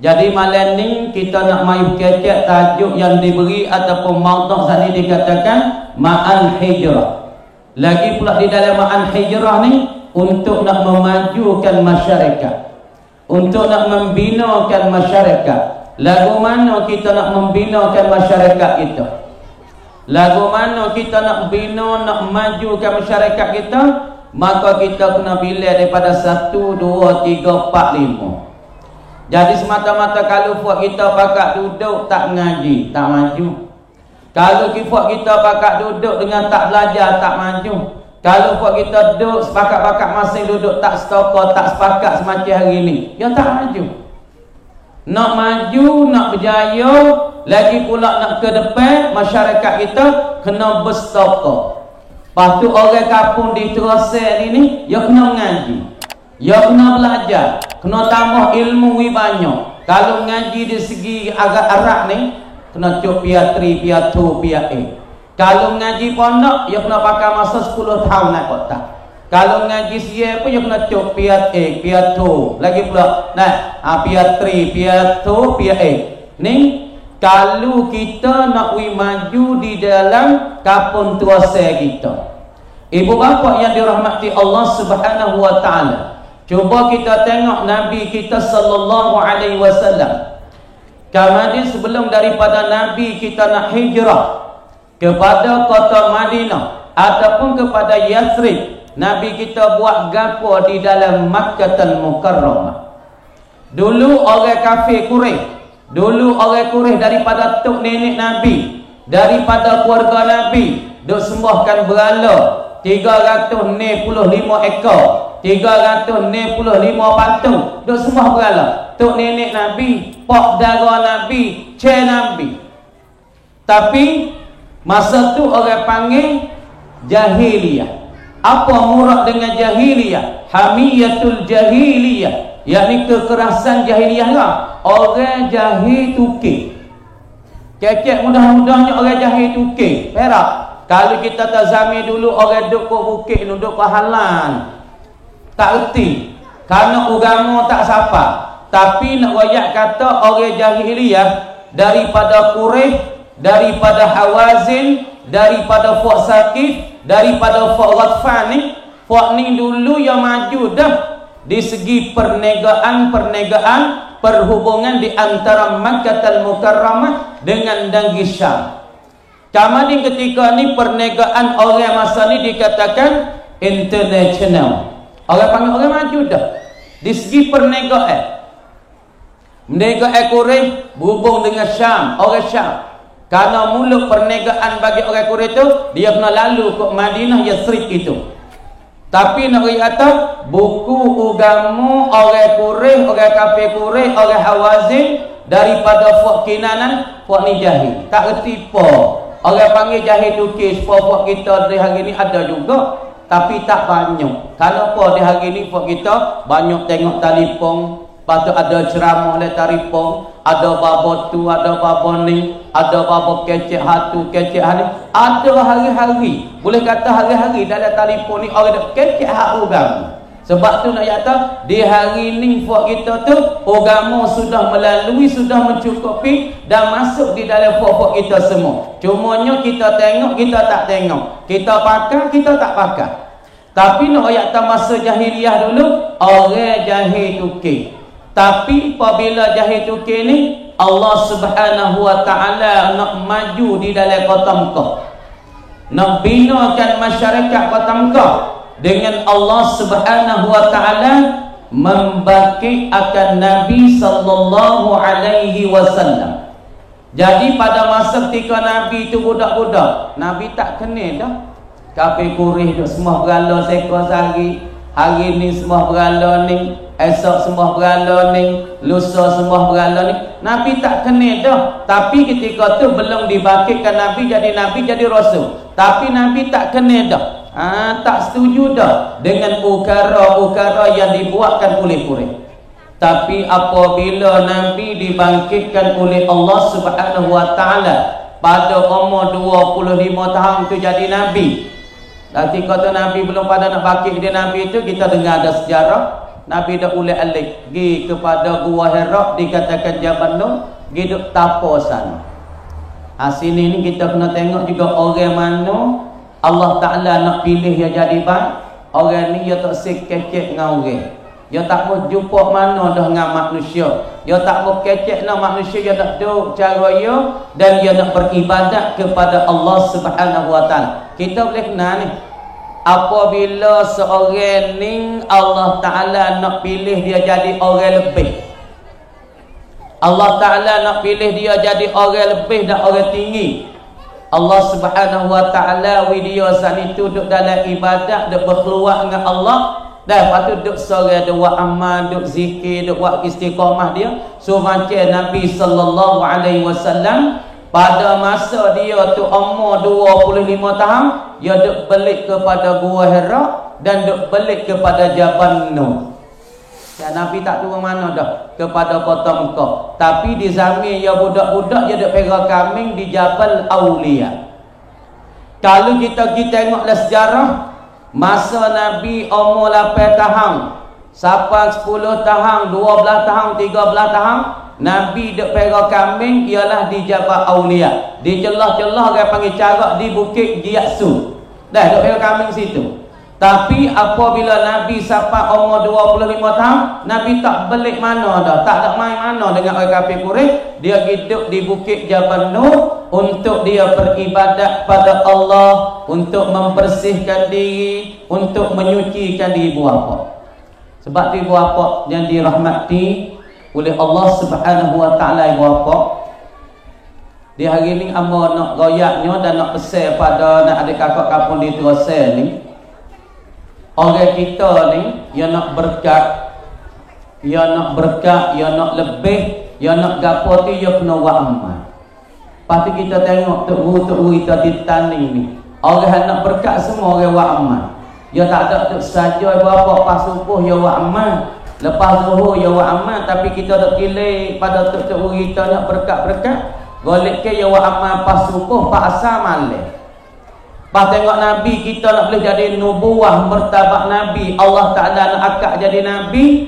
Jadi malam ni kita nak main kecek tajuk yang diberi ataupun maudhu' tadi dikatakan ma'an hijrah. Lagi pula di dalam ma'an hijrah ni untuk nak memajukan masyarakat, untuk nak membinakan masyarakat. Lagu mana kita nak membinakan masyarakat kita? Lagu mana kita nak bina, nak majukan masyarakat kita? Maka kita kena pilih daripada 1, 2, 3, 4, 5. Jadi semata-mata kalau buat kita pakat duduk tak mengaji, tak maju. Kalau kita pakat duduk dengan tak belajar, tak maju. Kalau buat kita duduk sepakat-pakat masing duduk tak setokor, tak sepakat semacam hari ni, ya tak maju. Nak maju, nak berjaya, lagi pula nak ke depan, masyarakat kita kena bersetokor. Lepas tu orang kampung di Terasek ni, ya kena mengaji, ya kena belajar, kena tambah ilmu banyak. Kalau mengaji di segi agak Arab ni, kena cuk pihak 3, pihak 2, pihak A. Kalau mengaji pondok, ya kena pakai masa 10 tahun naik kotak. Kalau mengaji siap pun, ya kena cuk pihak A, pihak 2. Lagi pula, pihak 3, pihak 2, pihak A. Ni, kalau kita nak maju di dalam kampung Terasek kita. Ibu bapa yang dirahmati Allah Subhanahu wa taala, cuba kita tengok Nabi kita sallallahu alaihi wasallam. Kemudian sebelum daripada Nabi kita nak hijrah kepada kota Madinah ataupun kepada Yathrib, Nabi kita buat gapo di dalam Makkahul Mukarramah. Dulu orang kafir Quraisy, dulu orang Quraisy daripada tok nenek Nabi, daripada keluarga Nabi, duk sembahkan berhala 395 ekor, 395 patung, duk sembah berhala. Tok nenek Nabi, pak dara Nabi, cek Nabi. Tapi masa tu orang panggil jahiliyah. Apa murad dengan jahiliyah? Hamiyatul jahiliyah, yakni kekerasan jahiliyah lah. Orang jahil tukik. Kecek mudah-mudahnya orang jahil tukik. Perak. Kalau kita tazami dulu orang duduk ke bukit, duduk ke halang, tak erti. Kerana agama tak sapa. Tapi nak royak kata orang jahiliyah daripada Quraisy, daripada Hawazin, daripada Fok Sakif, daripada Fok Ghatfan ni, Fok ni dulu yang maju dah di segi perniagaan, perhubungan di antara Makkahul Mukarramah dengan negeri Syam. Kemudian ketika ni perniagaan orang masa ni dikatakan international. Orang panggil orang maju dah di segi perniagaan. Perniagaan Quraisy berhubung dengan Syam, orang Syam. Karena mulut perniagaan bagi orang Quraisy tu, dia kena lalu ke Madinah Yathrib itu. Tapi nak kata buku agama orang Quraisy, orang kafir Quraisy, orang Hawazin daripada Fok Kinanan, Fok ni jahil. Tak erti apa. Orang panggil jahil tukis, Fok kita di hari ni ada juga, tapi tak banyak. Kenapa di hari ni Fok kita banyak tengok telefon, lepas tu ada ceramah oleh telefon, ada babo tu, ada babo ni, ada babo kecek hatu, kecek hari. Ada hari-hari, boleh kata hari-hari dalam telefon ni orang dah kecek hak agama. Sebab tu nak kata di hari ni Fok kita tu agama sudah melalui, sudah mencukupi dan masuk di dalam Fok kita semua. Cumanya kita tengok, kita tak tengok. Kita pakai, kita tak pakai. Tapi nak kata masa jahiliyah dulu orang jahil tukik. Tapi apabila jahil tukik ni Allah Subhanahu wa taala nak maju di dalam kota Mekah, nak binakan masyarakat kota Mekah, dengan Allah Subhanahu wa taala membangkit akan Nabi sallallahu alaihi wasallam. Jadi pada masa ketika Nabi itu budak-budak, Nabi tak kenal dah. Kafir Quraisy duk sembah berhala seekor sehari. Hari ni sembah berhala ni, esok sembah berhala ni, lusa sembah berhala ni. Nabi tak kenal dah. Tapi ketika tu belum dibangkitkan Nabi jadi rasul. Tapi Nabi tak kenal dah. Tak setuju dah dengan ukara-ukara yang dibuatkan oleh Quraisy. Tapi apabila Nabi dibangkitkan oleh Allah Subhanahu wa taala pada umur 25 tahun tu jadi Nabi. Nanti kata Nabi belum pada nak bangkit dia Nabi itu, kita dengar ada sejarah Nabi dah ulai alik pergi kepada Gua Hira dikatakan Jabal Nur, pergi duk tapo sana. Sini ni kita kena tengok juga orang mana Allah Ta'ala nak pilih dia jadi baik. Orang ni dia tak sekecek dengan orang. Dia tak mau jumpa mana dah dengan manusia. Dia tak mau kecek dengan manusia. Dia nak duduk cara dia dan dia nak beribadat kepada Allah Subhanahu Wa Ta'ala. Kita boleh kenal ni. Apabila seorang ni Allah Ta'ala nak pilih dia jadi orang lebih. Allah Ta'ala nak pilih dia jadi orang lebih dan orang tinggi. Allah Subhanahu Wa Ta'ala dia saat itu duduk dalam ibadat, duduk berkeluar dengan Allah. Dan lepas tu duduk sore, duduk buat amal, duduk zikir, duduk buat istiqamah dia. So macam Nabi SAW pada masa dia tu umur 25 tahun, dia duduk balik kepada Gua Hira dan duduk balik kepada Jabal Nur. Dan Nabi tak turun mana dah kepada kota Mekah. Tapi di zaman dia budak-budak, dia duduk pergi kambing di Jabal Aulia. Kalau kita tengoklah sejarah, masa Nabi umur 8 tahun sampai 10 tahun, 12 tahun, 13 tahun, Nabi duk pergi kambing ialah di Jabal Aulia. Di celah-celah orang panggil carak di Bukit Jiaksu. Dah duk pergi kambing situ. Tapi apabila Nabi sampai umur 25 tahun, Nabi tak balik mana dah, tak ada main mana dengan orang kafir Quraisy. Dia hidup di Bukit Jabal Nur untuk dia beribadat pada Allah, untuk membersihkan diri, untuk menyucikan diri ibu bapa. Sebab ibu bapa yang dirahmati oleh Allah Subhanahu Wa Ta'ala, ibu bapa di hari ni amba nak royaknya dan nak pesan pada nak adik kakak kampung di Terasa ni. Orang kita ni, dia nak berkat, dia nak lebih, dia nak gapo tu, dia kena buat amal. Lepas tu kita tengok tok guru kita di tanding ni, orang nak berkat semua orang buat amal. Dia tak ada tok saja berapa pas subuh dia buat amal, lepas zuhur dia buat amal. Tapi kita tak pilih pada tok guru kita nak berkat-berkat, golek ke dia buat amal pas subuh, pas asar malam. Pas tengok Nabi kita nak boleh jadi nubuah, martabat Nabi. Allah Ta'ala nak akak jadi Nabi.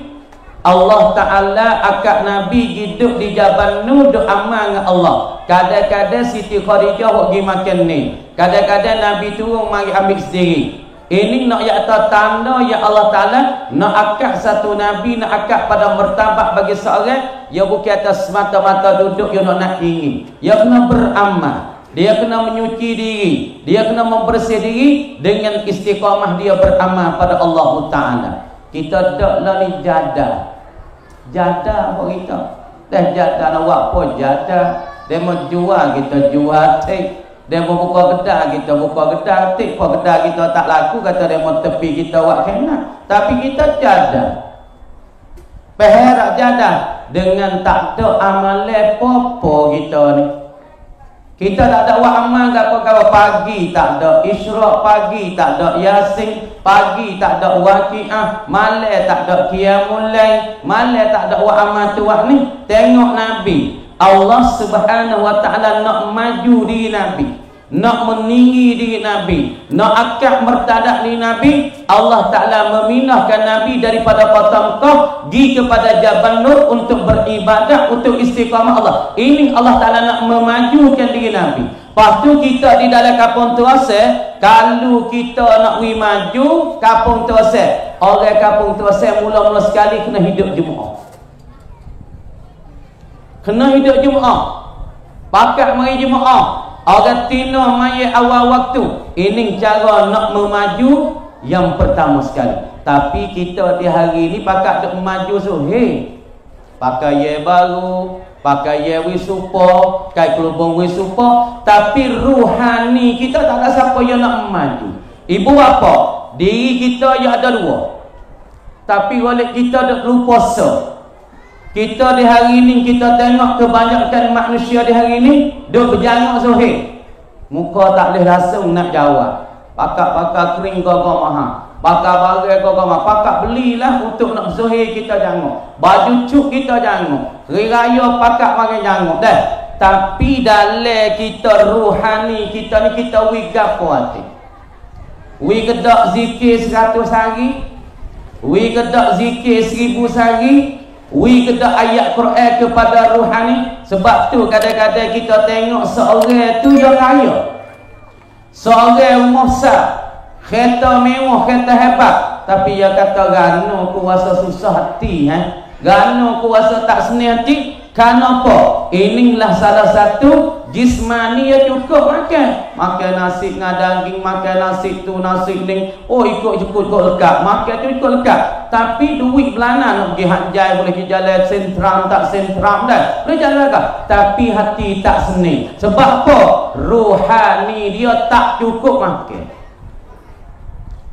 Allah Ta'ala akak Nabi hidup di Jabal Nur, duk amal dengan Allah. Kadang-kadang Siti Khadijah pergi makan ni. Kadang-kadang Nabi turun mari ambil sendiri. Ini nak yakta tanda ya Allah Ta'ala nak akak satu Nabi, nak akak pada martabat bagi seorang. Dia bukan atas semata-mata duduk, dia nak tinggi. Dia kena beramal. Dia kena menyuci diri, dia kena membersih diri dengan istiqamah dia beramal pada Allah Ta'ala. Kita taklah ni jadah. Jadah apa kita? Dah jadah nak buat apa jadah? Dia mau jual, kita jual tik. Dia mau buka kedai, kita buka kedai tik. Apa kedai kita tak laku, kata dia mau tepi kita buat kena. Tapi kita jadah. Peherak jadah dengan tak ada amal apa-apa kita ni. Kita tak ada buat amal apa-apa. Pagi tak ada Isyraq, pagi tak ada Yasin, pagi tak ada Waqiah, malam tak ada Qiyamul Lail, malam tak ada buat amal tuah ni. Tengok Nabi, Allah Subhanahu Wa Ta'ala nak maju diri Nabi, nak meninggi diri Nabi, nak akak mertadak diri Nabi. Allah Ta'ala memindahkan Nabi daripada kota Mekah pergi kepada Jabal Nur untuk beribadah, untuk istiqamah Allah. Ini Allah Ta'ala nak memajukan diri Nabi. Lepas tu kita di dalam kampung Terasa, kalau kita nak maju kampung Terasa, orang kampung Terasa mula-mula sekali kena hidup Jumaat. Kena hidup Jumaat. Pakat mari Jumaat. Orang tino mai awal waktu. Ini cara nak memaju yang pertama sekali. Tapi kita di hari ini pakat nak maju suhih. Pakai ye baru, pakai ye wisupa, kai kelubung wisupa, tapi ruhani kita tak ada siapa yang nak maju. Ibu bapa, diri kita yang ada dua. Tapi oleh kita dak lupa se. Kita di hari ini kita tengok kebanyakan manusia di hari ini duk berjanguk zuhir. Muka tak boleh rasa nak jawab. Pakak-pakak kering gagah mahal. Pakak bagai gagah mahal. Pakak belilah untuk nak zuhir kita janguk. Baju cuk kita janguk. Raya pakak mari janguk dah. Tapi dalam kita ruhani kita ni kita wi gapo hati. Wi kedak zikir 100 hari. wi kedak zikir 1000 sehari, wi kedak ayat Quran kepada rohani. Sebab tu kadang-kadang kita tengok seorang tu dia kaya, seorang rumah besar, kereta mewah, kereta hebat, tapi dia kata gano ku rasa susah hati, gano ku rasa tak senang hati. Kenapa? Inilah salah satu jismani yang cukup makan. Makan nasi dengan daging, makan nasi tu, nasi ni. Oh ikut cukup lekat. Makan tu ikut lekat. Tapi duit belana nak pergi hanjai, boleh pergi jalan sentram tak sentram dah. Boleh jalan ke? Tapi hati tak senang. Sebab apa? Rohani dia tak cukup makan.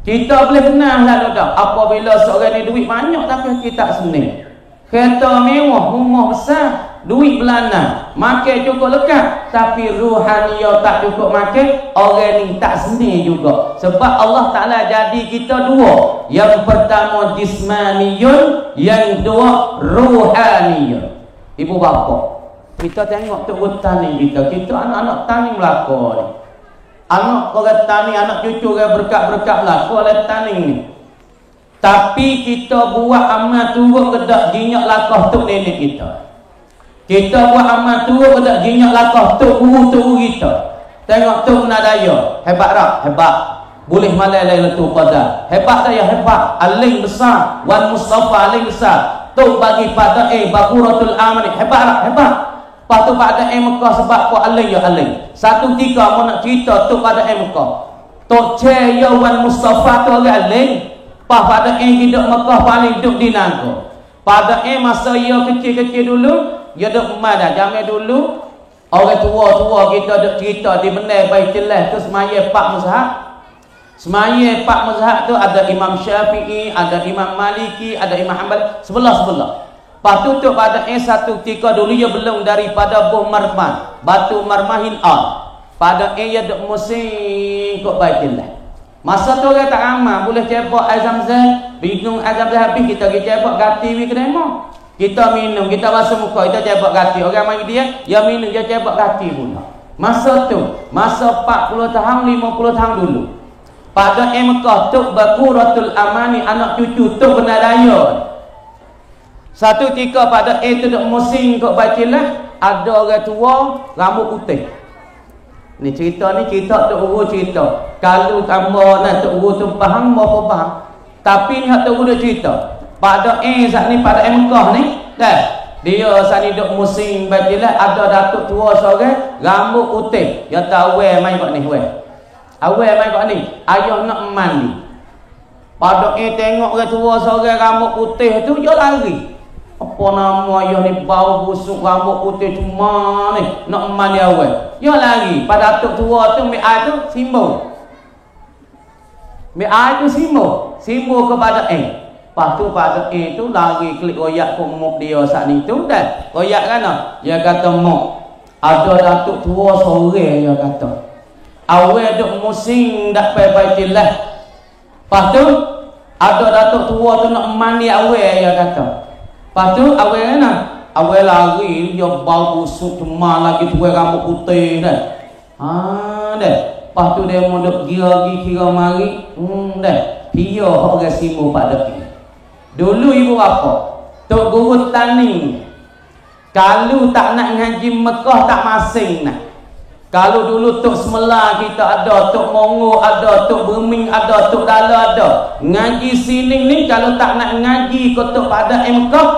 Kita boleh kenal lalu dah. Apabila seorang ni duit banyak tapi hati tak senang. Kereta mewah, rumah besar, duit belana, makan cukup lekat, tapi ruhaniyah tak cukup makan, orang ni tak senang juga. Sebab Allah Ta'ala jadi kita dua. Yang pertama jismaniyun, yang kedua ruhaniyun. Ibu bapa, kita tengok tu tani kita anak-anak tani melakor ni. Anak orang tani, anak cucu orang berkat-berkat melakor oleh tani ni. Tapi kita buat amal turut kedak jinyak lakah tok nenek kita. Kita buat amal turut kedak jinyak lakah tok guru kita. Tengok tok Nadaya, hebat tak? Hebat. Boleh malam Lailatul Qadar. Hebat tak ya? Hebat. Alim besar, wan Mustafa alim besar. Tok bagi pada Bakuratul Amani. Hebat tak? Hebat. Lepas tu pada Mekah sebab apa alim ya alim. Satu tiga mau nak cerita tok pada Mekah. Tok Che ya wan Mustafa tu orang alim. Pada hidup Mekah paling hidup di Nangko. Pada masa ia kecil-kecil dulu, dia duduk mana? Zaman dulu, orang tua-tua kita duduk cerita di benar Baitullah tu semaya 4 mazhab. Semaya 4 mazhab tu ada Imam Syafi'i, ada Imam Maliki, ada Imam Hanbali, sebelah-sebelah. Lepas tu pada satu ketika dulu dia belum daripada Buh Marman, Batu Marmahin al. Pada ia duduk musim kok Baitullah. Masa tu orang tak ramai boleh cebok air Zam-Zam, bingung air Zam-Zam habis kita pergi cebok gati wi kedai mo. Kita minum, kita basuh muka, kita cebok gati. Orang mari dia minum, dia cebok gati pula. Masa tu, masa 40 tahun, 50 tahun dulu. Pada Mekah tu Bakuratul Amani, anak cucu tu Benadaya. Satu ketika pada tu duk musim kok Baitullah, ada orang tua rambut putih. Ni cerita Tok Guru cerita. Kalau kamu nak Tok Guru tu faham, apa faham. Tapi ni Tok Guru cerita. Pada saat ni pada Mekah ni, dah. Dia saat ni duk musim Baitullah, ada datuk tua seorang rambut putih. Dia tahu main kat ni, awal main kat ni. Ayah nak mandi. Pada tengok orang tua seorang rambut putih tu, dia lari. Apa nama ayah ni bau busuk rambut putih cuma ni nak mandi awal. Dia lari pada datuk tua tu ambil air tu simbol. Ambil air tu simbol kepada Lepas tu pada tu lari klik royak kumuk dia saat ni tu dah. Royak kan? Dia kata mok. Ada datuk tua sore dia kata. Awal duk musim dak pai Baitullah. Lepas tu ada datuk tua tu nak mandi awal dia kata. Lepas tu awal mana? Awal lari dia bau busuk cuma lagi tuai rambut putih dah. Dah. Lepas tu dia mau duk kira mari. Dah. Dia orang simu pada pi. Dulu ibu bapa, Tok Guru tani. Kalau tak nak ngaji Mekah tak masing nak. Kalau dulu Tok Semela kita ada, Tok Mongo ada, Tok Berming ada, Tok Dala ada. Ngaji sini ni kalau tak nak ngaji ke Tok pada Mekah,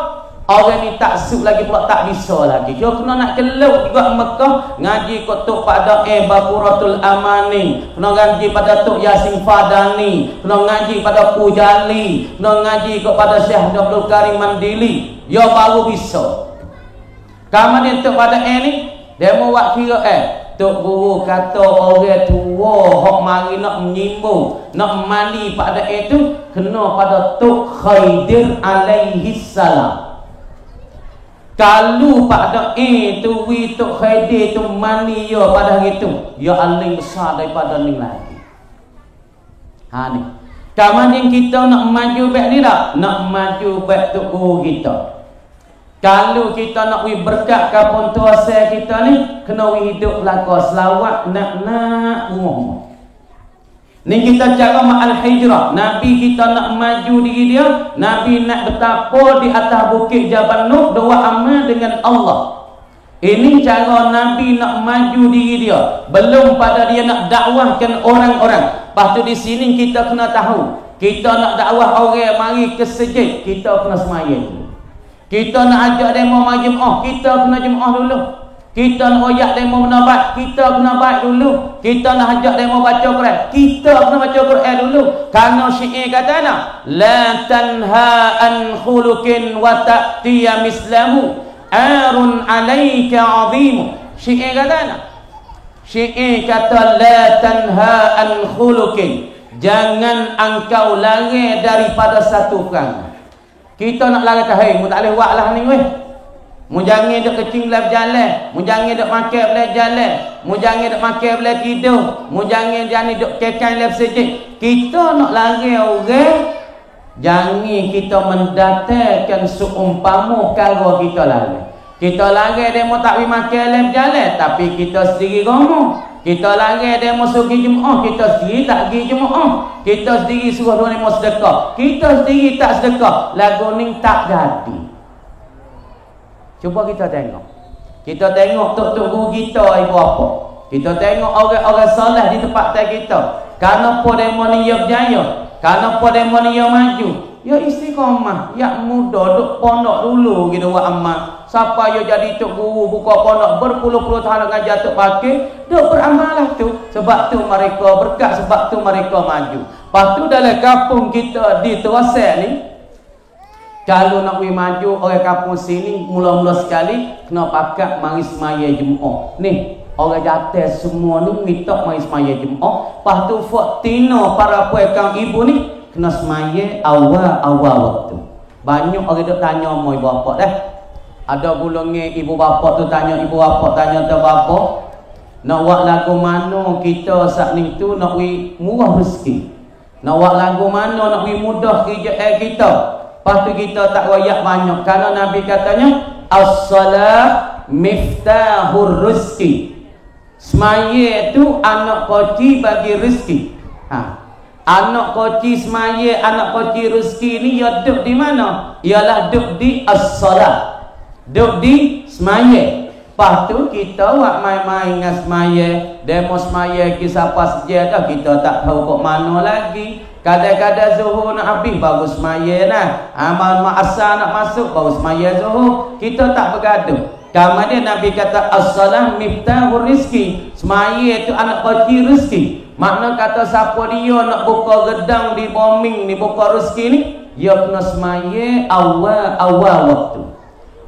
orang ni tak suk lagi pula tak bisa lagi. Dia kena nak keluar juga Mekah, ngaji ke Tok pada Bakuratul Amani, kena ngaji pada Tok Yasin Fadani, kena ngaji pada Pujali, kena ngaji kepada Syekh Abdul Karim Mandili. Dia baru bisa. Kemudian Tok pada ni, dia mau buat kira Tok Guru kata orang tua hok mari nak menyimbung, nak mandi pada itu kena pada Tok Khaidir alaihi salam. Kalau pada itu Tok Khaidir tu mandi ya pada hari tu, ya alim besar daripada ni lagi. Ha ni. Kemudian kita nak maju baik ni tak? Nak maju baik Tok Guru kita. Kalau kita nak berkat kapun tuasa kita ni, kena hidup belaka selawat nak rumah. Ni kita cara ma'al hijrah. Nabi kita nak maju diri dia, Nabi nak bertapa di atas bukit Jabal Nur, doa amal dengan Allah. Ini cara Nabi nak maju diri dia. Belum pada dia nak dakwahkan orang-orang. Lepas tu di sini kita kena tahu, kita nak dakwah orang mari ke masjid, kita kena sembahyang dulu. Kita nak ajak demo mari jemaah, kita kena jemaah dulu. Kita nak royak demo menabat, kita kena baik dulu. Kita nak ajak demo baca Quran, kita kena baca Quran dulu. Kerana syair kata nak, la tanha an khuluqin wa ta'tiya mislahu arun alaika azim. Syair kata nak, syair kata la tanha an khuluqin, jangan engkau lari daripada satu perangai. Kita nak lari ke hai, mu tak boleh buat lah ni weh. Mu jangan duk kecing belah berjalan, mu jangan duk makan belah jalan, mu jangan duk makan belah tidur, mu jangan duk kekang belah masjid. Kita nak lari orang, jangan kita mendatangkan seumpama perkara kita lari. Kita lari demo tak pergi makan belah berjalan, tapi kita sendiri ngomong. Kita lari demo suruh pergi jemaah, kita sendiri tak pergi jemaah. Kita sendiri suruh demo sedekah, kita sendiri tak sedekah. Lagu ni tak jadi. Cuba kita tengok. Kita tengok tok-tok guru kita ibu apa. Kita tengok orang-orang soleh di tempat kita. Kenapa demo ni ya berjaya? Kenapa demo ni ya maju? Ya istiqamah, ya muda duk pondok dulu gitu buat amal. Siapa ya jadi tok guru buka pondok berpuluh-puluh tahun ngajar tok pakai, duk beramal tu. Sebab tu mereka berkat, sebab tu mereka maju. Lepas tu dalam kampung kita di Terasek ni, kalau nak pergi maju orang kampung sini mula-mula sekali kena pakat mari semaya jemaah. Ni orang jatuh semua ni minta mari semaya jemaah. Lepas tu fak tina para puan kaum ibu ni kena semaya awal-awal waktu. Banyak orang duk tanya mau ibu bapa dah. Ada golongan ibu bapa tu tanya ibu bapa, tanya tu bapa, nak buat lagu mana kita saat ni tu nak pergi murah rezeki. Nak buat lagu mana nak pergi mudah kerja kita. Lepas tu kita tak royak banyak. Kerana Nabi katanya, as-salat miftahur rizki. Semaya tu anak kunci bagi rezeki. Anak kunci semaya, anak kunci rezeki ni ia duduk di mana? Ialah duduk di as-salat. Duduk di semaya. Lepas tu kita buat main-main dengan semaya. Demo semaya kisah pas je dah. Kita tak tahu kok mana lagi. Kadang-kadang zuhur nak habis baru semaya nah. Amal asar nak masuk baru semaya zuhur. Kita tak bergaduh. Kemudian Nabi kata as-salah miftahur rizki. Semaya itu anak kunci rezeki. Makna kata siapa dia nak buka gedang di bombing ni buka rezeki ni, dia kena semaya awal waktu.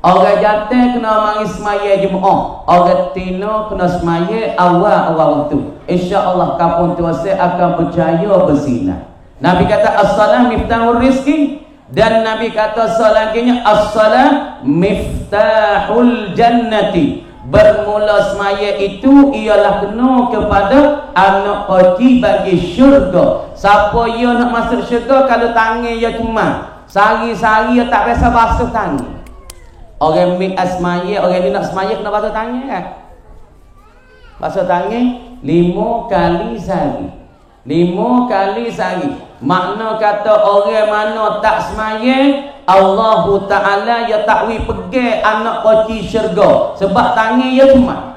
Orang jatuh kena mari semaya jemaah. Orang tino kena semaya awal waktu. InsyaAllah kampung Terasek akan berjaya bersinar. Nabi kata as-salah miftahur rizki. Dan Nabi kata selanjutnya as-salah miftahul jannati. Bermula semaya itu ialah kena kepada anak kunci bagi syurga. Siapa ia nak masuk syurga kalau tangan ia cuma sehari-sehari ia tak biasa basuh tangan. Orang mik semaya, orang ni nak semaya kena basuh tangan kan? Basuh tangan 5 kali sehari. 5 kali sehari. Makna kata orang mana tak semaya, Allah Ta'ala ya takwi pegang anak kunci syurga. Sebab tangan ya cuma.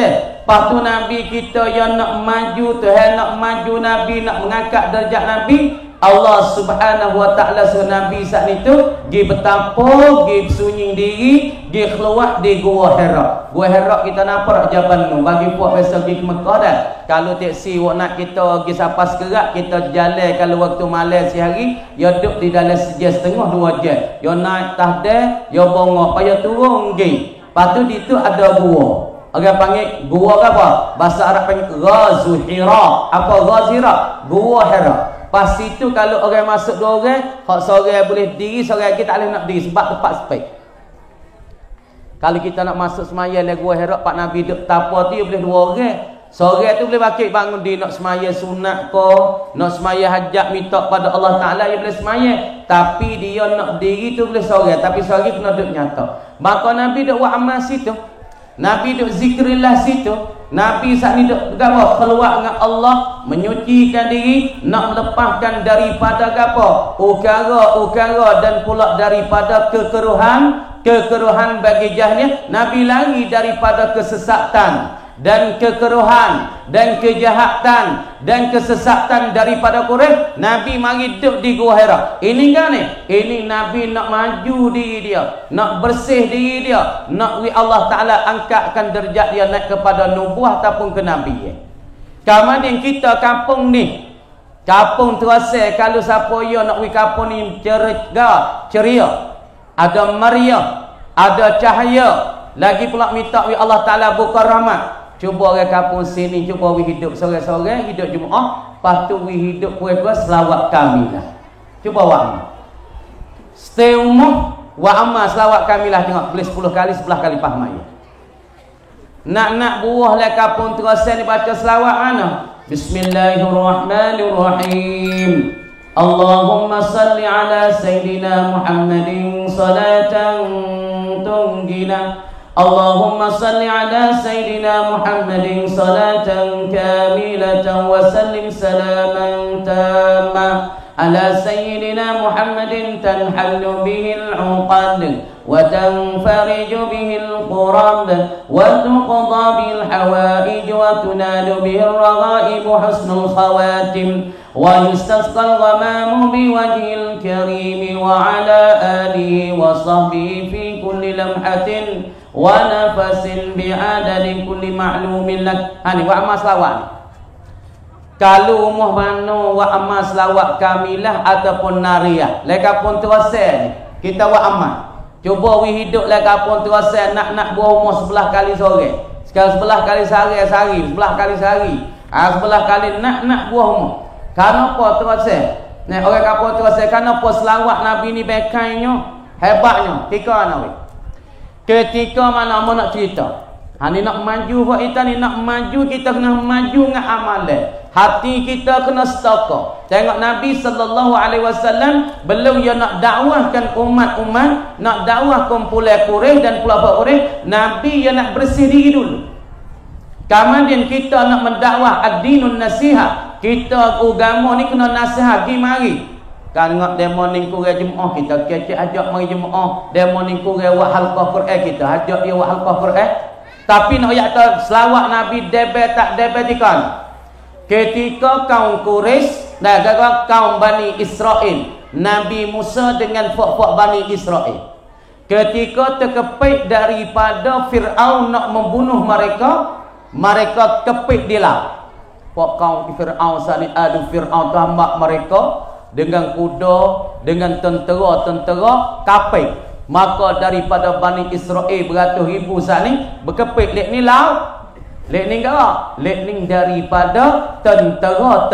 Deh. Lepas tu Nabi kita yang nak maju, Tuhan nak maju Nabi, nak mengangkat darjat Nabi. Allah Subhanahu Wa Ta'ala suruh Nabi saat itu pergi bertapa, pergi sunyi diri, pergi keluar di Gua Hira. Gua Hira kita nampak Jabal Nur. Bagi puak biasa pergi ke Mekah dah. Kalau teksi nak kita pergi sapas kerak, kita jalan kalau waktu malam sehari, dia duduk di dalam sejam setengah 2 jam. Dia naik tahdah, dia bongok, payah turun pergi. Lepas tu di tu ada gua. Orang panggil gua apa? Bahasa Arab panggil Ghazu Hira. Apa Ghazira? Gua Hira. Pas itu kalau orang masuk 2 orang, hak seorang boleh diri, seorang lagi tak boleh nak diri sebab tempat sepek. Kalau kita nak masuk semaya le Gua Hira, Pak Nabi duduk tapa tu boleh 2 orang. Seorang tu boleh bakit bangun dia nak semaya sunat ko, nak semaya hajat minta pada Allah Ta'ala, dia boleh semaya. Tapi dia nak diri tu boleh seorang, tapi seorang kena duduk nyata. Maka Nabi duduk buat amal situ. Nabi duduk zikrillah situ. Nabi saat ni gapo keluar dengan Allah, menyucikan diri, nak melepaskan daripada gapo ukara-ukara dan pula daripada kekeruhan bagi jahiliyah. Nabi lari daripada kesesatan dan kekeruhan dan kejahatan dan kesesatan daripada Quraisy. Nabi mari duduk di Gua Hira. Ini kan ni? Ini Nabi nak maju diri dia, nak bersih diri dia, nak Allah Ta'ala angkatkan derajat dia naik kepada nubuah ataupun ke Nabi. Kemudian kita kampung ni, kampung terasa kalau siapa ya nak pergi kampung ni ceria, ada meriah, ada cahaya, lagi pula minta Allah Ta'ala buka rahmat. Cuba orang kampung sini, cuba we hidup sore-sore, hidup Jumaat, lepas tu we hidup pura-pura selawat kami lah. Cuba wa'amal. Stay umur, wa'amal selawat kami lah. Tengok, boleh 10 kali, 11 kali faham ya. Nak buah lah kampung terasa ni baca selawat mana? Bismillahirrahmanirrahim. Allahumma salli ala Sayyidina Muhammadin salatan tunggina. Allahumma salli ala Sayyidina Muhammadin salatan kamilatan wa sallim salaman tamma ala Sayyidina Muhammadin tanhallu bihil uqad wa tanfariju bihil qurab wa tuqda bil hawaij wa tunalu bihil raghaib husnul khawatim wa yustasqal ghamamu biwajhil karim wa ala alihi wa sahbihi fi kulli lamhatin wa nafasin bi'adadi kulli ma'lumin lak. Ha ni wa amal selawat ni. Kalau umuh mana wa amal selawat kamilah ataupun nariyah, leka pun terasa ni kita wa amal. Cuba we hidup leka pun terasa nak buah umuh 11 kali sore. Sekarang 11 kali sehari, 11 kali sehari. 11 kali nak buah umuh. Kenapa terasa? Ni orang kampung terasa kenapa selawat Nabi ni bekainya, hebatnya. Tika nawi. Ketika mana mau nak cerita, ni nak maju kita ni, nak maju kita kena maju dengan amalan. Hati kita kena setokoh. Tengok Nabi SAW belum dia nak dakwahkan umat-umat, nak dakwah kumpulan Quraisy dan pelabur Quraisy, Nabi dia nak bersih diri dulu. Kemudian kita nak mendakwah ad-dinun nasihat. Kita agama ni kena nasihat gimari. Kan tengok demo ni kurang Jumaat, kita kecek ajak mari Jumaat. Demo ni kurang buat halqah Quran, kita ajak dia buat halqah Quran. Tapi nak ayat selawat Nabi debet tak debet ikan. Ketika kaum Quraisy dan kaum Bani Israel, Nabi Musa dengan puak-puak Bani Israel, ketika terkepit daripada Fir'aun nak membunuh mereka, mereka kepit di laut. Puak kaum Fir'aun sani adu Fir'aun tu hambak mereka dengan kuda, dengan tentera kapit. Maka daripada Bani Israel beratus ribu saat ni berkepit lek ni laut, lek ni gerak, lek ni daripada tentera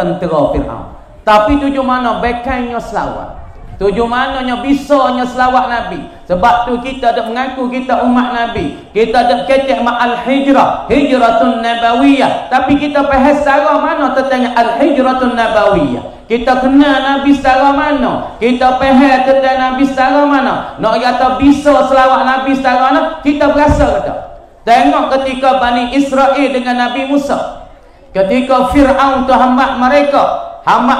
Fir'aun. Tapi tujuh mana bekainya selawat, tujuh mananya bisanya selawat Nabi. Sebab tu kita ada mengaku kita umat Nabi, kita ada kecek ma'al hijrah, hijratun nabawiyah. Tapi kita faham secara mana tentang al-hijratun nabawiyah. Kita kenal Nabi secara mana, kita faham tentang Nabi secara mana. Nak kata bisa selawat Nabi secara mana, kita berasa kata. Tengok ketika Bani Israel dengan Nabi Musa, ketika Fir'aun tu hambak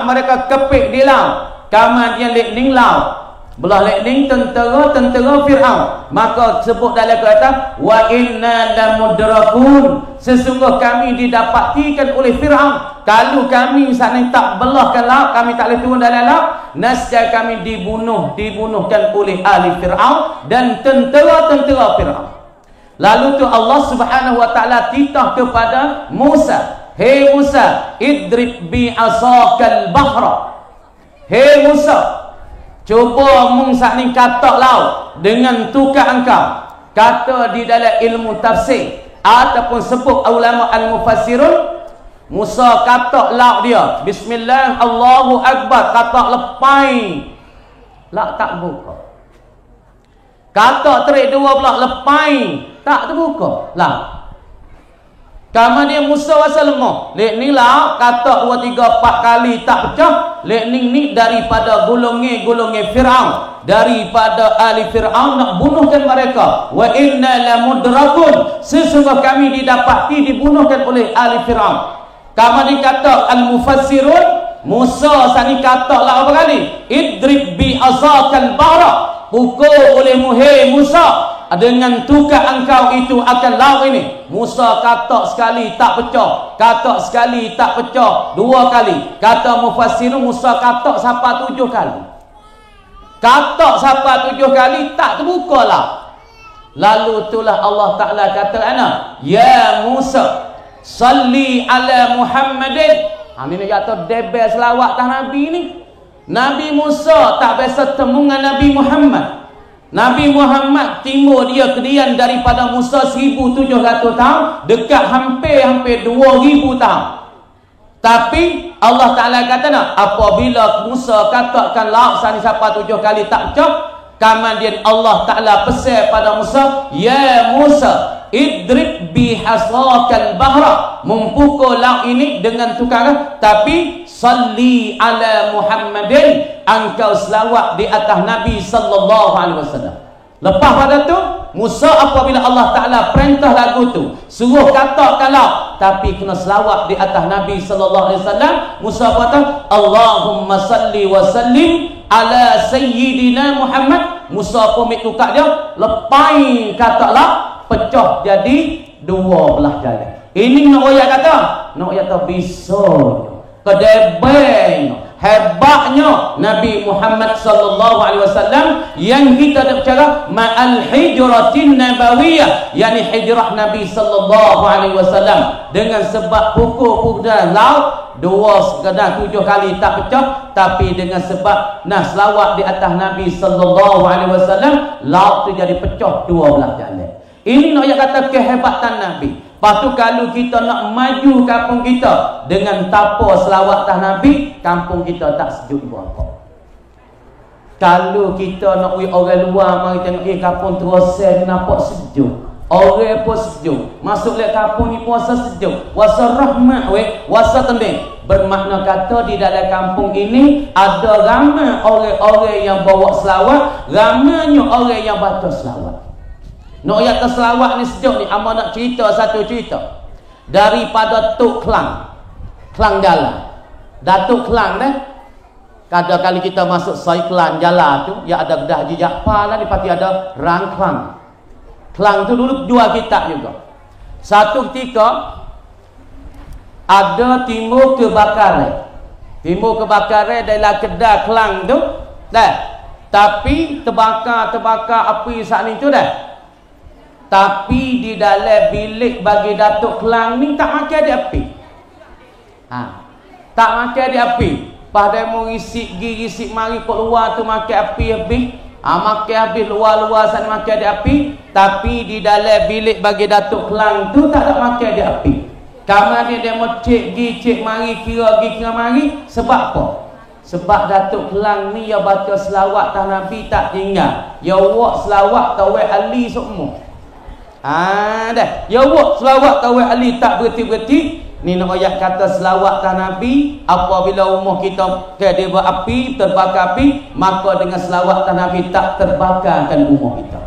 mereka kepik di laut. Kemudian lekning laut, belah lekning tentera Fir'aun. Maka sebut dalam kata wa inna lamudrakun, sesungguh kami didapatikan oleh Fir'aun. Kalau kami sana tak belahkan laut, kami tak boleh turun dalam laut, nescaya kami dibunuhkan oleh ahli Fir'aun dan tentera Fir'aun. Lalu tu Allah Subhanahu wa taala titah kepada Musa, "Hei Musa, idrib bi asakal bahra." Hei Musa, cuba mung sak ni katak laut dengan tukar engkau. Kata di dalam ilmu tafsir ataupun sebut ulama al-mufassirun, Musa katak laut dia, bismillah, Allahu akbar, katak lepai, lak tak buka. Katak terik dua pula lepai, tak terbuka lah. Kemudian Musa rasa lemah. Lek ni lah kata 2, 3, 4 kali tak pecah. Lek ni daripada golongan Firaun, daripada ahli Firaun nak bunuhkan mereka. Wa inna lamudrakun, sesungguh kami didapati dibunuhkan oleh ahli Firaun. Kemudian kata al-mufassirun, Musa sani kata lah apa kali? Idrib bi azakal bahra, pukul olehmu hei Musa dengan tukar engkau itu akan laut ini. Musa kata sekali tak pecah, kata sekali tak pecah, 2 kali. Kata mufassirun Musa kata sampai 7 kali. Kata sampai 7 kali tak terbuka lah. Lalu itulah Allah Ta'ala kata ana, ya Musa salli ala Muhammadin. Ini nak kata debel selawat tah Nabi ni. Nabi Musa tak biasa temu dengan Nabi Muhammad. Nabi Muhammad timur dia kedian daripada Musa 1700 tahun, dekat hampir 2000 tahun. Tapi Allah Ta'ala kata nak, apabila Musa katakan laut sani sampai 7 kali tak pecah, kemudian Allah Ta'ala pesan pada Musa, ya Musa idrib bihasakal bahra, mempukul laut ini dengan tukar, tapi salli ala Muhammadin, engkau selawat di atas Nabi sallallahu alaihi wasallam. Lepas pada tu Musa apabila Allah Ta'ala perintah lagu tu, suruh katakan laut, tapi kena selawat di atas Nabi sallallahu alaihi wasallam. Musa kata Allahumma salli wa sallim ala sayyidina Muhammad. Musa pun ambil tukar dia, lepas katalah pecah jadi 2 belah jalan. Ini nak ayat kata, nak ayat kata bisa kedebeng hebatnya Nabi Muhammad sallallahu alaihi wasallam yang kita ada bicara ma'al hijratin nabawiyah, yakni hijrah Nabi sallallahu alaihi wasallam, dengan sebab pukul dan laut 2 sekadar 7 kali tak pecah, tapi dengan sebab nak selawat di atas Nabi sallallahu alaihi wasallam, laut tu jadi pecah 2 belah jalan. Ini nak kata kehebatan Nabi. Lepas tu kalau kita nak maju kampung kita dengan tanpa selawat tah Nabi, kampung kita tak sejuk berapa. Kalau kita nak pergi orang luar mari tengok kampung Terosan nampak sejuk. Orang pun sejuk. Masuk lek kampung ni puasa sejuk. Puasa rahmat puasa tending. Bermakna kata di dalam kampung ini ada ramai orang-orang yang bawa selawat, ramainya orang yang baca selawat. Nak ayat terselawat ni sejuk ni, amal nak cerita satu cerita daripada Tok Klang Jalan. Datuk Klang dah. Kadang kali kita masuk Sai Klang Jalan tu, ya ada Kedah Haji Jaafar lah, dipati ada Rang Klang. Klang tu dulu jual kitab juga. Satu ketika ada timur kebakaran. Timur kebakaran dalam Kedah Klang tu dah. Tapi terbakar api saat ni tu dah. Tapi di dalam bilik bagi Datuk Klang ni tak makan ada api. Tak makan ada api. Pada mau risik mari kat luar tu makan api habis. Makan habis luar sana makan ada api. Tapi di dalam bilik bagi Datuk Klang tu tak ada makan ada api. Kamar dia mau cek mari kira mari. Sebab apa? Sebab Datuk Klang ni ya baca selawat tah Nabi tak tinggal. Ya buat selawat tawai ali semua. Dah. Ya buat selawat tawai ali tak berhenti-berhenti. Ni nak ayat kata selawat tah Nabi, apabila rumah kita dia berapi, terbakar api, maka dengan selawat tah Nabi tak terbakarkan rumah kita.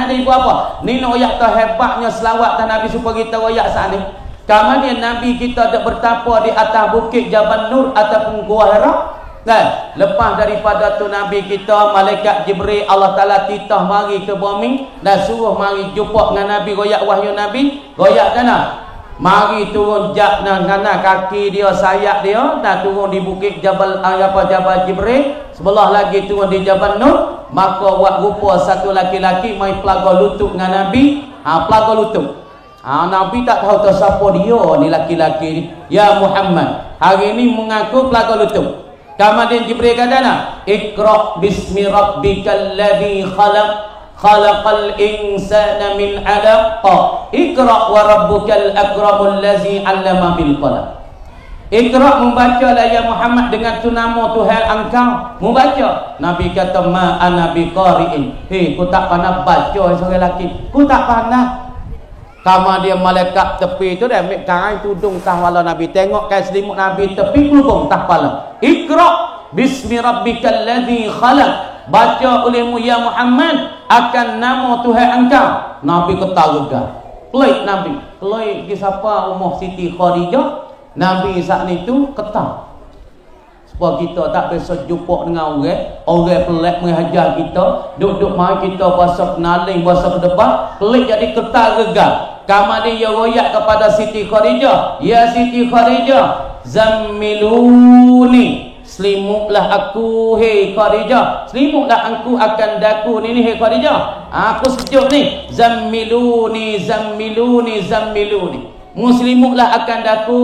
Ni buat apa? Ni nak ayat tah hebatnya selawat tah Nabi supaya kita ayat saat ni. Kemudian Nabi kita ada bertapa di atas bukit Jabal Nur ataupun Gua Hira. Nah, lepas daripada tu Nabi kita malaikat Jibril Allah Taala titah mari ke bumi dan suruh mari jumpa dengan Nabi, royak wahyu Nabi, royak dana. Mari turun jak kanan kaki dia, sayap dia, dan turun di bukit Jabal Jabal Jibril, sebelah lagi turun di Jabal Nur. Maka buat rupa satu laki-laki mai pelaga lutut dengan Nabi, pelaga lutut. Nabi tak tahu siapa dia ni laki-laki ni. Ya Muhammad, hari ni mengaku pelaga lutut. Kemudian Jibril kata, Iqra bismi rabbikal ladzi khalaqal insana min 'alaq. Iqra wa rabbukal akramul ladzi 'allama bil qalam. Iqra, membacalah ya Muhammad dengan tu nama Tuhan engkau. Membaca. Nabi kata ma ana biqari'in. Ku tak pandai baca seorang lelaki. Ku tak pandai. Kama dia malaikat tepi tu dah ambil kain tudung tah wala Nabi. Tengok kain selimut Nabi tepi pelubung tah kepala. Iqra bismi rabbikal ladzi khalaq. Baca olehmu ya Muhammad akan nama Tuhan engkau. Nabi ketar-gegar. Pelik Nabi. Pelik ke siapa umur Siti Khadijah. Nabi saat itu ketar. Sebab kita tak biasa jumpa dengan orang pelik menghajar kita, duduk mari kita bahasa kenaling, bahasa kedepan, pelik jadi ketar-gegar. Kama dia royak kepada Siti Khadijah, ya Siti Khadijah, zammiluni, selimutlah aku hei Khadijah, selimutlah aku akan daku ni hei Khadijah, aku sejuk ni, zammiluni, zammiluni, zammiluni. Muslimuklah akan daku,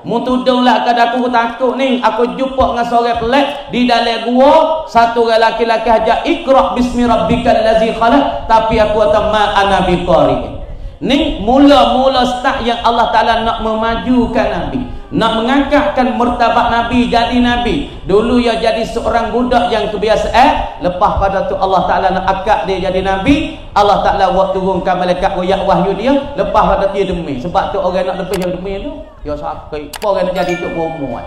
mutudunglah akan daku, aku takut ni. Aku jumpa dengan seorang pelik di dalam gua, satu orang laki-laki hajat Iqra bismi rabbikal ladzi khalaq, tapi aku kata ma ana biqari. Ni mula-mula start yang Allah Taala nak memajukan Nabi, nak mengangkatkan martabat Nabi jadi Nabi. Dulu ia jadi seorang budak yang kebiasaan, lepas pada tu Allah Taala nak angkat dia jadi Nabi. Allah Taala buat turunkan malaikat royak wahyu dia, lepas pada dia demi. Sebab tu orang nak lebih yang demi tu, dia sakit. Apa orang nak jadi tok bomo?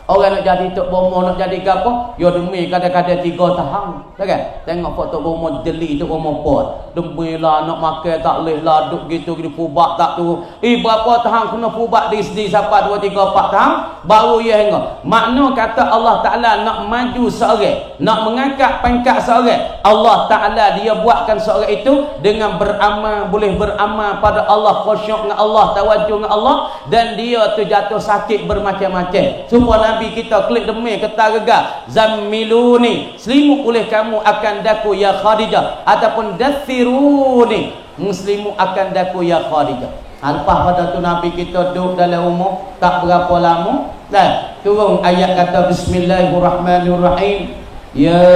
Orang nak jadi tok bomo, nak jadi apa? Dia demi kadang-kadang 3 tahun. Kan? Tengok foto bomo jeli tu bomo pot. Demi lah nak makan tak leh lah, duk gitu pubak tak tu. Berapa tahun kena pubak di sini sampai 2 3 4 tahun baru ia hingga. Makna kata Allah Taala nak maju seorang, nak mengangkat pangkat seorang. Allah Taala dia buatkan seorang itu dengan beramal, boleh beramal pada Allah, khusyuk dengan Allah, tawajuh dengan Allah, dan dia tu jatuh sakit bermacam-macam. Supaya Nabi kita klik demi ketar-gegar, zammiluni, selimut oleh kamu akan daku ya Khadijah, ataupun dathiruni, muslimu akan daku ya Khadijah. Lepas pada tu Nabi kita duduk dalam umur tak berapa lama, dan turun ayat kata bismillahirrahmanirrahim, ya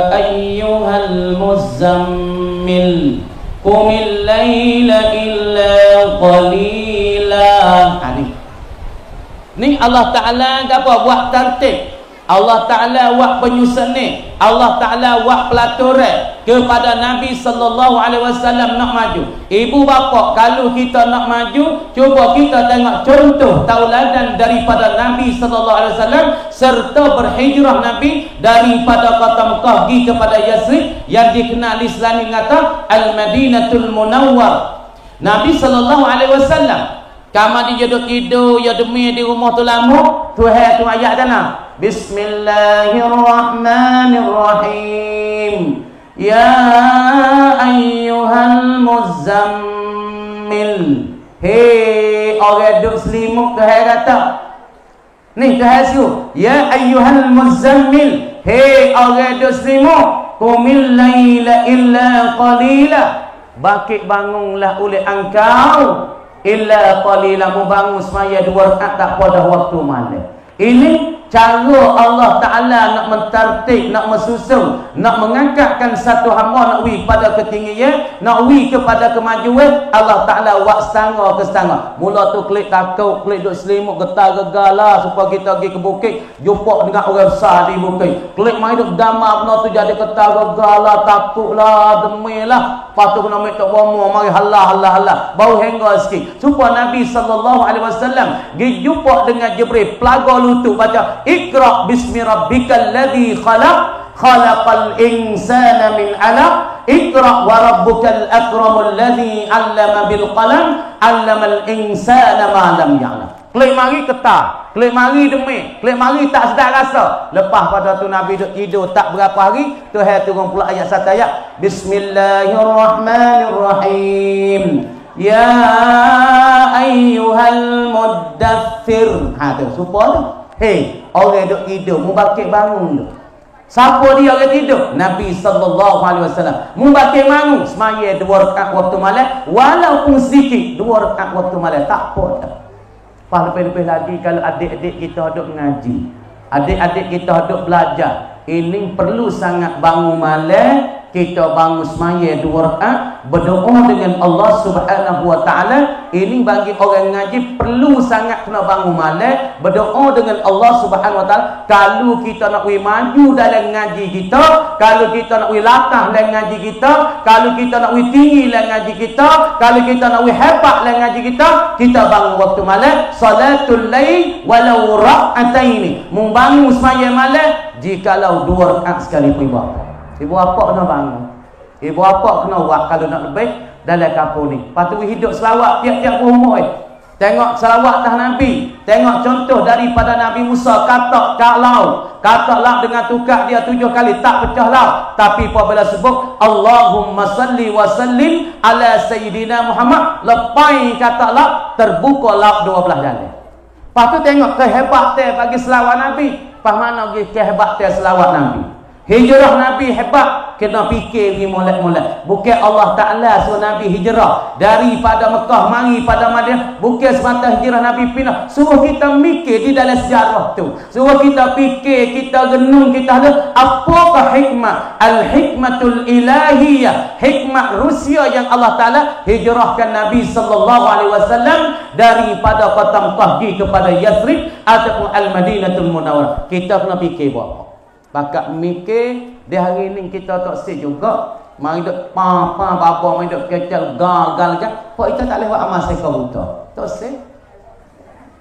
ayyuhal muzammil qumil laila illa qalila. Ni Allah Ta'ala apa? Buat tertib. Allah Ta'ala buat penyusun ni. Allah Ta'ala buat pelaturan kepada Nabi SAW nak maju. Ibu bapa, kalau kita nak maju, cuba kita tengok contoh tauladan daripada Nabi SAW, serta berhijrah Nabi daripada kota Mekah pergi kepada Yasrib, yang dikenal Islam kata Al-Madinatul Munawwar. Nabi SAW kama dia duduk tidur, ya demi di rumah tu lama, Tuhan tu ayat dana. Bismillahirrahmanirrahim. Ya ayyuhal muzammil. Hei orang duduk selimut, Tuhan kata. Ni Tuhan suruh. Ya ayyuhal muzammil. Hei orang duduk selimut. Qumil laila illa qalila. Bakit bangunlah oleh engkau. Illa qalila, membangun semaya 2 rakaat tak pada waktu malam. Ini cara Allah Ta'ala nak mentertib, nak mensusun, nak mengangkatkan satu hamba, nak wi pada ketinggian, nak wi kepada kemajuan. Allah Ta'ala buat setengah ke setengah. Mula tu klik takut, klik duk selimut, getar-gegar lah supaya kita pergi ke bukit, jumpa dengan orang besar di bukit. Klik main duk damar benda tu jadi getar-gegar lah, takut lah, demi lah. Lepas tu kena ambil tok bomo, mari halah. Bau hingga sikit. Supaya Nabi SAW pergi jumpa dengan Jibril, pelaga lutut baca Iqra bismi rabbikal ladzi khalaq, khalaqal insana min 'alaq, Iqra wa rabbukal akramul ladzi 'allama bil qalam, 'allamal insana ma lam ya'lam. Klik mari ketar, klik mari demi, klik mari tak sedar rasa. Lepas pada tu Nabi duduk tidur tak berapa hari, Tuhan turun pula ayat 1 ayat. Bismillahirrahmanirrahim. Ya ayyuhal muddaththir. Ha tu supaya tu. Hei, orang duduk tidur, mubakir bangun tu. Siapa dia orang tidur? Nabi SAW. Mubakir bangun, semaya 2 rakaat waktu malam, walaupun sedikit 2 rakaat waktu malam, tak apa dah. Lepas lebih-lebih lagi kalau adik-adik kita duduk mengaji, adik-adik kita duduk belajar, ini perlu sangat bangun malam, kita bangun semaya 2 rakaat, berdoa dengan Allah Subhanahu wa taala. Ini bagi orang ngaji perlu sangat kena bangun malam, berdoa dengan Allah Subhanahu wa taala. Kalau kita nak maju dalam ngaji kita, kalau kita nak latah dalam ngaji kita, kalau kita nak tinggi dalam ngaji kita, kalau kita nak hebat dalam ngaji kita bangun waktu malam, salatul lail walau rak'ataini. Membangun semaya malam jikalau 2 rakaat sekali pun buat. Ibu apa kena bangun, ibu apa kena buat kalau nak lebih dalam kampung ni. Lepas tu hidup selawat tiap-tiap umur. Tengok selawat tah Nabi, tengok contoh daripada Nabi Musa, katak laut dengan tukar dia 7 kali tak pecah laut. Tapi apabila sebut Allahumma salli wa sallim ala sayyidina Muhammad, lepai katak laut, terbuka laut 12 jalan. Lepas tu tengok kehebatan bagi selawat Nabi. Pas mana lagi kehebatan selawat Nabi? Hijrah Nabi hebat, kena fikir ni molek-molek. Bukan Allah Ta'ala suruh Nabi hijrah daripada Mekah mari pada Madinah. Bukan semata hijrah Nabi pindah. Suruh kita mikir di dalam sejarah tu. Suruh kita fikir, kita genung, kita ada apakah hikmah? Al-hikmatul ilahiyah. Hikmah Rusia yang Allah Ta'ala hijrahkan Nabi SAW daripada kota Mekah kepada Yathrib ataupun Al-Madinatul Munawwarah. Kita kena fikir buat. Bakat mikir di hari ni kita tak sih juga. Mari duk bapa mari duk kecil gagal je. Kok kita tak lewat amal saya kau buta. Tak sih.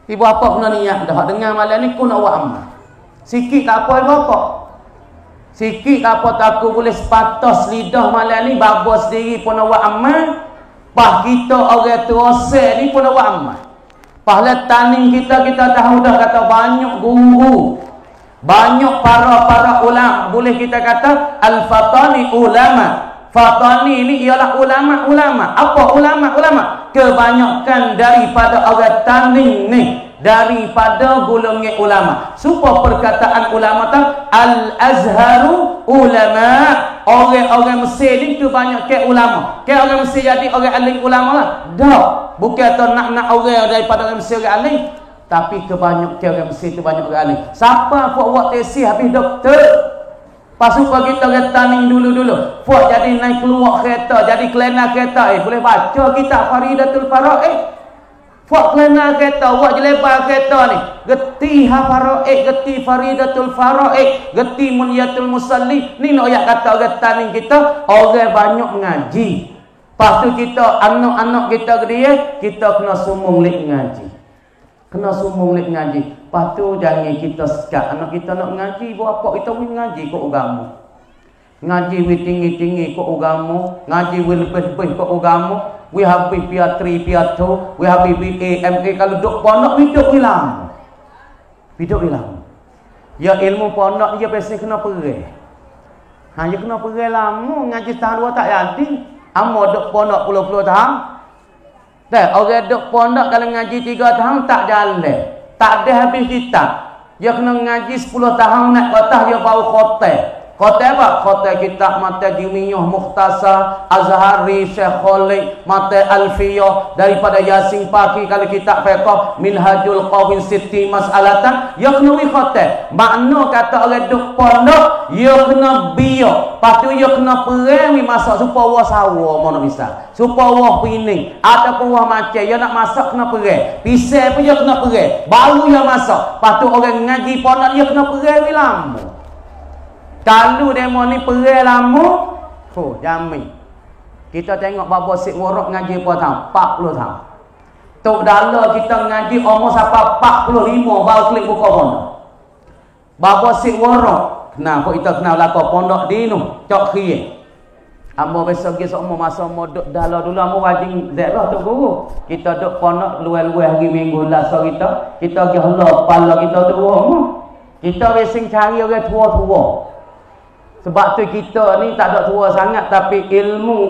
Ibu apa kena niat dah dengar malam ni ku nak buat amal. Sikit tak apa ibu apa. Sikit tak apa tak aku boleh sepatas lidah malam ni babo sendiri pun nak buat amal. Bah kita orang tua ni pun nak buat amal. Pahala taning kita tahu dah kata banyak guru. Banyak para ulama, boleh kita kata al-fatani ulama. Fatani ini ialah ulama-ulama. Apa ulama-ulama? Kebanyakan daripada orang taning ni, daripada golongan ulama. Supaya perkataan ulama tu al-azharu ulama. Orang-orang Mesir ni kebanyakan ke ulama. Ke orang Mesir jadi orang alim ulama lah. Dah. Bukan tu nak orang daripada orang Mesir orang alim. Tapi kebanyakan orang Mesir tu banyak orang alim. Siapa buat tesis habis doktor? Pasukan kita orang taning dulu-dulu. Buat jadi naik keluar kereta, jadi kelena kereta. Boleh baca kitab Faridatul Faraid. Buat kelena kereta, buat jelebar kereta ni. Geti Faraid, geti Faridatul Faraid, geti Munyatul Musalli. Ni nak ayat kata orang taning kita, orang banyak ngaji. Lepas tu kita, anak-anak kita gede, kita kena sumung lik ngaji. Kena sumung lek ngaji. Lepas tu jangan kita sekat. Anak kita nak ngaji, buat apa? Kita boleh ngaji kok agama. Ngaji we tinggi-tinggi kok agama. Ngaji we lebih-lebih kok agama. We habis pia 3, pia 2. We habis BA, MA. Kalau duduk pondok, hidup hilang. Hidup hilang. Ya ilmu pondok, dia pasti kena perih. Dia kena perih lama. Ngaji tahun 2 tak jadi. Amo duduk pondok puluh-puluh tahun. Dah, orang duk pondok kalau ngaji 3 tahun tak jalan. Tak ada habis kitab. Dia kena ngaji 10 tahun nak kota dia baru khotai. Khotai apa? Khotai kitab Mata Jumiyah Mukhtasar, Azhari, Syekh Khalid, Mata Alfiyah daripada Yasin Paki kalau kitab fiqh Minhajul Qawin Sitti Mas'alatan, dia kena wi khotai. Makna kata orang duk pondok, dia kena biak. Patu dia kena perang masak supaya wah sawa mana bisa. Supaya wah pining ataupun wah macam dia nak masak kena perang. Pisau pun dia kena perang. Baru dia masak. Patu orang ngaji pondok dia kena perang lama. Kalau demo ni perang lama, jamin. Kita tengok Baba Syed Warok ngaji berapa tahun? 40 tahun. Tok Dala kita ngaji umur sampai 45 baru klik buka pondok. Baba Syed Warok, kenapa kita kenal lakon pondok di nu, Cok Khie. Amo besok ke semua masa modok Dala dulu amo wajing zairah tok guru. Kita duk pondok luar-luar hari minggu lasa kita pergi Allah kepala kita tu rumah. Kita besing cari orang tua-tua. Sebab tu kita ni tak ada tua sangat, tapi ilmu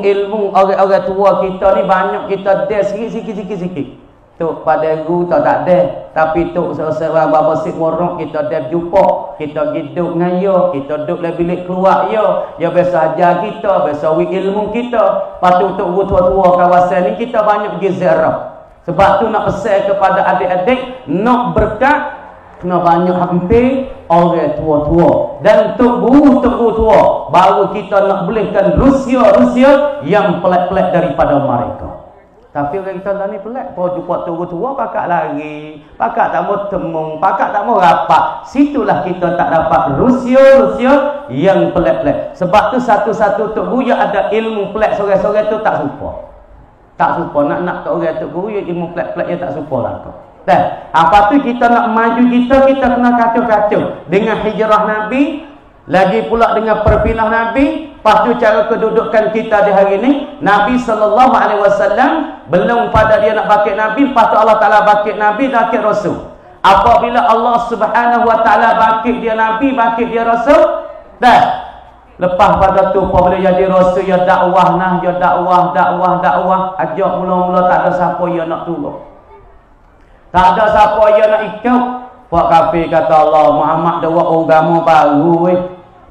orang-orang tua kita ni banyak kita ada sikit. Tu pada guru tak ada, tapi tu seorang Baba Syed Warok kita ada jumpa, kita hidup dengan dia, kita duduk dalam bilik keluar dia biasa ajar kita, biasa wi ilmu kita. Patu untuk tua-tua kawasan ni kita banyak pergi ziarah. Sebab tu nak pesan kepada adik-adik, nak berkat kena banyak hampir orang tua-tua dan tok guru tua baru kita nak bolehkan Rusia yang pelik-pelik daripada mereka. Tapi orang kita dah ni pelik, kau jumpa tua-tua pakak lari, pakak tak mau temung, pakak tak mau rapat. Situlah kita tak dapat Rusia yang pelik-pelik. Sebab tu satu-satu tok guru yang ada ilmu pelik sore-sore tu tak suka. Tak suka nak ke orang tok guru yang ilmu pelik-pelik yang tak suka lah tu. Dan apa tu kita nak maju kita kena kacau-kacau dengan hijrah Nabi, lagi pula dengan perpindah Nabi. Lepas tu cara kedudukan kita di hari ini, Nabi SAW belum pada dia nak bangkit Nabi, lepas tu Allah Ta'ala bangkit Nabi, bangkit Rasul. Apabila Allah Subhanahu Wa Ta'ala bangkit dia Nabi, bangkit dia Rasul, dah lepas pada tu apabila jadi Rasul, ya dakwah nah, ya dakwah ajak mula-mula tak ada siapa yang nak turun. Tak ada siapa yang nak ikut. Pak kafir kata Allah, Muhammad dah buat agama baru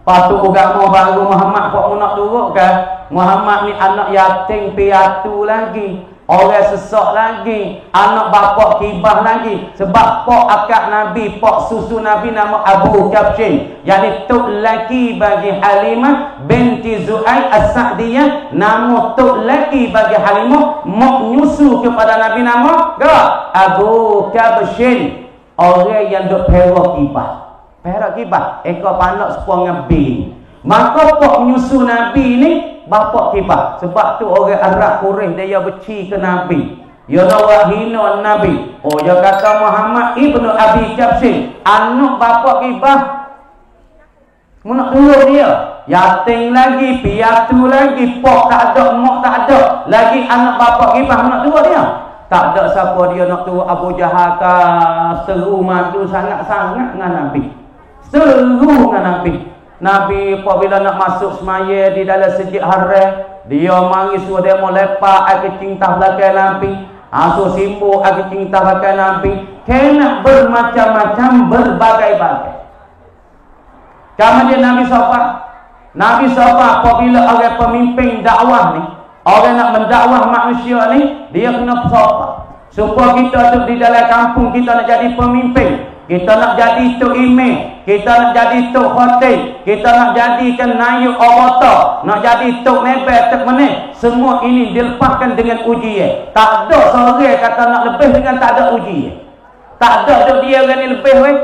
Lepas tu agama baru Muhammad pak nak turun kan? Muhammad ni anak yatim piatu lagi. Orang sesak lagi, anak bapak kibah lagi. Sebab pak akak Nabi, pak susu Nabi nama Abu Kabshin, yani tok laki bagi Halimah binti Zu'aid As-Sa'diyah. Nama tok laki bagi Halimah mak nyusu kepada Nabi nama Abu Kabshin. Orang yang duk perak kibah ekor panak sepuang ngebi. Maka pak nyusu Nabi ni bapak kibah. Sebab tu orang Arab Quraisy dia benci ke Nabi. Ya nak hina Nabi. Oh dia kata Muhammad ibnu Abi Kabshin, anak bapak kibah. Mu nak turun dia. Yatim lagi, piatu lagi, pak tak ada, mak tak ada. Lagi anak bapak kibah mu nak turun dia. Tak ada siapa dia nak turun. Abu Jahal seru madu sangat-sangat dengan Nabi. Seru dengan Nabi. Nabi apabila nak masuk semaya di dalam Masjid Haram, dia mari suruh dia mau lepak air kecing tah belakang Nabi, suruh simbo air kecing tah belakang Nabi, kena bermacam-macam berbagai-bagai. Kemudian Nabi sahabat apabila orang pemimpin dakwah ni, orang nak mendakwah manusia ni, dia kena sahabat. Supaya kita tu di dalam kampung kita nak jadi pemimpin, kita nak jadi tok imam, kita nak jadi tok khatib, kita nak jadikan naib awata, nak jadi tok nebel tok mana, semua ini dilepaskan dengan ujian. Tak ada seorang kata nak lebih dengan tak ada ujian. Tak ada dia orang ni lebih weh.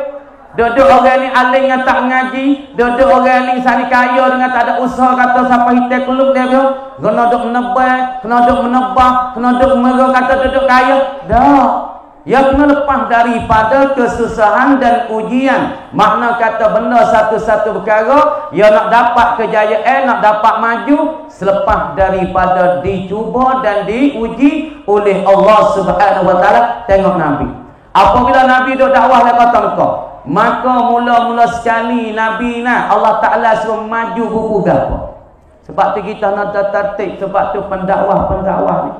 Duduk orang ni alim dengan tak ngaji, duduk orang ni sari kaya dengan tak ada usaha, kata siapa hitam keluk dia biar kena duduk menebak, kena duduk menebak, kena duduk merah, kata duduk kaya. Dah. Yang kena lepas daripada kesusahan dan ujian. Makna kata benda satu-satu perkara yang nak dapat kejayaan, nak dapat maju selepas daripada dicuba dan diuji oleh Allah Subhanahu Wa Taala. Tengok Nabi. Apabila Nabi duk dakwah dekat Mekah, maka mula-mula sekali Nabi Allah Ta'ala suruh maju buku gapo. Sebab tu kita nak tertib, sebab tu pendakwah ni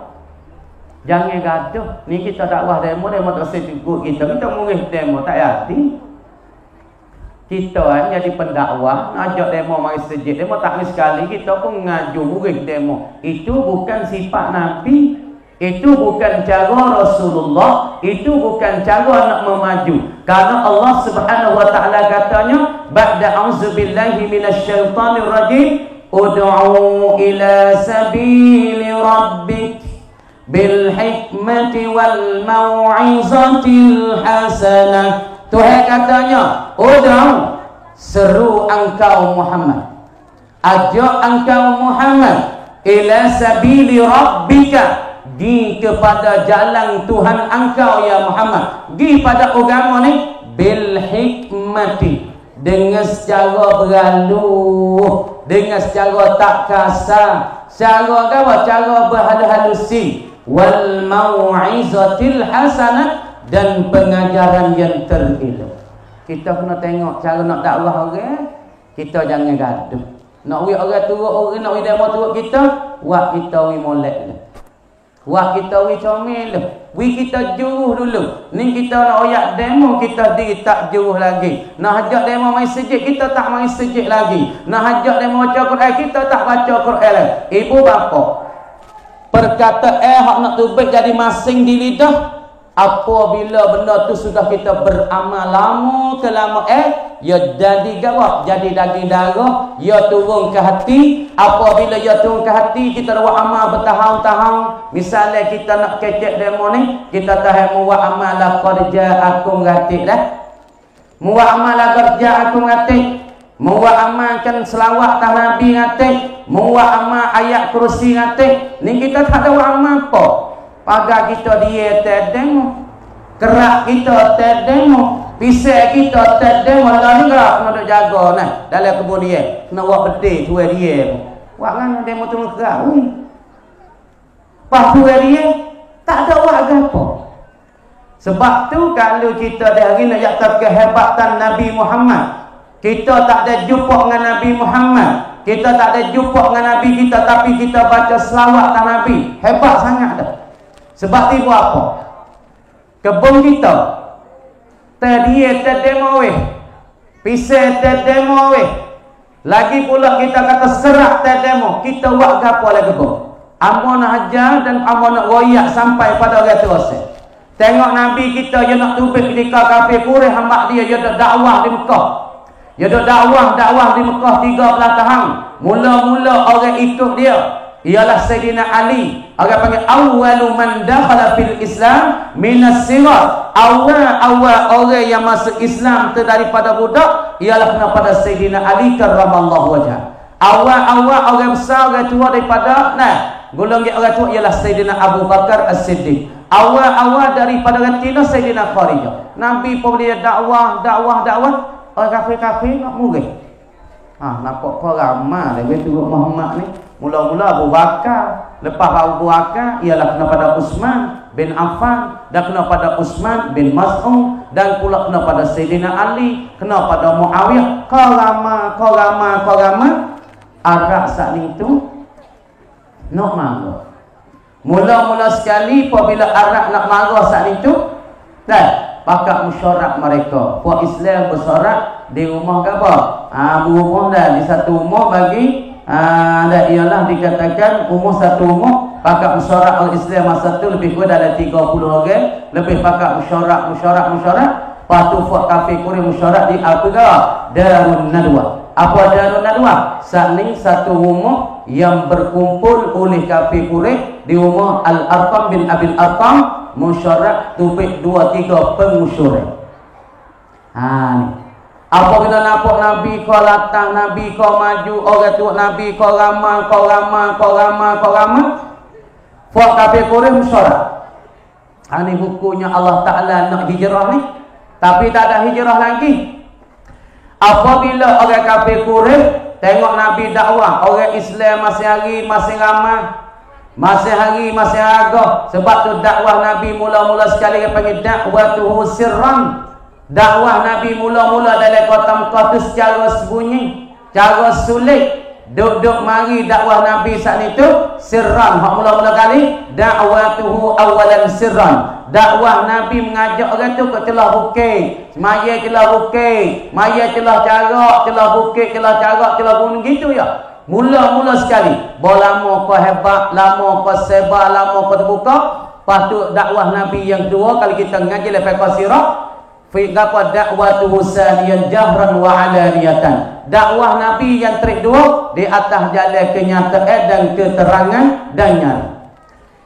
jangan gaduh. Ni kita dakwah demo tak setuju kita murih demo tak hati. Kita jadi pendakwah, ajak demo mari sejid, demo tak sekali kita pun ngaju murih demo. Itu bukan sifat Nabi, itu bukan cara Rasulullah, itu bukan cara nak memaju. Karena Allah Subhanahu Wa Taala katanya, ba'da auzubillahi minasyaitonir rajim, ud'u ila sabili rabbik bil hikmati wal mau'izatil hasanah. Tuhan katanya, ud'u, seru engkau Muhammad, ajak engkau Muhammad ila sabili rabbika, gi kepada jalan Tuhan engkau ya Muhammad, gi pada agama ni bil hikmati, dengan secara berhalus, dengan secara tak kasar, cara berhalus-halusi, wal mau'izatil hasanah, dan pengajaran yang terelok. Kita kena tengok cara nak dakwah orang, kita jangan gaduh. Nak wi orang turut orang, nak wi demo turut kita, wak kita wi molek lah. Wah kita wi comel, wi kita juruh dulu. Ni kita nak oyak demo, kita diri tak juruh lagi. Nak ajak demo mai sejid, kita tak mai sejid lagi. Nak ajak demo baca Quran, kita tak baca Quran lagi. Ibu bapa perkata hak nak tubik jadi masing di lidah, apabila benda tu sudah kita beramal lama ke lama, ia jadi gawak, jadi daging darah, ia turun ke hati. Apabila ia turun ke hati, kita buat amal bertahun-tahun. Misalnya kita nak kecek demo ni, kita tahan muat amal la qarja aku ngatik dah. Muat amal la qarja aku ngatik. Muat amalkan selawat tah Nabi ngatik. Muat amal ayat kursi ngatik. Ni kita tak ada buat amal apa. Pagar kita dia terdemo, kerak kita terdemo, pisau kita terdemo. Lah ni gerak kena duk jaga nah dalam kebun dia. Kena buat bedil tu dia. Buat kan demo tu gerak. Pas tu dia tak ada buat apa. Sebab tu kalau kita dah hari nak yakap kehebatan Nabi Muhammad, kita tak ada jumpa dengan Nabi Muhammad, kita tak ada jumpa dengan Nabi kita, tapi kita baca selawat tak Nabi, hebat sangat dah. Sebab tu buat apa? Kebun kita terdia terdemo weh, pisau terdemo weh, lagi pula kita kata serak terdemo. Kita buat apa lagi kebun? Amo nak hajar dan amo nak royak sampai pada orang tua. Tengok Nabi kita, dia nak tubik ketika kafir Quraisy hamba dia ada dakwah di Mekah. Dia ada dakwah di Mekah 13 tahun. Mula-mula orang ikut dia ialah Sayyidina Ali. Orang panggil awwalu man dakhala fil Islam minas sirat. Awal orang yang masuk Islam tu daripada budak ialah kena pada Sayyidina Ali karramallahu wajhah. Awal orang besar, orang tua daripada golongan orang tua ialah Sayyidina Abu Bakar As-Siddiq. Awal daripada orang Cina Sayyidina Kharijah. Nabi pun dia dakwah. Orang kafir nak murid. Nampak kau ramai dia turut Muhammad ni. Mula-mula Abu Bakar, lepas Abu Bakar ialah kena pada Uthman bin Affan, dan kena pada Uthman bin Mas'ud, dan pula kena pada Sayyidina Ali, kena pada Muawiyah. Kau ramai Arab saat itu nak marah. Mula-mula sekali apabila Arab nak marah saat itu, pakat musyarat mereka. Puak Islam bersyarat di rumah ke apa? Berumah dah di satu rumah bagi ialah dikatakan umur satu rumah. Pakat musyarat orang Islam masa tu lebih kurang dalam 30 orang. Lebih pakat musyarat. Lepas tu puak kafir Quraisy musyarat di Darun Nadwa. Apa Darun Nadwa? Saat ni satu rumah yang berkumpul oleh kafir Quraisy di rumah Al-Arqam bin Abil Arqam. Musyarat tubik 2-3 pengusyuran. Ni apabila nampak Nabi kau latang, Nabi kau maju, orang tua Nabi kau ramai. Fuak kafir Quraisy musyarat. Ni bukunya Allah Ta'ala nak hijrah ni, tapi tak ada hijrah lagi. Apabila orang kafir Quraisy tengok Nabi dakwah, orang Islam masih hari, masih ramai, masih hari, masih agak. Sebab tu dakwah Nabi mula-mula sekali dia panggil dakwatuhu sirran. Dakwah Nabi mula-mula dalam kota Mekah tu secara sembunyi, cara sulit. Duk mari dakwah Nabi saat itu sirran. Hak mula-mula kali dakwatuhu awalan sirran. Dakwah Nabi mengajak orang tu ke celah bukit, semaya celah bukit, maya celah carak, celah bukit, celah carak, celah gunung gitu ya. Mula-mula sekali. Lama kau hebat, lama kau sebar, lama kau terbuka. Lepas tu dakwah Nabi yang kedua, kalau kita mengaji lepas qasirah, fiqapa dakwatuhu saniyan jahran wa alaniyatan. Dakwah Nabi yang kedua di atas jalan kenyataan dan keterangan dan nyata.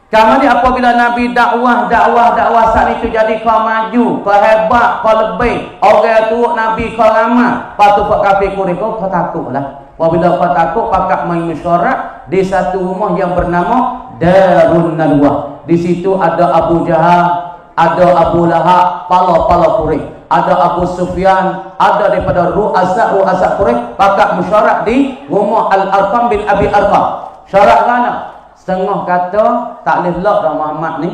Kemudian apabila Nabi dakwah saat itu jadi kau maju, kau hebat, kau lebih. Orang tu Nabi kau ramai. Lepas tu pak kafir Quraisy kau takutlah. Apabila kau takut, pakat main musyarat di satu rumah yang bernama Darun Nadwa. Di situ ada Abu Jahal, ada Abu Lahab, pala-pala Quraisy, ada Abu Sufyan, ada daripada ru'asa Quraisy. Pakat musyarat di rumah Al-Arqam bin Abi Arqam. Syarat mana? Setengah kata tak boleh lak dah Muhammad ni.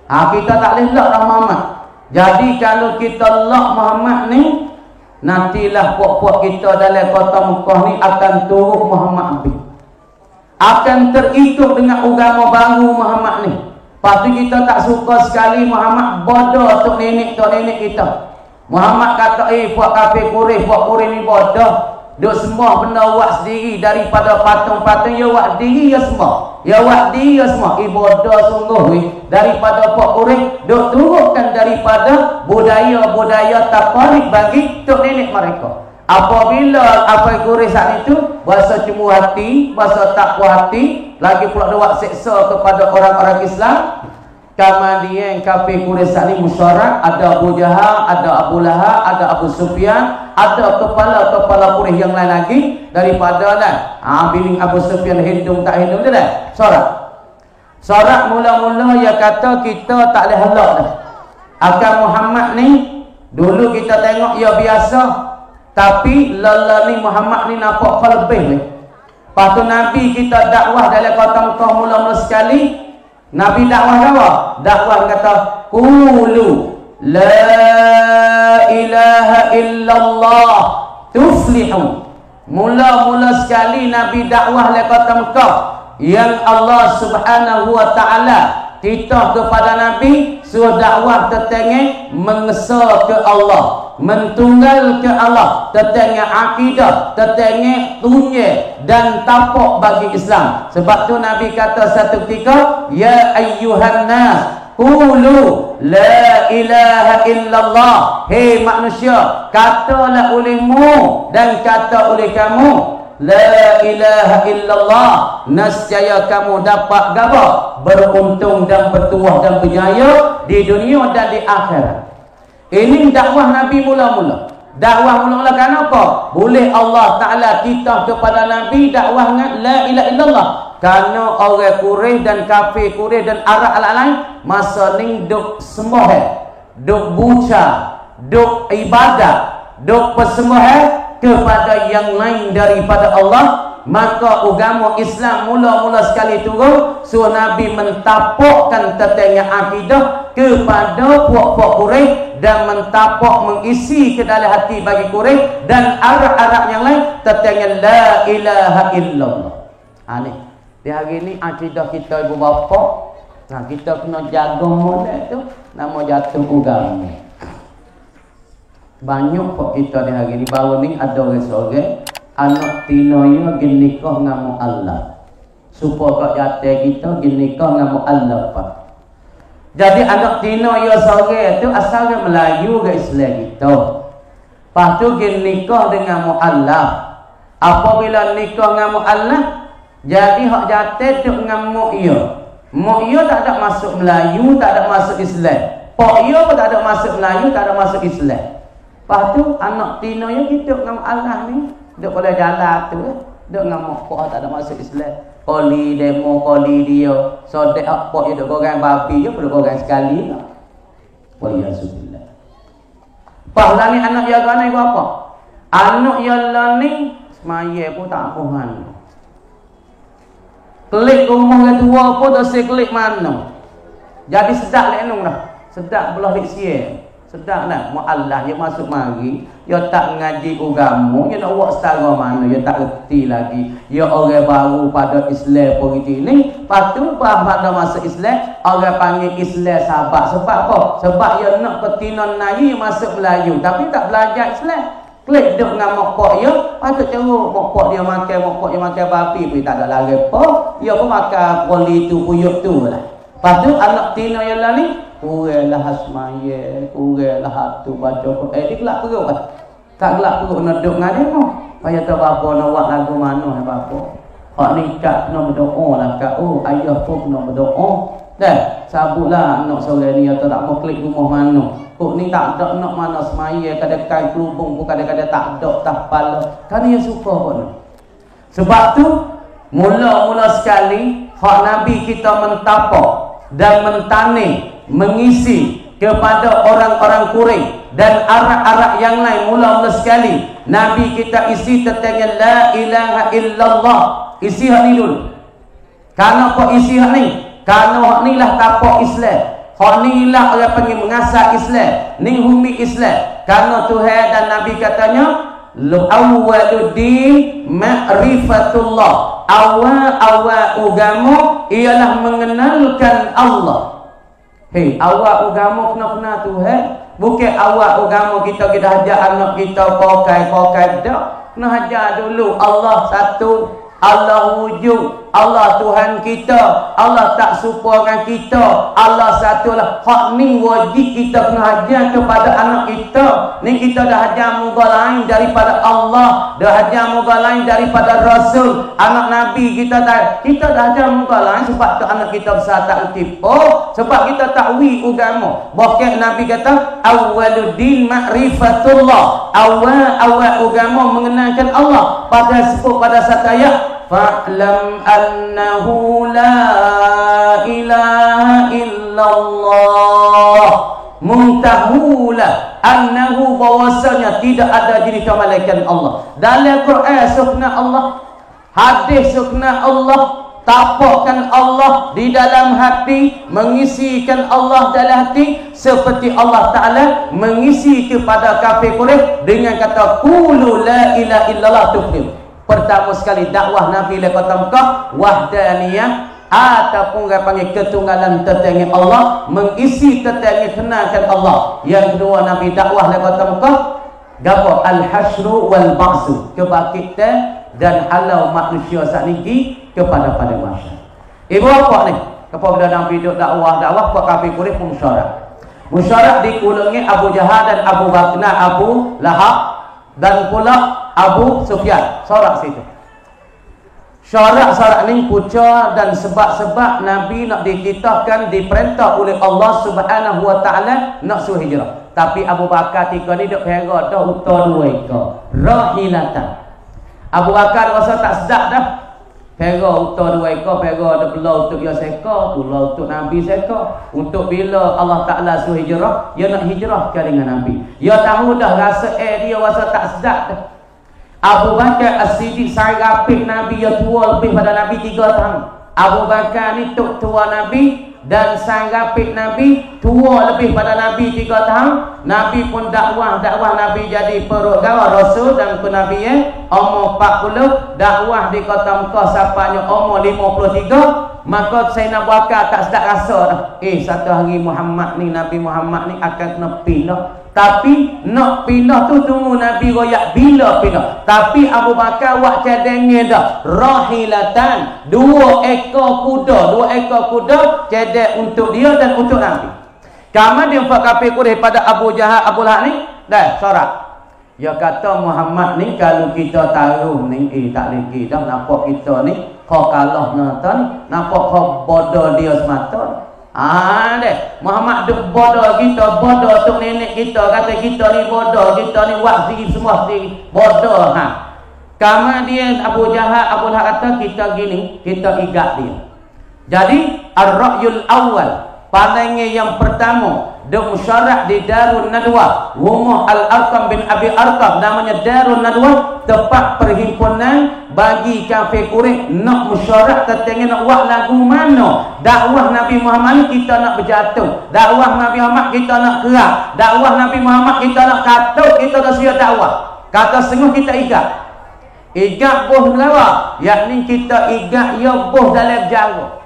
Kita tak boleh lak dah Muhammad. Jadi kalau kita lak Muhammad ni, nantilah puak-puak kita dalam kota Mekah ni akan turut Muhammad bin, akan terikut dengan agama baru Muhammad ni. Lepas tu kita tak suka sekali Muhammad bodoh tok nenek kita. Muhammad kata puak kafir Quraisy, puak Quraisy ni bodoh. duk sembah benda buat sendiri daripada patung-patung, ya buat diri ya sembah. Ya buat diri ya sembah. Ibadah sungguh weh. Daripada Pak Quraisy duk turunkan daripada budaya-budaya tafarik bagi tok nenek mereka. Apabila apa Quraisy saat itu bahasa cemuru hati, bahasa tak puas hati, lagi pula buat seksa kepada orang-orang Islam. Kemudian kafir Quraisy saat ini musyarat, ada Abu Jahal, ada Abu Lahab, ada Abu Sufyan, ada kepala-kepala Quraisy yang lain lagi daripada biling Abu Sufyan hidung tak hidung dia dah. Sorak mula-mula dia kata kita tak boleh halak dah. Akan Muhammad ni dulu kita tengok ia biasa, tapi lala ni Muhammad ni nampak lebih ni. Lepas tu Nabi kita dakwah dalam kota Mekah mula-mula sekali. Nabi dakwah kata qulu la ilaha illallah tuflihu. Mula-mula sekali Nabi dakwah le kota Mekah yang Allah Subhanahu wa taala titah kepada Nabi suruh dakwah tentang mengesa ke Allah, mentunggal ke Allah, tentang akidah, tentang dunia dan tapak bagi Islam. Sebab tu Nabi kata satu ketika, ya ayyuhan nas qulu la ilaha illallah. Hei manusia, katalah olehmu dan kata oleh kamu la ilaha illallah, nescaya kamu dapat gabah, beruntung dan bertuah dan berjaya di dunia dan di akhirat. Ini dakwah Nabi mula-mula. Dakwah mula-mula kenapa? Boleh Allah Ta'ala kita kepada Nabi dakwah la ilaha illallah. Kerana orang Quraisy dan kafir Quraisy dan Arab lain masa ni duk sembah, duk buca, duk ibadat, duk persembah kepada yang lain daripada Allah. Maka agama Islam mula-mula sekali turun suruh Nabi mentapakkan tentang akidah kepada puak-puak Quraisy dan mentapak mengisi ke dalam hati bagi Quraisy dan Arab-Arab yang lain tentang la ilaha illallah. Ni di hari ni akidah kita ibu bapa, kita kena jaga molek tu nama jatuh agama. Banyak kok kita di hari ni baru ni ada orang seorang anak tino yo gin nikah dengan Allah. Supaya kak jatuh kita gin nikah dengan Allah pak. Jadi anak tino yo seorang tu asalnya Melayu ke Islam kita. Lepas tu gin nikah dengan Allah. Apabila nikah dengan Allah, jadi hak jatuh tu dengan mak yo. Mak yo tak ada masuk Melayu, tak ada masuk Islam. Pak yo pun tak ada masuk Melayu, tak ada masuk Islam. Lepas tu anak tino yo hidup dengan Allah ni, duk pada jalan tu, duk dengan mak pak tak ada masuk Islam. Koli demo koli dia, sodek apa dia duk goreng babi je, duk goreng sekali. Waliyazbillah. Pahala ni anak jaga ni apa? Anak yang ni semaya pun tak puhan. Klik rumah ke tua pun tak seklik mana. Jadi sedap lenung dah. Sedap belah lik sia. Sedap dah. Mu'allah dia masuk mari, dia tak ngaji agama, dia nak buat setara mana, dia tak reti lagi. Dia orang baru pada Islam pun ini. Lepas tu pada masa Islam, orang panggil Islam sahabat. Sebab apa? Sebab dia nak ketinan Melayu masuk Melayu, tapi tak belajar Islam. Klik duduk dengan mokpok dia, patut ceruk mokpok dia makan babi pun tak ada lagi apa. Dia pun makan poli tu, puyuk tu lah. Lepas tu anak tino yang lain ni, kuranglah hasmaya, kuranglah hatu baca Quran. Dia gelap perut lah. Tak gelap perut nak duduk dengan dia pun. Payah tahu apa nak buat lagu mana ya bapa. Hak ni kat kena berdoa lah kat. Oh ayah pun kena berdoa. Dah, sabutlah anak sore ni atau tak mau klik rumah mana. Kok ni tak ada nak mana semaya, kadang-kadang kelubung pun kadang-kadang tak ada tak pala. Kan dia suka pun. Sebab tu mula-mula sekali hak Nabi kita mentapak dan mentani mengisi kepada orang-orang Quraisy dan Arab-Arab yang lain mula-mula sekali Nabi kita isi tentang la ilaha illallah. Isi hak ni dulu. Karena apa isi hak ni? Karena hak ni lah tapak Islam. Hak ni lah orang panggil mengasah Islam, ni humi Islam. Karena Tuhan dan Nabi katanya awwaluddin ma'rifatullah. Awal agama ialah mengenalkan Allah. Hei, awal agama kena Tuhan. Bukan awal agama kita ajak anak kita pakai dah. Kena ajar dulu Allah satu, Allah wujud, Allah Tuhan kita, Allah tak serupa dengan kita, Allah satulah. Hak ni wajib kita kena ajar kepada anak kita. Ni kita dah ajar muka lain daripada Allah, dah ajar muka lain daripada Rasul, anak Nabi kita dah ajar muka lain sebab tu anak kita besar tak erti. Oh, sebab kita takwil agama. Bahkan Nabi kata awwaluddin ma'rifatullah, awal agama mengenalkan Allah. Pada sebut pada satu ayat, fa'lam annahu la ilaha illallah, muntahula annahu, bahwasanya tidak ada jenis kemalakan Allah. Dalam Quran sunnah Allah, hadis sunnah Allah, tapakkan Allah di dalam hati, mengisikan Allah dalam hati, seperti Allah Ta'ala mengisi kepada kafir Quraisy dengan kata qulu la ilaha illallah tuflih. Pertama sekali dakwah Nabi le kota Mekah wahdaniyah, ataupun orang panggil ketunggalan tentang Allah, mengisi tentang kenalkan Allah. Yang kedua Nabi dakwah le kota Mekah gapo al-hasyru wal ba'su, kebangkitan dan halau manusia saat ini kepada masyarakat. Ibu apa ni? Kepada Nabi duk dakwah buat kafir Quraisy pun musyarak dikulungi Abu Jahal dan Abu Bakar, Abu Lahab dan pula Abu Sufyan. Sorak situ. Sorak ni puca dan sebab-sebab Nabi nak dikitahkan, diperintah oleh Allah Subhanahu wa taala nak suruh hijrah. Tapi Abu Bakar tika ni duk hera dah uta dua ekor rahilatan. Abu Bakar rasa tak sedap dah. Hera uta dua ekor, hera dah belah untuk dia sekor, pula untuk Nabi sekor. Untuk bila Allah Taala suruh hijrah, dia nak hijrah ke dengan Nabi. Dia tahu dah rasa dia rasa tak sedap dah. Abu Bakar As-Siddiq saya rapik Nabi, dia tua lebih pada Nabi 3 tahun. Abu Bakar ni tua Nabi dan saya rapik Nabi tua lebih pada Nabi 3 tahun. Nabi pun dakwah Nabi jadi pergawa Rasul dan ke Nabi umur 40, dakwah di kota Mekah sampainya umur 53. Maka Sayyidina Abu Bakar tak sedap rasa dah. Satu hari Muhammad ni, Nabi Muhammad ni akan kena pindah. Tapi nak pindah tu tunggu Nabi royak bila pindah. Tapi Abu Bakar buat cadangnya dah. Rahilatan, 2 ekor kuda cadang untuk dia dan untuk Nabi. Kamu dia buat kafir Quraisy pada Abu Jahal, Abu Lahab ni, dah sorak. Dia kata Muhammad ni kalau kita taruh ni, tak lagi dah nampak kita ni kau kalah nonton, nampak kau bodoh dia semata. Deh, Muhammad duk bodoh kita, bodoh tok nenek kita, kata kita ni bodoh, kita ni buat sendiri semua sendiri, bodoh Kemudian Abu Jahal, Abu Lahab kata kita gini, kita igat dia. Jadi ar-ra'yul awal, pandangan yang pertama, dia musyarak di Darun Nadwa, rumah Al-Arqam bin Abi Arqam, namanya Darun Nadwa, tempat perhimpunan bagi kafir Quraisy nak musyarak tentang nak buat lagu mana. Dakwah Nabi Muhammad kita nak berjatuh, dakwah Nabi Muhammad kita nak kerak, dakwah Nabi Muhammad kita nak katuk, kita dah siap dakwah. Kata sengah kita igat boh negara, yakni kita igat ya boh dalam jarak.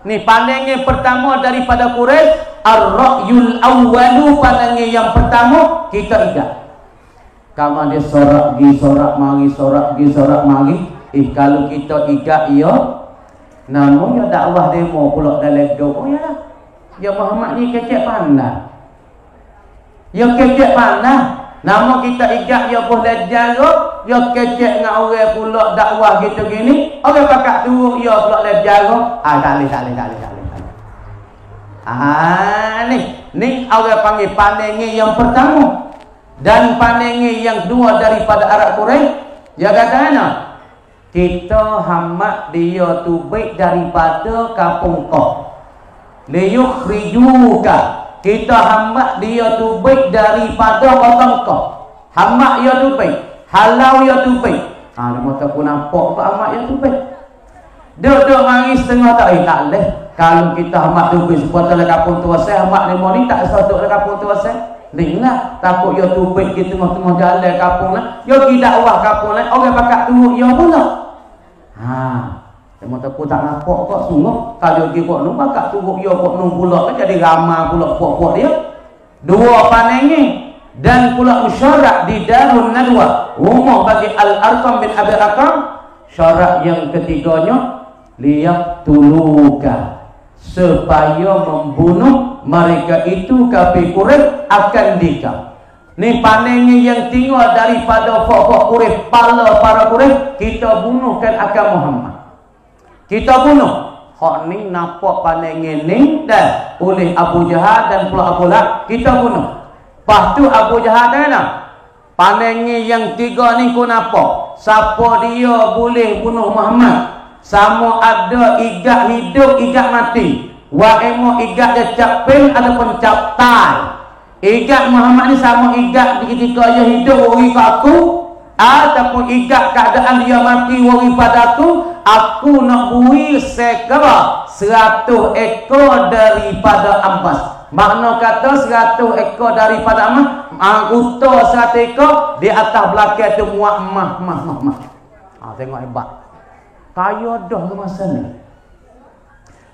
Ni pandangan pertama daripada Quraisy, ar-ra'yul awwalu, pandangan yang pertama kita igat. Kamu dia sorak mari. Kalau kita igat ya, namanya dakwah demo pula dalam doa ya. Ya Muhammad ni kecek pandai. Nama kita igat ya boleh jaga, ya kecek dengan orang pula dakwah gitu gini. Orang pakat turun ya pula le jaga. Tak boleh. Ni orang panggil pandangan yang pertama. Dan pandangan yang kedua daripada Arab Quraisy, dia kata ana, kita hamat dia tu baik daripada kampung kau. Liyukhrijuka, kita hamat dia tu baik daripada kota kau. Hamat dia tu baik, halau dia tu baik. Maka pun nampak ke hamat dia tu baik. Duduk mari setengah tak leh. Kalau kita hamat tu baik sebab dalam kampung tua saya, hamat lima ni tak satu dalam kampung tua saya. Linglah takut dia tubik di tengah-tengah jalan kampung lah. Dia pergi dakwah kampung lah. Orang pakat turut dia pula. Cuma tak nampak kok sungguh. Kalau dia buat nombor pakat turut dia buat nombor pula kan jadi ramah pula buat dia. Dua pandangan. dan pula musyarak di Darun Nadwa, rumah bagi Al-Arqam bin Abi Arqam. Syarat yang ketiganya, liyaqtuluka, supaya membunuh mereka itu kafir Quraisy akan dikam. Ni panennya yang tinggal daripada fok-fok Quraisy, pala para Quraisy, kita bunuhkan akan Muhammad. Kita bunuh. Hak ni nampak panennya ni dan oleh Abu Jahal dan pula Abu Lahab, kita bunuh. Lepas tu Abu Jahal dah nak panennya yang tiga ni ku nampak. Siapa dia boleh bunuh Muhammad? Sama ada igat hidup, igat mati. Wa emo igat dia cap pen ataupun cap tai. Igat Muhammad ni sama igat ketika dia hidup wari kat aku, ataupun igat keadaan dia mati wari pada aku. Aku nak bui sekera 100 ekor daripada emas. Makna kata 100 ekor daripada emas, unta 100 ekor, di atas belakang tu muat emas. Tengok hebat. Kaya dah ke masa ni.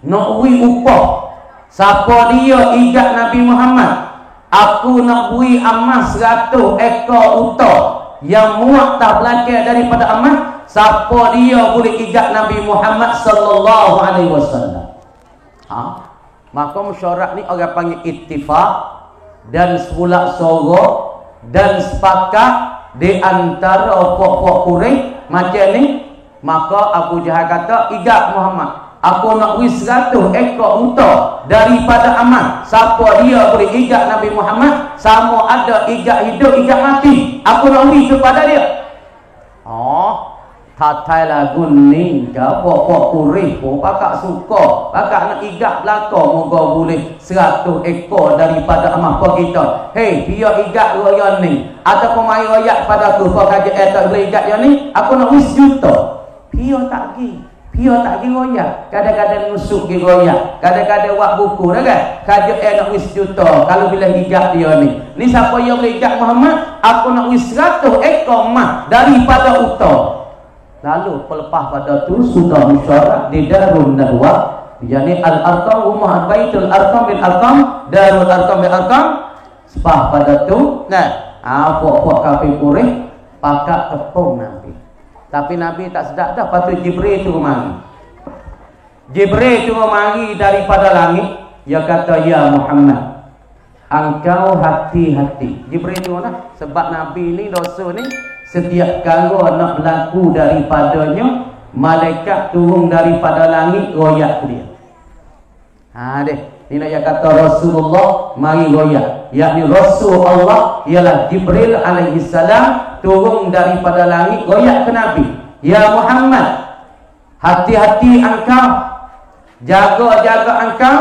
Nak bui upah. Siapa dia igat Nabi Muhammad? Aku nak bui emas 100 ekor unta yang muat tak belakang daripada emas. Siapa dia boleh igat Nabi Muhammad sallallahu alaihi wasallam? Maka musyarak ni orang panggil ittifaq dan sebulak sorok dan sepakat di antara pokok Quraisy macam ni. Maka Abu Jahal kata, igat Muhammad, aku nak beri 100 ekor unta daripada aman. Siapa dia boleh igat Nabi Muhammad, sama ada igat hidup, igat mati, aku nak beri kepada dia. Tatai lagu ni ke pokok Quraisy pun pakak suka, pakak nak igat belakang, moga boleh 100 ekor daripada aman apa kita. Hei, biar igat royak ni, ataupun mai royak pada aku, kau kaji tak boleh igat yang ni, aku nak beri 1 juta. Biar tak pergi royak. Kadang-kadang nusuk pergi royak, kadang-kadang buat buku dah kan. Kaji nak beri 1 juta kalau bila igat dia ni. Ni siapa yang boleh igat Muhammad, aku nak beri 100 ekor emas daripada unta. Lalu pelepas pada tu sudah musyarak di Darun Nadwa, yakni Al-Arqam, rumah Baitul Arqam bin Arqam, Darul Arqam bin Arqam. Sepah pada tu puak-puak kafir Quraisy pakak tepung Nabi. Tapi Nabi tak sedap dah. Lepas tu Jibril tu mari. Jibril tu mari daripada langit. Dia kata, ya Muhammad, engkau hati-hati. Jibril tu lah. Sebab Nabi ni, Rasul ni, setiap kali nak berlaku daripadanya, malaikat turun daripada langit royak dia. Ni nak kata Rasulullah mari royak. Yakni Rasul Allah ialah Jibril alaihi salam turun daripada langit royak ke Nabi. Ya Muhammad, hati-hati engkau, jaga-jaga engkau.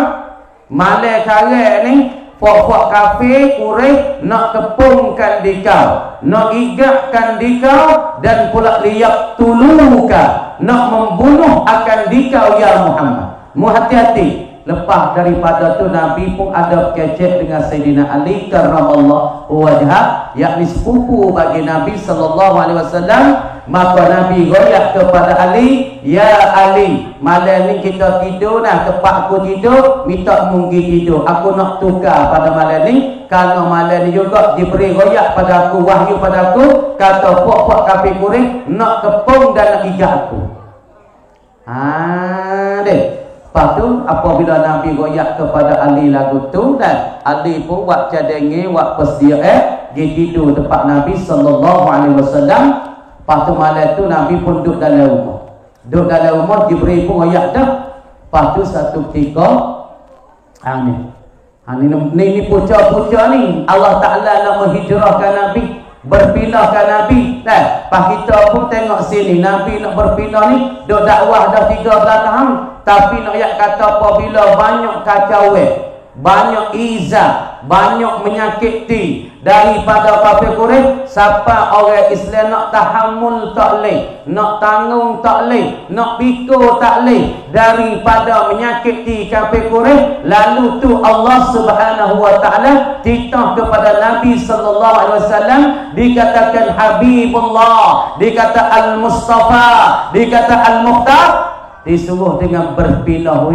Malaikat ni pok-pok kafir Quraisy nak kepungkan dikau, nak igatkan dikau, dan pula liyaqtuluka, nak membunuh akan dikau ya Muhammad. Mu hati-hati. Lepas daripada tu Nabi pun ada kecek dengan Sayyidina Ali karramallahu wajhah, yakni sepupu bagi Nabi sallallahu alaihi wasallam. Maka Nabi royak kepada Ali, ya Ali, malam ni kita tidur nah, tempat aku tidur, minta mungkin tidur. Aku nak tukar pada malam ni, kerana malam ni juga Jibril royak pada aku, wahyu pada aku, kata puak-puak kafir Quraisy nak kepung dan nak igat aku. Lepas tu apabila Nabi royak kepada Ali lagu tu, dan Ali pun buat cadangan, buat persedia dia tidur tempat Nabi sallallahu alaihi wasallam. Lepas tu malam tu Nabi pun duduk dalam rumah. Duduk dalam rumah, Jibril pun royak dah. Lepas tu satu ketika ni puca-puca ni Allah Ta'ala nak menghijrahkan Nabi, berpindahkan Nabi. Lepas kita pun tengok sini, Nabi nak berpindah ni, duduk dakwah dah 13 tahun. Tapi nak kata apabila banyak kacau, banyak izah, banyak menyakiti daripada kafir Quraisy, siapa orang Islam nak tahammul tak leh, nak tanggung tak leh, nak pikul tak leh daripada menyakiti kafir Quraisy. Lalu tu Allah Subhanahu wa taala titah kepada Nabi sallallahu alaihi wasallam, dikatakan Habibullah, dikata Al-Mustafa, dikata Al-Mukhtar. disuruh dengan berpilah.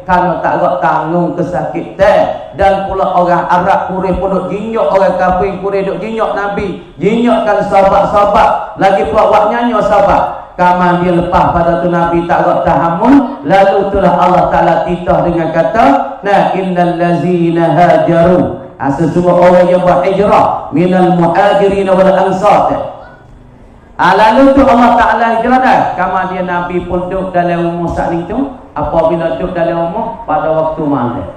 Kalau tak agak tanggung kesakitan. Dan pula orang Arab Quraisy pun duk jinyok, orang kafir Quraisy duk jinyok Nabi, jinyokkan sahabat-sahabat, lagi pula buat nyanyi sahabat. Kaman dia lepas pada tu Nabi tak agak tahammul, lalu itulah Allah Taala titah dengan kata, nah innal ladzina hajaru, sesungguhnya orang yang berhijrah minal muhajirin wal ansar. Lalu tu Allah Ta'ala hijrah dah. Kamu dia Nabi pun duduk dalam umur saat itu. Apabila duduk dalam umur pada waktu malam.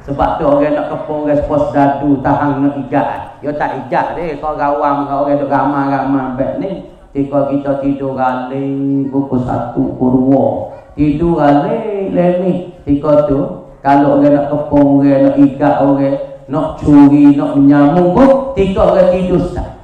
Sebab tu orang nak kepung, orang sepos dadu, tahan nak ikat. Dia tak ikat dia. Kau rawam, kau orang duduk ramah-ramah baik ni. Ketika kita tidur gali pukul 1 purwa. Tidur gali ni. Ketika tu, kalau orang nak kepung, orang nak ikat, orang nak curi, nak menyambung pun, ketika orang tidur sah.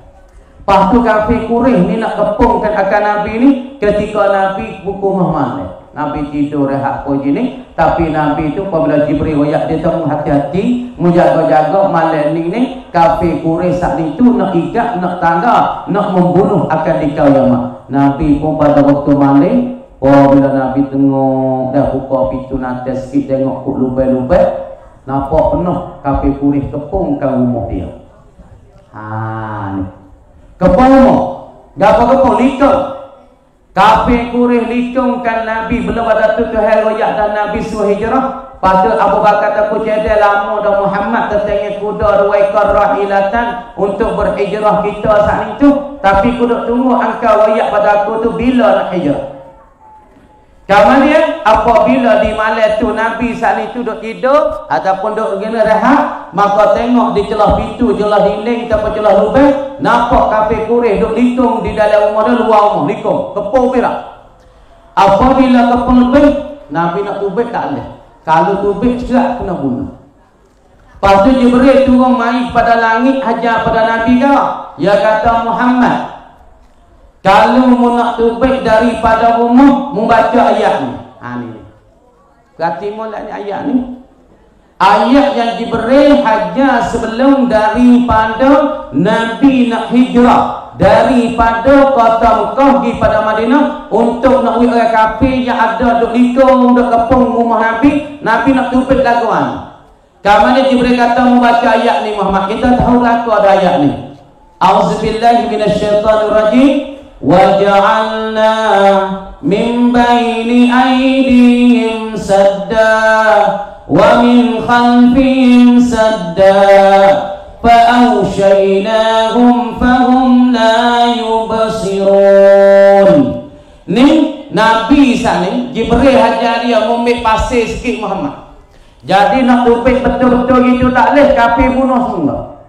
Lepas tu kafir Quraisy ni nak kepungkan akan Nabi ni ketika Nabi pukul malam. Nabi tidur rehat pun ni. Tapi Nabi tu apabila Jibril royak dia temu hati-hati, menjaga-jaga malam ni kafir Quraisy saat itu nak ikat, nak tangga, nak membunuh akan dikau Yaman. Nabi pun pada waktu malam, bila Nabi tengok dah buka pintu nanti sikit tengok kuk lubai-lubai, nampak penuh kafir Quraisy kepungkan rumah dia. Ni kepung, gapa kepung likung. Kafir Quraisy likungkan Nabi belum ada tu Tuhan royak dan Nabi suruh hijrah. Pada Abu Bakar takut jadi lama dah Muhammad tertanya kuda 2 ekor rahilatan untuk berhijrah kita saat itu. Tapi kuda tunggu engkau royak pada aku tu bila nak hijrah. Kemudian apabila di malam tu Nabi saat itu duduk tidur ataupun duduk gini rehat, maka tengok di celah pintu, celah dinding ataupun celah lubang, nampak kafir Quraisy duduk likung di dalam rumah dia, luar rumah likung, kepung pira. Apabila kepung lebih, Nabi nak tubik tak boleh. Kalau tubik cerak kena bunuh. Lepas tu Jibril turun mai pada langit hajar pada Nabi kau. Dia kata Muhammad, kalau mu nak tubik daripada rumah, mu baca ayat ni. Ni. Berarti mulai ayat ni. Ayat yang Jibril hajar sebelum daripada Nabi nak hijrah daripada kota Mekah pergi pada Madinah untuk nak orang kafir yang ada duk likung, duk kepung rumah Nabi. Nabi nak tubik laguan. Kamane Jibril kata mu baca ayat ni Muhammad. Kita tahu lagu ada ayat ni. Auzubillahi minasyaitonirrajim. وَجَعَلْنَا مِنْ بَيْنِ أَيْدِيهِمْ سَدًّا وَمِنْ خَلْفِهِمْ سَدًّا فَأَغْشَيْنَاهُمْ فَهُمْ لَا يُبْصِرُونَ. Ni Nabi sana Jibril hajar dia ambil pasir sikit Muhammad. Jadi nak tubik betul-betul itu tak boleh, kafir bunuh semua.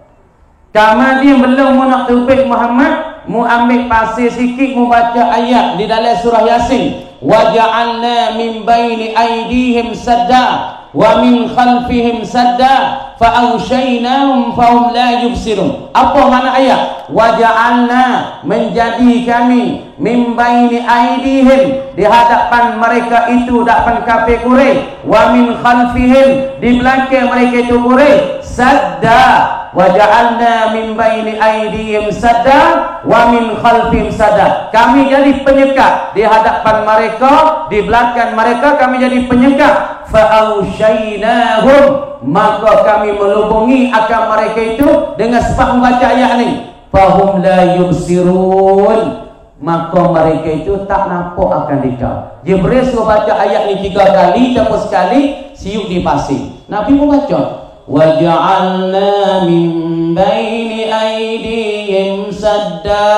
Kemudian belum nak tubik Muhammad, mu ambil pasir sikit, mu baca ayat di dalam surah Yasin. Wa ja'alna min baini aydihim sadda wa min khalfihim sadda fa aghshaynahum fahum la yubsirun. Apa makna ayat? Wa ja'alna, menjadi kami, min baini aydihim, di hadapan mereka itu, hadapan kafir Quraisy, wa min khalfihim, di belakang mereka itu Quraisy, sadda. Wa ja'alna min baini aydihim sadda wa min khalfihim sadda. Kami jadi penyekat di hadapan mereka, di belakang mereka kami jadi penyekat. Fa ausyainahum, maka kami melubungi akan mereka itu dengan sebab membaca ayat ni. Fahum la yubsirun, maka mereka itu tak nampak akan dikau. Jibril suruh baca ayat ni 3 kali, ataupun sekali siup di pasir. Nabi pun baca. وَجَعَلْنَا مِنْ بَيْنِ أَيْدِيهِمْ سَدًّا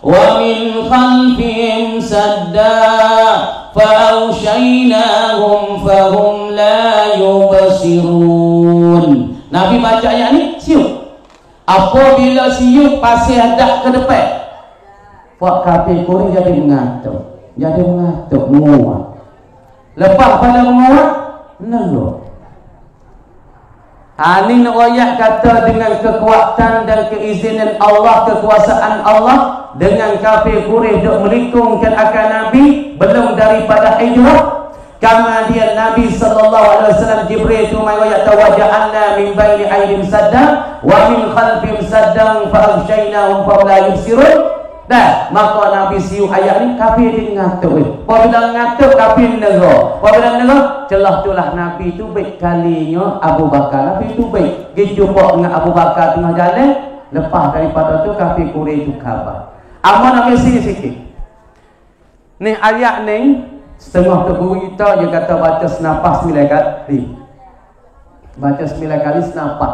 وَمِنْ خَلْفِهِمْ سَدًّا فَأَغْشَيْنَاهُمْ فَهُمْ لَا يُبْصِرُونَ. Nabi baca ayat ni, siup. Apabila siup, pasir hadap ke depan, Pak kafir Quraisy jadi mengatuk, menguat. Lepas pada menguat, nengok. Ini nak royak kata dengan kekuatan dan keizinan Allah, kekuasaan Allah, dengan kafir Quraisy duk melikungkan akan Nabi belum daripada hijrah. Kemudian Nabi SAW Jibril itu mai royak tawaja'alna min baini aydihim sadda wa min khalfihim saddan fa aghshaynahum fa la yubsirun. Dah, maka Nabi siu ayat ni kafir dia ngatuk. Apabila ngatuk kafir neraka. Apabila neraka, celah tulah Nabi tu baik kalinya Abu Bakar. Nabi tu baik. Dia jumpa dengan Abu Bakar tengah jalan, lepas daripada tu kafir Quraisy tu khabar. Aman nak sini sikit. Ni ayat ni setengah tu guru kita dia kata baca senapas 9 kali. Baca 9 kali senapas.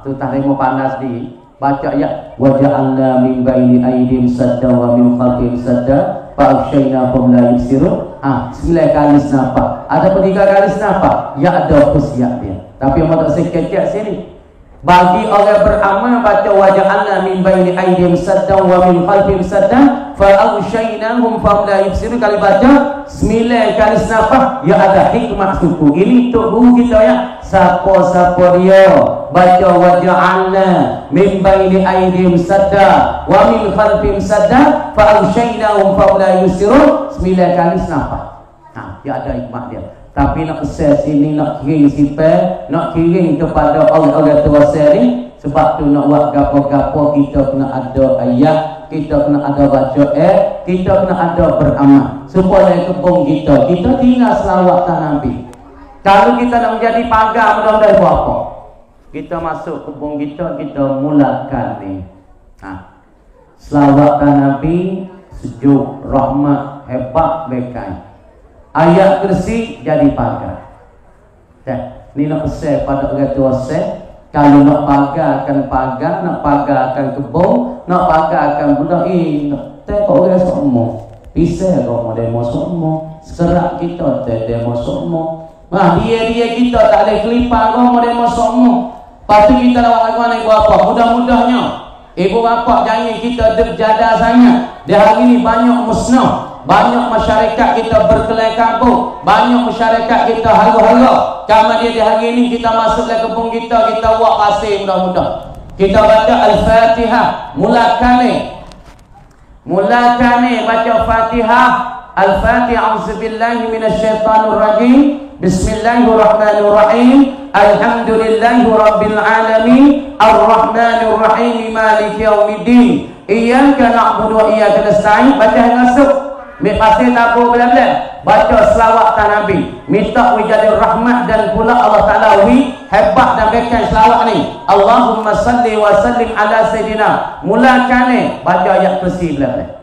Tu tak lemo panas di. Baca ayat wa ja'alna min baini aydihim sadda wa min khalfihim sadda fa aghshaynahum la yubsirun. 9 kali senapas. Ada 3 kali senapas, ya ada khusyak dia. Tapi mau tak sekecek sini. Bagi orang beramal baca wa ja'alna min baini aydihim sadda wa min khalfihim sadda fa aghshaynahum fa la yubsirun. Kali baca 9 kali senapas, ya ada hikmah suku. Ini untuk guru kita ya. Siapa-siapa dia baca wa ja'alna min baini aydihim sadda wa min khalfihim sadda fa aghshaynahum fa la yubsirun 9 kali senapas. Ya ada hikmah dia. Tapi nak share sini, nak kirim sifat, nak kirim kepada orang terasa ni. Sebab tu nak buat gapo-gapo kita kena ada ayat, kita kena ada baca kita kena ada beramal. Supaya kebun kita tinggal selawat Nabi. Kalau kita nak menjadi pagar, mudah-mudahan buat apa? Kita masuk kebun kita mulakan ni. Selawat Nabi, sejuk, rahmat, hebat, bekai. Ayat kursi jadi pagar. Ni nak pesan pada orang tua saya. Kalau nak pagarkan pagar, nak pagarkan kebun, nak pagarkan budak ini, tengok orang semua. Pisah kau model semua. Sekerak kita demo semua. Dia kita tak boleh kelipar kau model semua. Lepas tu kita lawan ibu bapa. Mudah-mudahnya ibu bapa jangan kita berjadah sangat. Di hari ini banyak musnah. Banyak masyarakat kita berkelai kampung, banyak masyarakat kita halu-halu. Karena dia di hari ini kita masuk ke kebun kita buat pasir mudah-mudah. Kita baca Al-Fatihah, mulakane baca Fatihah. Al-Fatihah, auzubillahi minasyaitanir rajim. Bismillahirrahmanirrahim. Alhamdulillahi rabbil alamin. Ar-Rahmanir Rahim, maliki yaumiddin. Iyyaka na'budu wa iyyaka nasta'in. Baca masuk. Pasir tabu belah-belah. Baca selawat Nabi. Minta jadi rahmat dan pula Allah Ta'ala hebat dan bekan selawat ni. Allahumma salli wa sallim ala sayyidina. Mulakan baca ayat kursi belah-belah.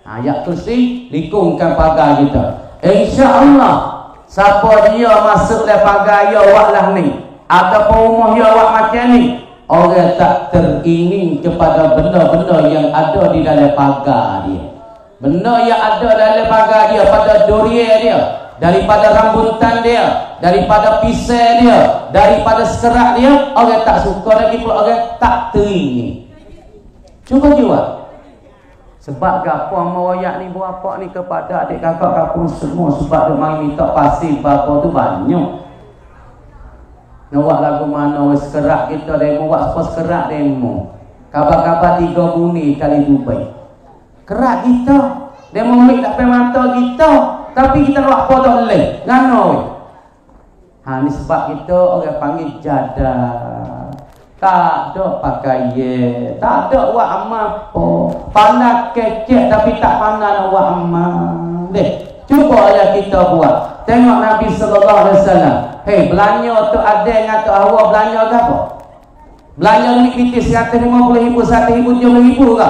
Ayat kursi likungkan pagar kita. InsyaAllah siapa dia masuk dalam pagar dia awak lah ni, ataupun rumah dia awak macam ni, orang tak teringin kepada benda-benda yang ada di dalam pagar dia. Benda yang ada dalam pagar dia, pada durian dia, daripada rambutan dia, daripada pisau dia, daripada sekerak dia, orang tak suka lagi pula, orang tak teringin. Cuba jawab. Sebab gapo mau ayat ni buat apa ni kepada adik kakak kampung semua, sebab dia mai minta pasir bapa tu banyak. Nak buat lagu mana sekerak kita demo, buat apa sekerak demo. Kabar-kabar 3 bunyi kali Dubai. Kerak kita, demo mik tak pai mata kita, tapi kita nak apa tak boleh. Ngano we? Ni sebab kita orang panggil jadah. Tak ada pakai tak ada buat amal. Pandai kecek tapi tak pandai nak buat amal. Cuba aja kita buat. Tengok Nabi sallallahu alaihi wasallam. Belanja tu ada dengan tu Hawa belanja ke apa? Belanja ni kita 150,000, 100,000, 70,000 ke?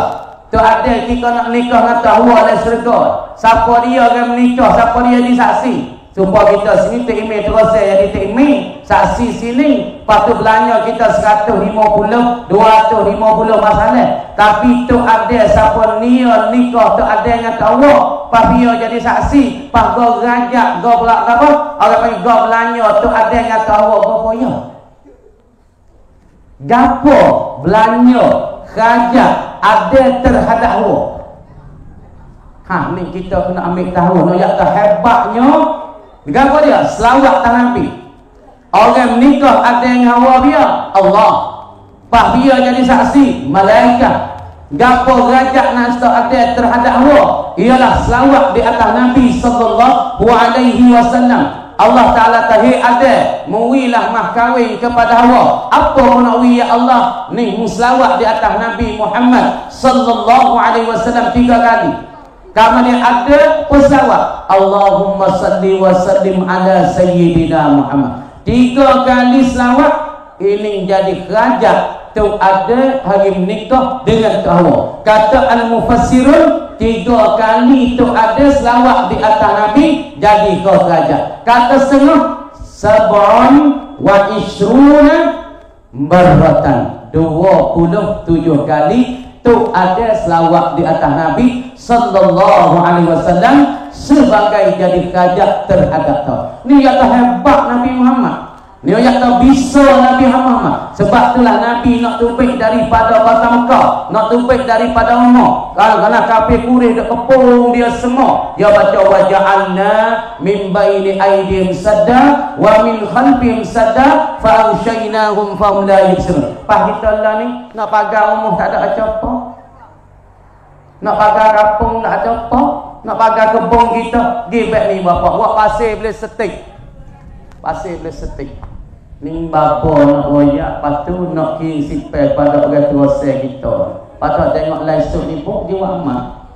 Tu ada kita nak nikah dengan tu Hawa dan syurga. Siapa dia akan menikah, siapa dia jadi saksi. Supaya kita sini terima terus jadi terima saksi sini. Lepas tu belanja kita 150, 250 masalah. Tapi tu ada siapa niat nikah tu ada dengan tahu. Pas dia jadi saksi, pas go rajak, go belak apa? Orang panggil go belanja tu ada dengan tahu apa ya? Gapo belanja rajak ada terhadap hawa. Ni kita kena ambil tahu. Nak ya hebatnya. Gapo dia? Selawat Nabi. Orang menikah ada yang hawa dia Allah. Pak dia jadi saksi malaikat. Gapo rajak nasta ada terhadap hawa ialah selawat di atas Nabi sallallahu alaihi wasallam. Allah Ta'ala tahi ada muwilah mahkawin kepada Hawa. Apa menawi ya Allah? Ni muslawat di atas Nabi Muhammad sallallahu alaihi wasallam 3 kali. Kemudian ada pesawat Allahumma salli wa sallim ala sayyidina Muhammad. 3 kali selawat ini jadi kerajat tu ada hari menikah dengan Hawa. Kata al-mufassirun 3 kali tu ada selawat di atas Nabi jadi kerajat. Kata setengah sab'un wa ishruna marratan 27 kali tu ada selawat di atas Nabi sallallahu alaihi wasallam sebagai jadi kerajat terhadap tu. Ni kata hebat Nabi Muhammad. Ni kata bisa Nabi Muhammad. Sebab itulah Nabi nak tupik daripada kota Mekah, nak tupik daripada Umar. Kerana kafir Quraisy dak kepung dia semua. Dia baca wa ja'alna min baini aydihim sadda wa min khalfihim sadda fa anshaynahum fa hum la yubsirun. Pas kita lah ni nak pagar rumah tak ada apa-apa. Nak pagar kampung tak ada apa. Nak pagar kebun kita, gi back ni bapak. Buat pasir boleh setik. Pasir boleh setik. Ni bapa nak royak, lepas tu nak kirim sipel pada orang tua saya kita. Lepas tu tengok langsung ni pun dia buat amat.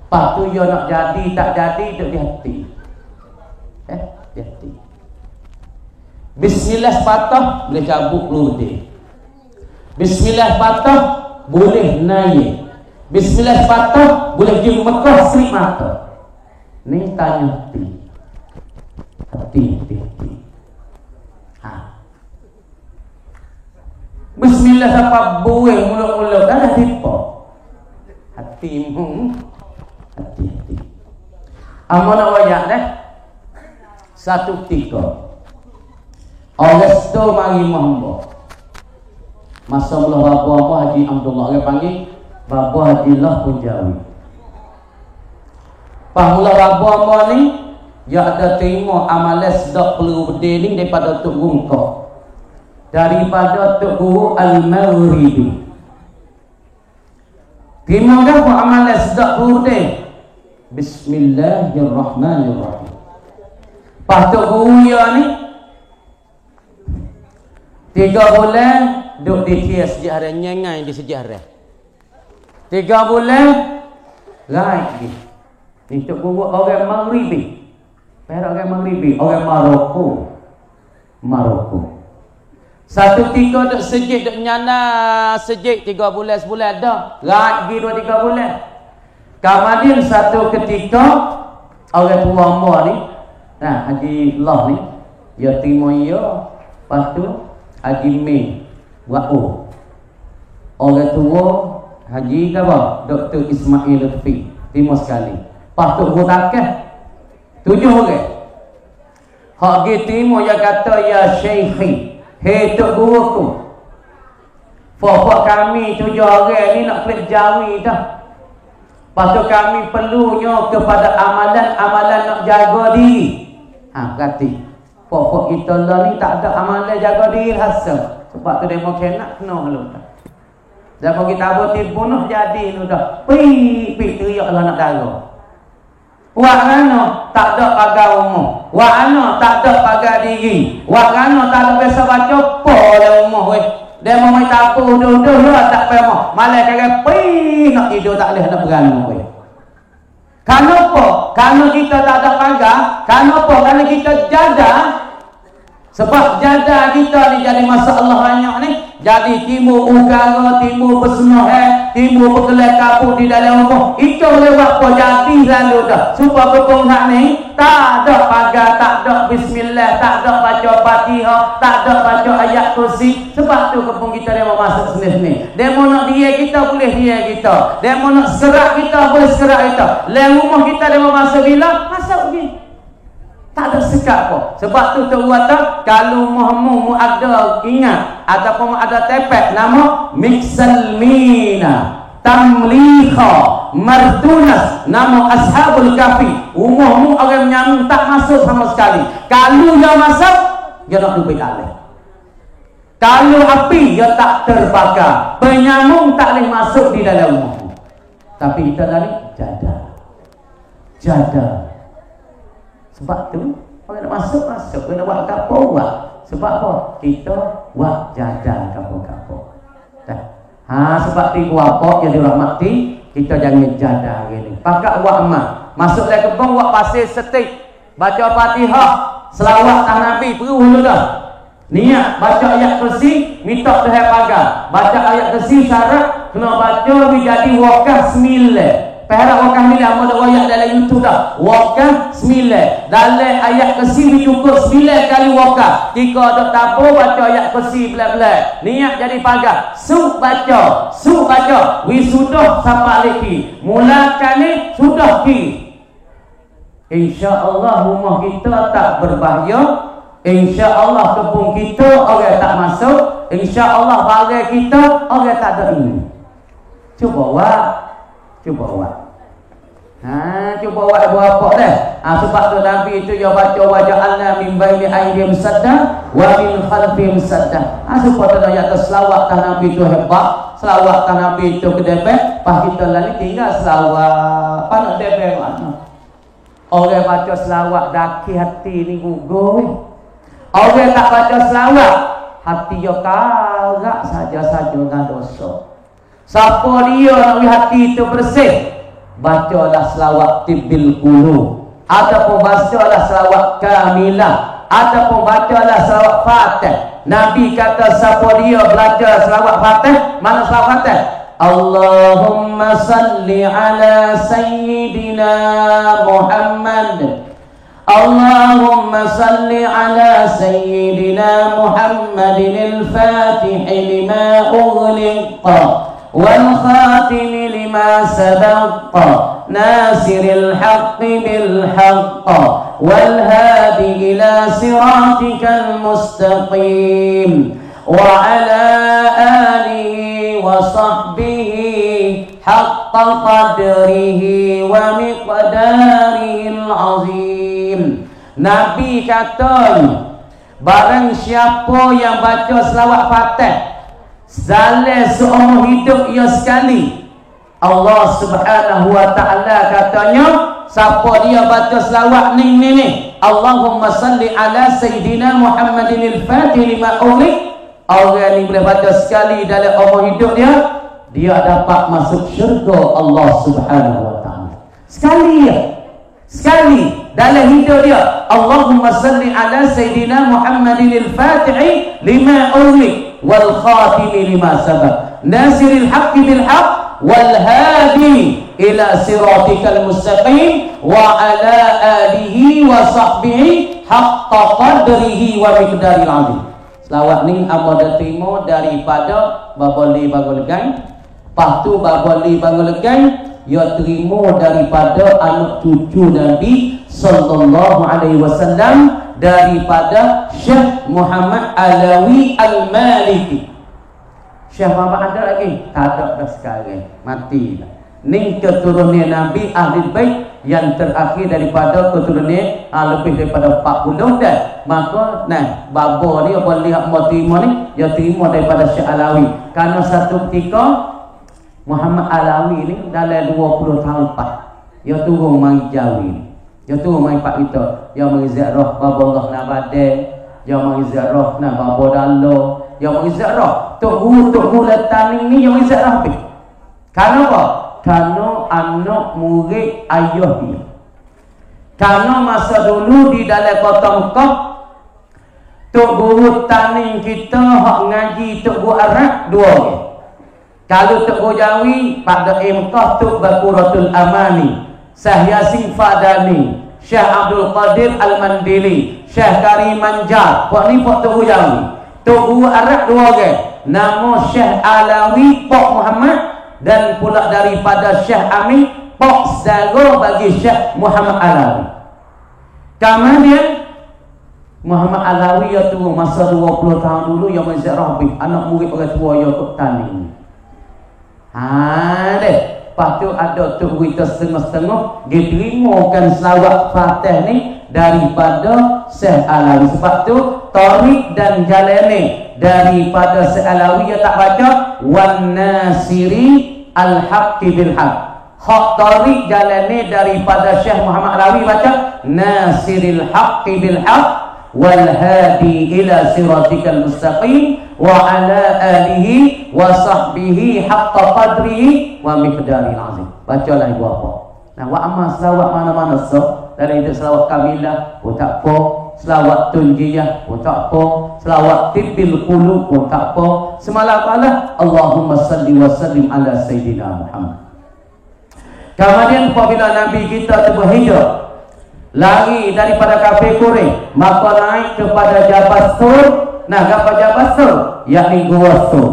Lepas tu dia nak jadi tak jadi duduk di hati. Di hati. Bismillah sepatah boleh cabut lutih. Bismillah sepatah boleh naik. Bismillah sepatah boleh pergi Mekah serip mata. Ni tanya hati. Hati. Bismillah sampai buih mulut-mulut dah dah tipu. Hatimu hati-hati. Amal nak wayak dah. Satu ketika August tu mari Muhammad. Masa mula bapa Haji Abdullah orang panggil Bapa Hajilah Punjawi. Pahmula bapa ni dia ada terima amalan sedap perlu berdeling daripada Tok Gungkok. Daripada Tok Guru Al-Maghribi. Terima apa amalan sedap perlu berdeling? Bismillahirrahmanirrahim. Pas Tok Guru dia ni 3 bulan duduk di tias sejarah, nyengai di sejarah. 3 bulan right ni. Ni Tok Guru orang Maghribi. Perak orang Maghribi, orang Maroko. Satu ketika duk sejik, duk nyana sejik 3 bulan sebulan dah. Right pergi 2-3 bulan. Kemudian satu ketika orang tua Umar ni, nah Haji Allah ni, dia terima dia. Lepas tu Haji Mei buat orang tua Haji apa? Dr. Ismail Lutfi. Terima sekali. Lepas tu guru takah 7 orang. Hak pergi terima dia kata ya Syekhi. Hei Tok Guruku. Pokok kami 7 orang ni nak klik jawi dah. Lepas tu kami perlunya kepada amalan-amalan nak jaga diri. Berarti pokok kita lah ni tak ada amalan jaga diri rasa. Sebab tu dia mau kena lu dah. Zaman kita aboti bunuh jadi lu dah. Pik teriak lah nak darah. Wak rana tak ada pagar umur. Wak rana tak ada pagar diri. Wak rana tak ada biasa baca pola umur weh. Dia mau main tapu duduk lah tak payah mau. Malah kaya nak tidur tak boleh nak berana weh. Kenapa? Kerana kita tak ada pagar. Kenapa? Kerana kita jaga. Sebab jaga kita ni jadi masalah banyak ni. Jadi timbul ukara, timbul bersenuh, timbul berkelak kabut di dalam rumah. Itu oleh apa jadi lalu dah. Supaya kepung hak ni tak ada pagar, tak ada bismillah, tak ada baca Fatihah, tak ada baca ayat kursi. Sebab tu kepung kita dia mau masuk sini-sini. Dia mau nak dia kita boleh dia kita. Dia mau nak serak kita boleh serak kita. Dalam rumah kita dia mau masuk bila? Masuk pergi. Tak ada sekat pun. Sebab tu Tok kata kalau mu ada ingat ataupun ada tepek nama Miksalmina, Tamliha, Martunas, nama Ashabul Kahfi. Umurmu orang menyambung tak masuk sama sekali. Kalau dia masuk, dia nak duduk alih. Kalau api dia tak terbakar. Penyambung tak boleh masuk di dalam rumah. Tapi kita tadi jaga. Sebab tu Orang nak masuk, kena buat kapal buat. Sebab apa? Kita buat jadan kapal-kapal. Sebab tu apa jadi rahmat ti, kita jangan jadan gini. Pakak buat amal. Masuk dalam kebun buat pasir setik. Baca Fatihah, selawat tang Nabi, perlu dulu dah. Niat baca ayat kursi, minta Tuhan pagar. Baca ayat kursi syarat kena baca jadi wakaf 9. Perak wakaf 9 amal ayat dalam YouTube dah. Wakaf 9. Dalam ayat kursi cukup 9 kali wakaf. Jika ada tabur baca ayat kursi belah-belah. Niat jadi pagar. Su baca, wisudah sampai lagi. Mulakan ni sudah ki. Insya-Allah rumah kita tak berbahaya. InsyaAllah kebun kita orang tak masuk. InsyaAllah bagai kita orang tak ada ini. Cuba buat. Cuba buat apa dah. Sebab tu Nabi itu dia baca waja'alna min baini aydihim sadda wa min khalfihim sadda. Supaya tu ayat selawat tah Nabi itu hebat. Selawat tah Nabi itu kedepek. Pas kita lah ni tinggal selawat. Panak depek mana? Orang baca selawat daki hati ni gugur. Orang tak baca selawat, hati dia karak saja-saja dengan dosa. Siapa dia nak hati itu bersih? Bacalah selawat tibbil qulub, ataupun bacalah selawat kamilah, ataupun bacalah selawat Fatih. Nabi kata siapa dia belajar selawat Fatih, mana selawat Fatih? Allahumma salli ala sayyidina Muhammad. Allahumma salli ala sayyidina Muhammadin al-Fatih lima ughliqa wal khatim lima sabaqa nasiril haqqi bil haqq wal hadi ila siratikal mustaqim wa ala alihi wa sahbihi haqqa qadrihi wa miqdarihil azim. Nabi kata, barang siapa yang baca selawat Fatih zalim seumur hidup ia sekali, Allah Subhanahu wa taala katanya, siapa dia baca selawat ni Allahumma salli ala sayyidina Muhammadin al-Fatih lima ughliq, orang ni boleh baca sekali dalam umur hidup dia dapat masuk syurga Allah Subhanahu wa taala. Sekali dalam hidup dia, Allahumma salli ala sayyidina Muhammadin al-Fatih lima ughliq wal khatim lima sabaq nasiril haqqi bil haqq wal hadi ila siratikal mustaqim wa ala alihi wa sahbihi haqqa qadrihi wa miqdaril azim. Selawat ni apa terima daripada babali bangulegan. Lepas tu babali bangulegan ia terima daripada anak cucu Nabi sallallahu alaihi wasallam, daripada Syekh Muhammad Alawi Al-Maliki. Syekh Muhammad ada lagi? Tak ada dah sekarang, mati dah. Ni keturunan Nabi Ahli Bait yang terakhir daripada keturunan lebih daripada 40 dah. Maka baba ni apa lihat mau terima ni, dia terima daripada Syekh Alawi. Karena satu ketika Muhammad Alawi ni dalam 20 tahun lepas dia turun mari Jawi. Dia turun mari pak kita. Dia mari ziarah baba Allah Nabade, dia mari ziarah baba Dalo, dia mari ziarah tok guru Letani ni, dia mari ziarah habis. Kenapa? Karena anak murid ayah dia. Karena masa dulu di dalam kota Mekah, tok guru Tani kita hak ngaji tok guru Arab 2 orang. Kalau Tok Gojawi pada Mekah Tok Bakuratul Amani, Syekh Yasin Fadani, Syekh Abdul Qadir Al-Mandili, Syekh Karim Manjar. Pak ni Pak Tok Gojawi. Tok Guru Arab 2 orang. Nama Syekh Alawi Pak Muhammad, dan pula daripada Syekh Amin Pak Saudara bagi Syekh Muhammad Alawi. Kemudian Muhammad Alawi ya tu masa 20 tahun dulu yang menziarah anak murid orang tua ya Tok Tani. Lepas tu ada Tok Wita setengah-setengah diterimakan selawat Fatih ni daripada Syekh Alawi. Sebab tu Tariq dan Jalani daripada Syekh Alawi dia tak baca wan nasiri al haqqi bil haqq. hak tarik jalan ni daripada Syekh Muhammad Alawi baca nasiril haqqi bil haqq wal hadi ila siratikal mustaqim wa ala alihi wa sahbihi haqqa qadrihi wa miqdaril azim. Bacalah ibu apa. Nah, wa amal selawat mana-mana so dari itu selawat kamilah pun tak apa, selawat tunjiyah pun tak apa, selawat tibbil qulub pun tak apa. Semalam Allahumma salli wa sallim ala sayyidina Muhammad. Kemudian apabila Nabi kita berhijrah lari daripada kafir Quraisy, maka naik kepada Jabal Sur. Nah, apa Jabal Sur? Yakni Gua Sur.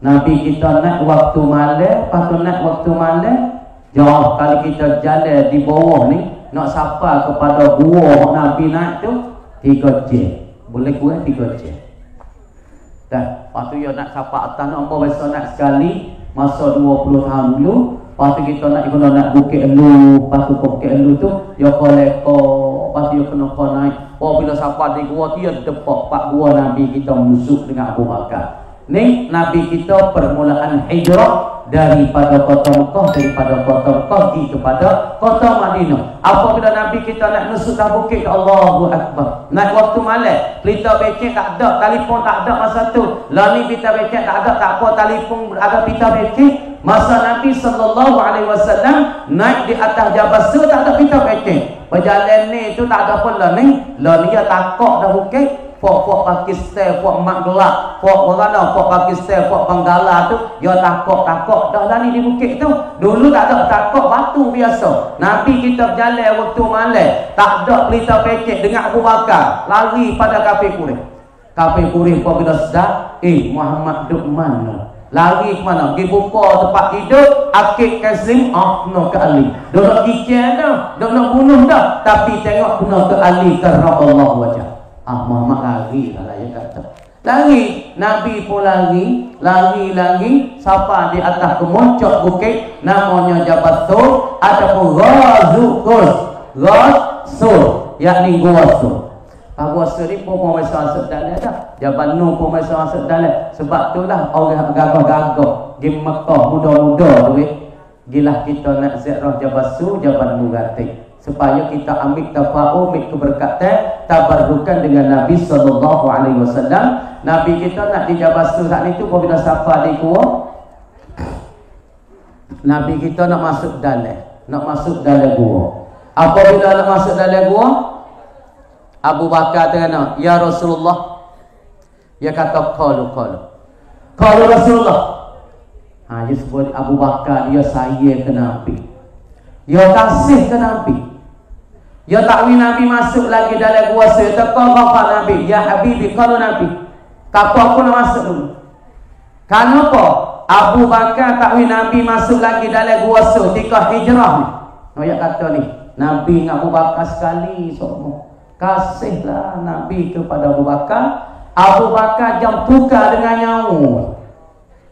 Nabi kita naik waktu malam, lepas tu naik waktu malam jauh. Kalau kita jalan di bawah ni nak sampai kepada gua Nabi naik tu 3 jam. Boleh kurang 3 jam. Dan waktu dia nak sampai atas nak biasa nak sekali masa 20 tahun dulu. Lepas tu kita nak kena nak Bukit Elu. Lepas tu Bukit Elu tu dia kolekor. Lepas tu dia kena naik. Oh, bila sampai di gua tu dia depak pak gua Nabi kita musuh dengan Abu Bakar. Ni Nabi kita permulaan hijrah daripada kota Mekah, daripada kota Mekah pergi kepada kota Madinah. Apabila Nabi kita nak nusuk ke bukit, Allahu Akbar. Naik waktu malam, pelita becek tak ada, telefon tak ada masa tu. Lah ni pelita becek tak ada, tak apa, telefon ada pelita becek. Masa Nabi SAW naik di atas Jabal Sur tak ada pelita becek. Perjalanan ni tu tak ada apa lah ni. Lah ni dia takut dah bukit. Fok Pakistan, fok Magla, fok mana, fok Pakistan, fok Benggala tu, dia takut dah lah ni di bukit tu. Dulu tak ada, takut batu biasa. Nabi kita berjalan waktu malam, tak ada pelita pecek dengan Abu Bakar, lari pada kafir Quraisy. Kafir Quraisy apabila sedar, Muhammad duk mana? Lari ke mana? Pergi buka tempat hidup, Akid Kazim, no ke Ali. Dia nak kicau dah, dia nak bunuh dah, tapi tengok kena ke Ali kerana Allah wajah. Muhammad lari lah yang kata. Lari, Nabi pun lari, sampai di atas kemuncak bukit namanya Jabal Sur ataupun Ghasur, yakni Gua Sur. Gua Sur ni pun masa masuk dalam dah. Jabal Nur pun masa masuk dalam. Sebab tu lah orang gagah-gagah di Mekah muda-muda tu gilah kita nak ziarah Jabal Sur, Jabal Nur Gatik. Supaya kita ambil tafa'um, ambil keberkatan, tabarrukan dengan Nabi SAW. Nabi kita nak di Jabal Sur saat itu, apabila sampai di gua, Nabi kita nak masuk dalam gua. Apabila nak masuk dalam gua, Abu Bakar tanya, ya Rasulullah. Dia kata, Qalu Rasulullah. Dia sebut Abu Bakar, dia sayang ke Nabi, dia kasih ke Nabi. Ya takwi Nabi masuk lagi dalam gua Sur. Taqafa Nabi, ya Habibi, kalau Nabi kata aku nak masuk dulu. Kenapa Abu Bakar takwi Nabi masuk lagi dalam gua Sur ketika hijrah ni? Ayat kata ni, Nabi dengan Abu Bakar sekali semua. Kasihlah Nabi kepada Abu Bakar. Abu Bakar jam tukar dengan nyawa.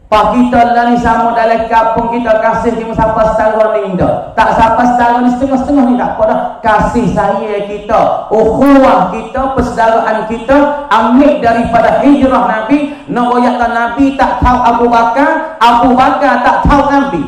Pak kita lah ni sama dalam kampung kita kasih dia sampai setara ni dah. Tak sampai setara ni setengah-setengah ni tak apa dah. Kasih saya kita, ukhuwah kita, persaudaraan kita ambil daripada hijrah Nabi. Nak royakkan Nabi tak tahu Abu Bakar, Abu Bakar tak tahu Nabi.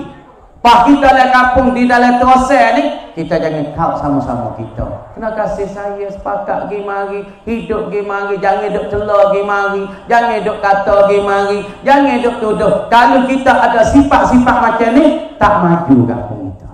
Pak kita dalam kampung di dalam terasa ni, kita jangan tahu sama-sama kita. Kena kasih saya sepakat pergi mari, hidup pergi mari, jangan duk celah pergi mari, jangan duk kata pergi mari, jangan duk tuduh. Kalau kita ada sifat-sifat macam ni, tak maju kampung kita,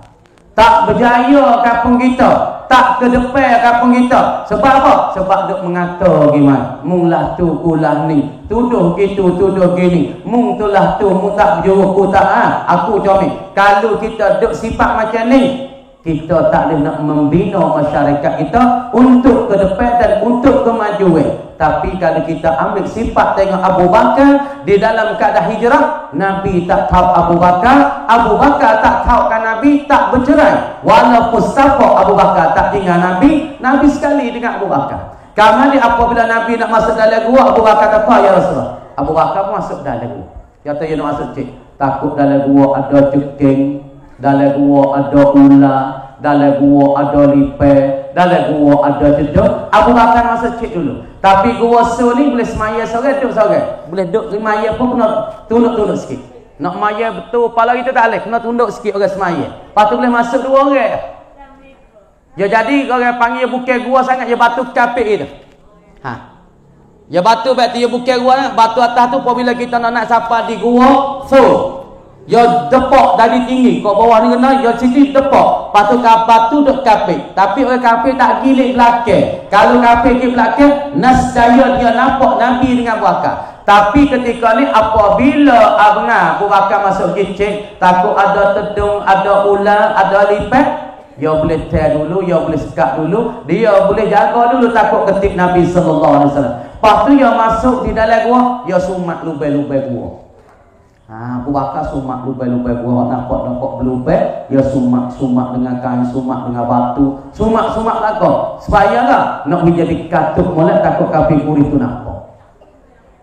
tak berjaya kampung kita, tak ke depan kampung kita. Sebab apa? Sebab duk mengata gimana, mung lah tu kulah ni, tuduh gitu, tuduh gini, mung tu lah tu, mung tak berjuru ku tak aku comel. Kalau kita duk sifat macam ni, kita tak boleh nak membina masyarakat kita untuk ke depan dan untuk kemajuan. Tapi kalau kita ambil sifat tengok Abu Bakar di dalam keadaan hijrah, Nabi tak tahu Abu Bakar, Abu Bakar tak tahu kan Nabi, tak bercerai. Walaupun siapa Abu Bakar tak tinggal Nabi, Nabi sekali dengan Abu Bakar. Kemudian apabila Nabi nak masuk dalam gua, Abu Bakar kata, ya Rasulullah. Abu Bakar pun masuk dalam gua. Dia kata, ya nak masuk cik. Takut dalam gua ada cekeng, dalam gua ada ular, dalam gua ada lipai, dalam gua ada cedok. Abu Bakar masuk cik dulu. Tapi gua Sur ni boleh semaya seorang, duduk seorang. Boleh duduk semaya pun kena tunduk-tunduk sikit. Nak maya betul pala kita tak boleh, kena tunduk sikit orang semaya. Lepas tu boleh masuk 2 orang. Ya jadi orang panggil bukan gua sangat, ya batu kapit itu. Ha. Ya batu berarti ya bukan gua, batu atas tu apabila kita nak sapa di gua full. Ya depok dari tinggi, kau bawah ni kena, ya sini depok. Lepas tu batu duk kapit. Tapi orang kapit tak gilik belakang. Kalau kapit gilik belakang, nescaya dia nampak Nabi dengan Abu Bakar. Tapi ketika ni apabila Abu Bakar masuk gicik, takut ada tedung, ada ular, ada lipat, dia boleh tear dulu, dia boleh sekat dulu, dia boleh jaga dulu takut ketip Nabi sallallahu alaihi wasallam. Lepas tu dia masuk di dalam gua, dia sumat lubai-lubai gua. Abu Bakar sumak lubai-lubai gua, nampak berlubai, dia sumak dengan kain, sumak dengan batu, sumak lah kau. Supaya lah nak menjadi katuk molek takut kafir kuri tu nampak.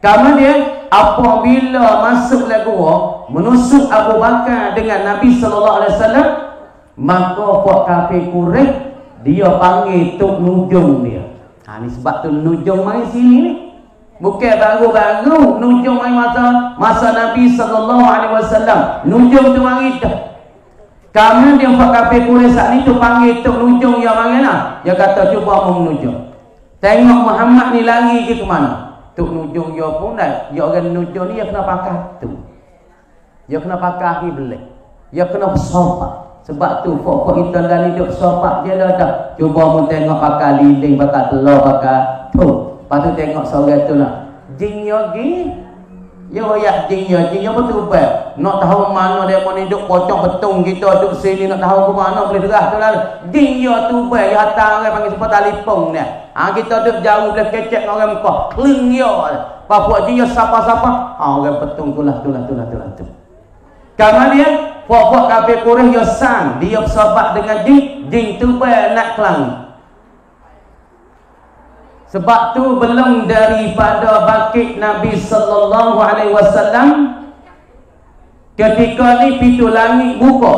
Kemudian apabila masuk lagi gua, menusuk Abu Bakar dengan Nabi sallallahu alaihi wasallam, maka pak kafir Quraisy dia panggil tok nujung dia. Ha ni sebab tu nujung mai sini ni. Bukan baru-baru nujung mai masa Nabi sallallahu alaihi wasallam. Nujung tu mari dah. Kamu dia pak kafir Quraisy saat ni tu panggil tok nujung yang mana? Dia kata cuba mau menujung. Tengok Muhammad ni lari ke mana? Tok nujung dia pun dah. Dia orang nujung ni dia kena pakai tu. Dia kena pakai Iblis. Dia kena bersopak. Sebab tu pokok kita dah hidup sopak je lah dah. Cuba mu tengok pakai lilin, pakai telur, pakai tu. Lepas tu tengok seorang tu lah. Jin yogi. Ya royak jin yogi. Ya betul baik. Nak tahu mana dia mau hidup pocong betung kita duduk sini. Nak tahu ke mana boleh derah tu lah. Jin yo tu baik. Ya hantar orang panggil seperti telefon ni. Kita duduk jauh boleh kecek orang muka. Keling yo. Papua jin yo siapa-siapa. Orang betung tu lah. Kemudian puak-puak kafir Quraisy dia sang, dia bersahabat dengan jin tu nak ke langit. Sebab tu belum daripada bangkit Nabi sallallahu alaihi wasallam, ketika ni pintu langit buka.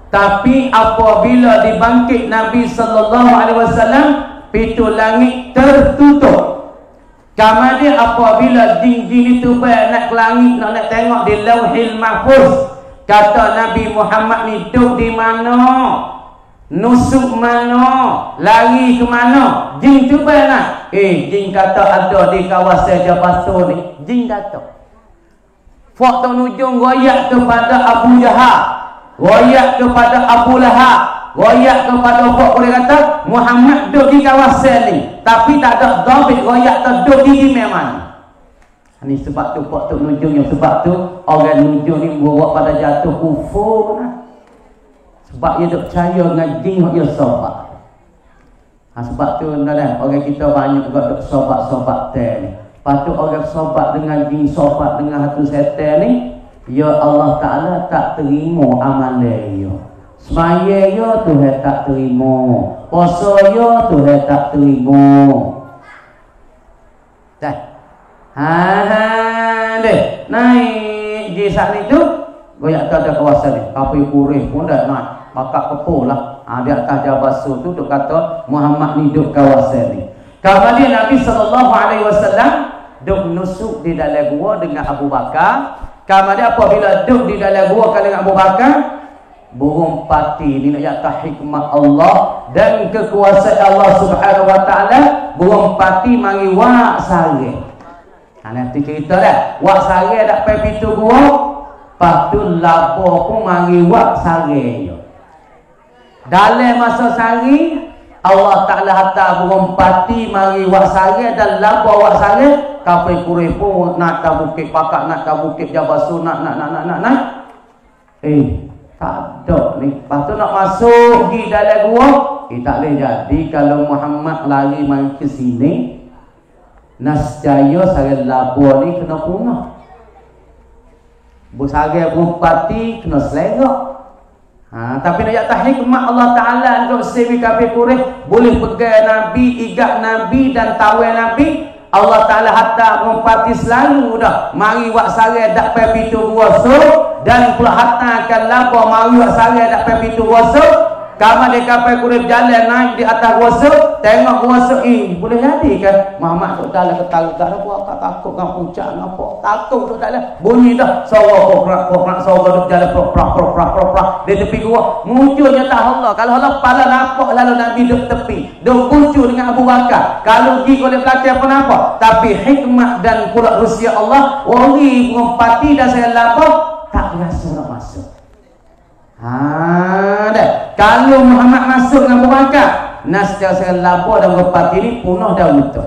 Tapi apabila dibangkit Nabi sallallahu alaihi wasallam, pintu langit tertutup. Kemudian apabila jin-jin itu nak ke langit, nak tengok di Lauhil Mahfuz, kata Nabi Muhammad ni duduk di mana, nusuk mana, lari ke mana, jin tu nak. Jin kata ada di kawasan Jabasul ni. Jin kata. Fak tu nujung royak kepada Abu Jahal, royak kepada Abu Lahab, royak kepada fak boleh kata Muhammad duduk di kawasan ni. Tapi tak ada dhabit royak tu duduk di mana. Ini sebab tu pak tok nujung yang sebab tu orang nujung ni bawa pada jatuh kufur lah. Sebab dia duk percaya dengan jin dia sobat. Sebab tu dah orang kita banyak juga duk sobat-sobat ni. Lepas tu orang sobat dengan jin, sobat dengan hatu setan ni, ya Allah Ta'ala tak terima amalan dia. Semaya ya Tuhan tak terima, puasa ya Tuhan tak terima. Dah. Deh, naik di saat itu goyak tak ada kawasan ni. Kafir Quraisy pun dah naik, bakak kepul lah. Di atas Jabasul tu duk kata Muhammad ni duk kawasan ni. Kemudian Nabi sallallahu alaihi wasallam duk nusuk di dalam gua dengan Abu Bakar. Kemudian apabila duk di dalam gua dengan Abu Bakar, burung pati ni nak jatuh hikmat Allah dan kekuasaan Allah Subhanahu wa taala, burung pati mari wak sare. Nanti cerita dah, wak sare dak pai pintu gua, lepas tu lapor pun mari wak sare. Dalam masa sare Allah Taala hantar burung pati mari wak sare dan lapor wak sare, kafir Quraisy pun nak ke bukit pakak, nak ke bukit Jabasul, nak. Tak ada ni. Lepas tu nak masuk di dalam gua, tak boleh jadi kalau Muhammad lari mari ke sini, nascaya saya lapor ni kena punah. Busare bupati kena selengok. Tapi nak jatuh hikmat Allah Ta'ala untuk sewi kafir Quraisy boleh pegang Nabi, igat Nabi dan tawai Nabi. Allah Ta'ala hatta bupati selalu dah mari wak sare dak pai pintu gua so, dan pula hatta akan lapor mari wak sare dak pai pintu gua so. Kamu dia kapal kurip jalan naik di atas kuasa, tengok kuasa boleh jadi kan? Muhammad tu tak ada ketahu tak ada apa takut dengan puncak apa takut tu tak ada bunyi dah sawa pokrak sawa duk jalan prak di tepi gua munculnya tak Allah. Kalau Allah pala nampak lalu Nabi duk tepi duk muncul dengan Abu Bakar. Kalau pergi oleh belakang pun apa, tapi hikmah dan pula rusia Allah wali mengumpati dan saya lapor tak rasa nak masuk. Dah. Kalau Muhammad masuk dengan Abu Bakar, nasca saya lapor dan berpati ni punah dah betul.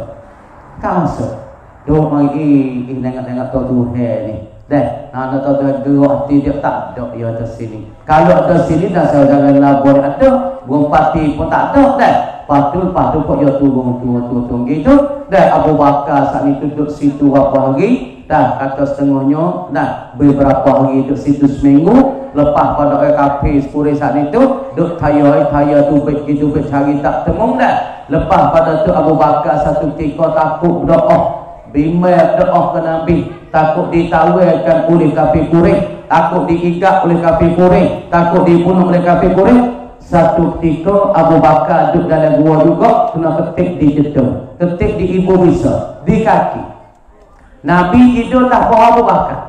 Kau masuk. Duk lagi tengok tu ni. Dah, nak tahu gerak hati dia tak ada ya atas sini. Kalau ada sini dah saya jangan lapor ada, berpati pun tak ada dah. Patul kok ya turun gitu. Dah Abu Bakar saat ni duduk situ berapa hari? Dah kata setengahnya dah beberapa hari duduk situ seminggu. Lepas pada kafe 10 saat itu duk thaya tubik cari tak temu dah. Lepas pada tu Abu Bakar satu ketika takut doa bimbang doa ke Nabi, takut ditawaikan oleh kafir Quraisy, takut diikat oleh kafir Quraisy, takut dibunuh oleh kafir Quraisy. Satu ketika Abu Bakar duduk dalam gua juga kena ketik di jedung, ketik di ibu bisa, di kaki. Nabi tidur tak bawa Abu Bakar.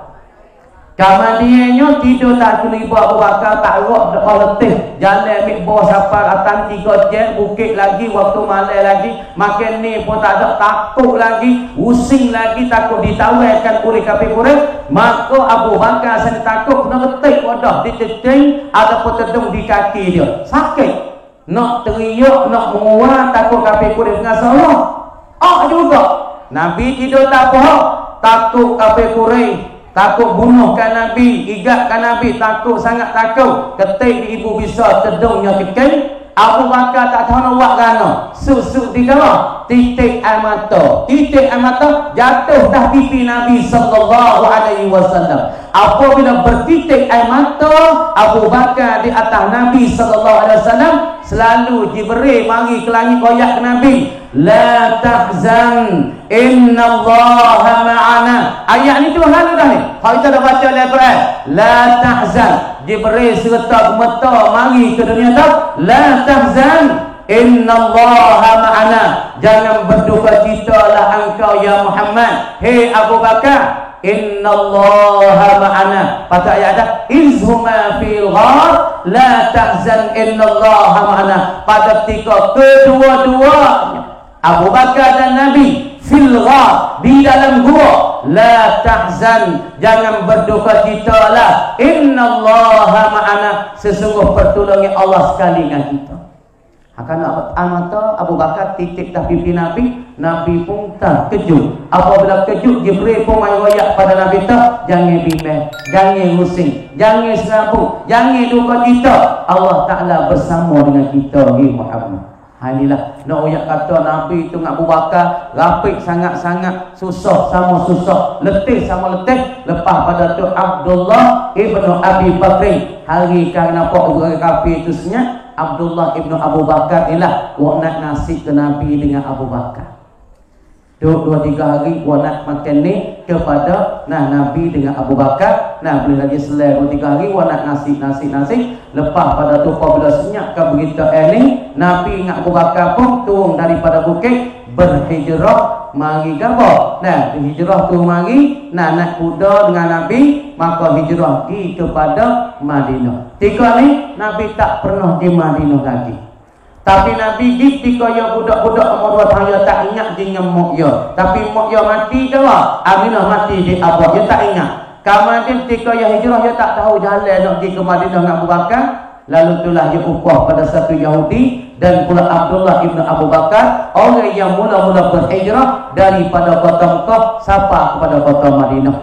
Kemudiannya tidur tak kena ibu Abu Bakar tak rok dekat letih jalan ambil bawah sapar atas 3 jam bukit lagi waktu malam lagi makan ni pun tak ada takut lagi pusing lagi takut ditawaikan oleh kafir Quraisy. Maka Abu Bakar sendiri takut kena ketik wadah di cecing ataupun tedung di kaki dia sakit nak teriak nak menguat takut kafir Quraisy dengan Allah juga. Nabi tidur tak apa takut kafir Quraisy, takut bunuhkan Nabi, igatkan Nabi, takut sangat takut. Ketik di ibu bisa tedungnya kekeng. Abu Bakar tak tahu nak buat kerana susuk di bawah titik air mata jatuh dah pipi Nabi sallallahu alaihi wasallam. Apabila bertitik air mata Abu Bakar di atas Nabi sallallahu alaihi wasallam, selalu Jibril mari ke langit koyak ke Nabi, la tahzan innallaha ma'ana. Ayat ni tu lalu dah ni. Kalau kita dah baca dalam Quran, la tahzan, Jibril serta gemeta mari ke dunia tu, la tahzan innallaha ma'ana, jangan berduka citalah engkau ya Muhammad, hei Abu Bakar, innallaha ma'ana. Pada ayat dah izhuma fil ghar la tahzan innallaha ma'ana. Pada ketika kedua-duanya Abu Bakar dan Nabi fil ghar di dalam gua, la tahzan, jangan berduka citalah, innallaha ma'ana, sesungguh pertolongan Allah sekali dengan kita. Akan mata Abu Bakar titik dah pipi Nabi, Nabi pun tak kejut. Apabila kejut, Jibril pun main royak pada Nabi tak, jangan bimbang, jangan pusing, jangan serabut, jangan duka cita. Allah Ta'ala bersama dengan kita, hi Muhammad. Inilah nak royak kata Nabi itu dengan Abu Bakar rapik sangat-sangat, susah sama susah, letih sama letih. Lepas pada tu Abdullah ibnu Abi Bakr hari kan nampak orang kafir itu senyap, Abdullah ibnu Abu Bakar inilah nak nasi ke Nabi dengan Abu Bakar. 2-3 hari nak makan ni kepada Nabi dengan Abu Bakar. Boleh lagi selai 2-3 hari nak nasi. Lepas pada tu apabila senyap ke berita ini, Nabi dengan Abu Bakar pun turun daripada bukit berhijrah mari gabah. Hijrah tu mari naik kuda dengan Nabi, maka hijrah pergi kepada Madinah. Tiga ni Nabi tak pernah di Madinah lagi. Tapi Nabi ketika ya budak-budak umur 2 tahun dia tak ingat dengan mak ya. Tapi mak ya mati ke apa? Aminah mati di abah dia tak ingat. Kemudian ketika ya hijrah dia tak tahu jalan nak pergi ke Madinah dengan Abu Bakar. Lalu itulah dia upah pada satu Yahudi dan pula Abdullah ibnu Abu Bakar, orang yang mula-mula berhijrah daripada kota Mekah sampai kepada kota Madinah.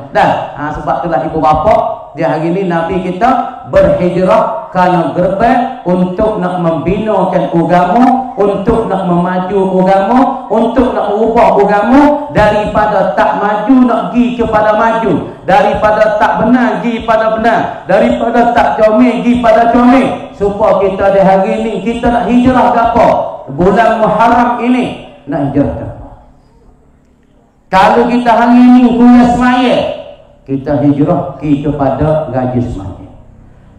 Sebab itulah ibu bapa di hari ini Nabi kita berhijrah kerana gerbang untuk nak membinakan agama, untuk nak memaju agama, untuk nak merubah agama daripada tak maju nak pergi kepada maju, daripada tak benar pergi pada benar, daripada tak comel pergi pada comel. Supaya kita di hari ini kita nak hijrah ke apa? Bulan Muharram ini nak hijrah ke apa? Kalau kita hari ini kuliah semaya, kita hijrah pergi kepada Raja Semaya.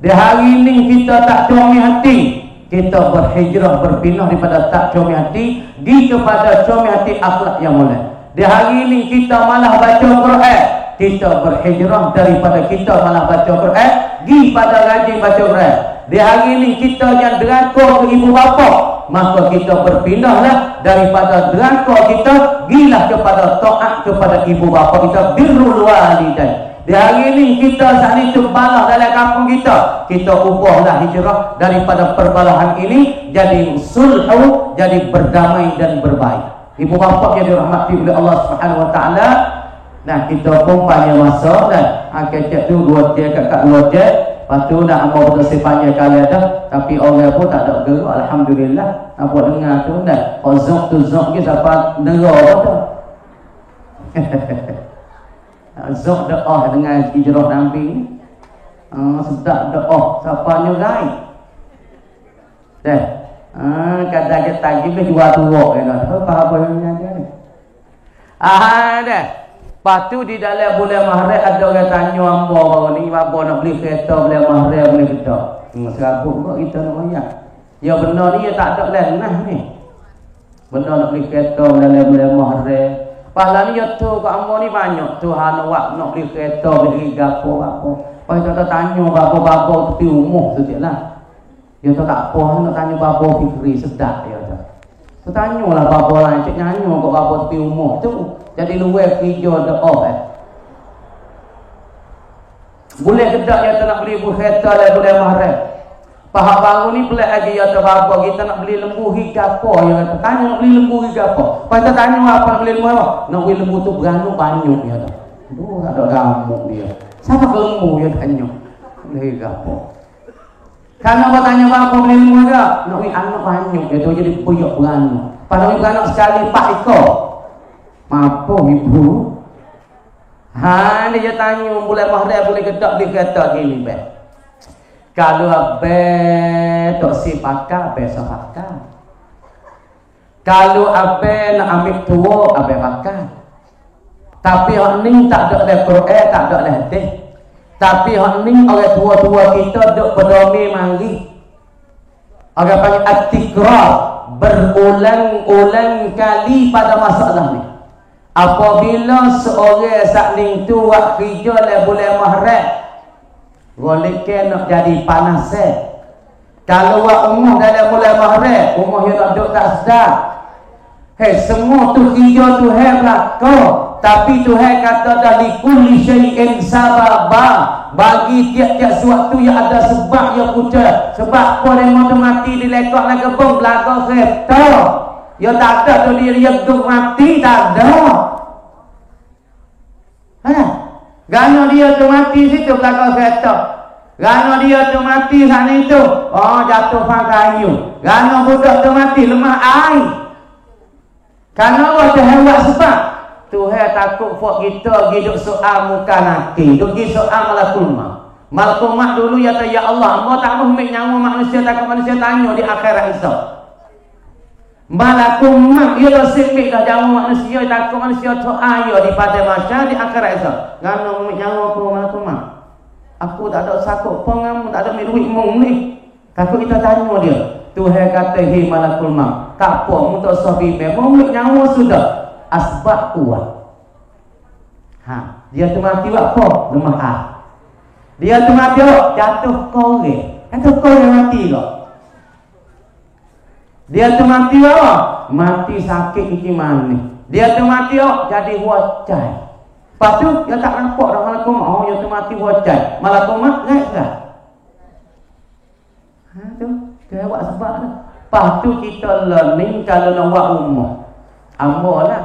Di hari ini kita tak comel hati, kita berhijrah, berpindah daripada tak comel hati pergi kepada comel hati akhlak yang mulia. Di hari ini kita malah baca Quran, kita berhijrah daripada kita malah baca Quran pergi pada rajin baca Quran. Di hari ini kita yang deraka ke ibu bapa, maka kita berpindahlah daripada deraka kita gilah kepada taat kepada ibu bapa kita, birrul walidain. Di hari ini kita saat itu balah dalam kampung kita ubahlah hijrah daripada perbalahan ini jadi sulhu, jadi berdamai dan berbaik. Ibu bapa yang dirahmati oleh Allah Subhanahu wa taala. Nah, kita pun panjang masa dan kecek tu 2 dia kakak 2 dia. Lepas tu dah amal bersih panjang kali dah, tapi orang pun tak ada gerak, alhamdulillah. Apa dengar tu dah. Zok tu zok ke siapa dengar tu. Zok doa dengan hijrah Nabi. Sedap doa siapa nyurai. Dah. Kadang kita gini jual turuk kan. Apa yang ada ni? Dah. Lepas tu di dalam bulan Mahrib ada orang tanya hamba baru ni, apa nak beli kereta bulan Mahrib boleh ke tak? Serabut kok kita nak bayar. Ya benar ni, ya tak ada lenah ni. Benar nak beli kereta bulan Mahrib. Pahala ni ya tu kat hamba ni banyak. Tuhan nak beli kereta, beli gapo apa. Lepas tu tak tanya bapa-bapa tepi umur tu je lah. Ya tu tak apa, nak tanya bapa fikri sedap dia tu. Tu tanyalah bapa lain, cik nyanyi kat bapa tepi umur tu. Jadi luar kerja doa boleh kedak yang nak beli kereta dan boleh Mahrib. Pahak baru ni pelik lagi ya tu bapa kita nak beli lembu higapo ya kata. Tanya nak beli lembu higapo. Pasal tanya apa nak beli lembu apa? Nak beli lembu tu beranak banyak ya tu. Tak ada gamuk dia. Siapa ke lembu ya tanya. Beli higapo. Karena apa tanya bapa beli lembu ke? Nak beli anak banyak dia tu jadi puyuk beranak. Padahal beranak sekali 4 ekor. Apa ibu? Dia tanya bulan Mahrib boleh kedak beli kereta gini be. Kalau abe tok si pakar, abe sapakar. Kalau abe nak ambil tua, abe pakar. Tapi hak ni tak ada dalam Quran, tak ada dalam hadis. Tapi hak ni orang tua-tua kita duk berdomi mari. Orang panggil at-tikrar, berulang-ulang kali pada masalah ni. Apabila seorang sakling tu buat kerja dalam bulan Mahrib, golekkan nak jadi panas. Kalau buat umur dalam bulan Mahrib, umur yang nak duduk tak sedar. Semua tu kerja Tuhan belaka. Tapi Tuhan kata dari kulli syai'in sababa. Bagi tiap-tiap suatu yang ada sebab yang pucat. Sebab apa dia mahu mati di lekak nak kebun belakang kereta. Ya tak ada tu dia duduk mati, tak ada. Gana dia tu mati situ belakang kereta. Gana dia tu mati sana itu. Jatuh kayu. Gana budak tu mati lemah air. Karena Allah Tuhan buat sebab. Tuhan takut buat kita pergi duk soal muka nanti. Duk pergi soal malakul maut. Malakul maut dulu ya Allah. Allah tak mahu ambil nyawa manusia, takut manusia tanya di akhirat esok. Malakul maut ia dah sibuk dah jamu manusia, takut manusia tu ayo di pada masa di akhirat esok. Ngano nyawa aku malakul maut. Aku tak ada sakut pengamu, tak ada duit mung ni. Takut kita tanya dia. Tuhan kata hi malakul maut. Tak apa mu tak sabi memang nyawa sudah asbab kuat. Dia tu mati buat apa? Lemah ah. Dia tu mati jatuh korek. Itu korek mati kok. Dia tu mati apa? Mati sakit iki mana? Dia tu mati jadi wacai. Lepas tu dia tak nampak dah malakul maut. Dia tu mati wacai. Malakul maut naik dah. Tu dia buat sebab dah. Lepas tu kita learning kalau nak buat umur. Amal lah.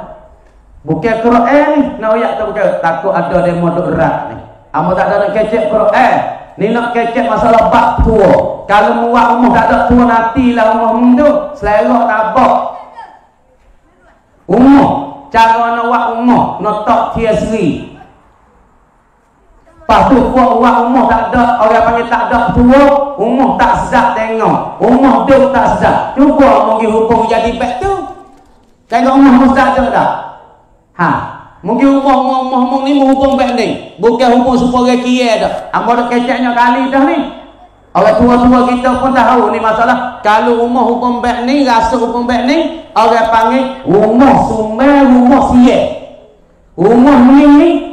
Bukan Quran ni. Nak uyak tu bukan. Takut ada demo duk erat ni. Amal tak ada nak kecek Quran. Ni nak kecek masalah bab tua. Kalau buat umur tak ada tua nanti lah umur tu. Selerak tabak. Umur. Cara nak buat umur. Nak tak tia seri. Lepas tu buat umur tak ada. Orang panggil tak ada tua. Umur tak sedap tengok. Umur duk tak sedap. Cuba mungkin hubung jadi back tu. Tengok umur sedap tu tak? Mungkin umur ni hubung back ni. Bukan hubung supaya kira dah. Ambo dah keceknya kali dah ni. Orang tua-tua kita pun tahu ni masalah. Kalau rumah hukum baik ni, rasa hukum baik ni, orang panggil rumah sumber, rumah siap. Rumah ni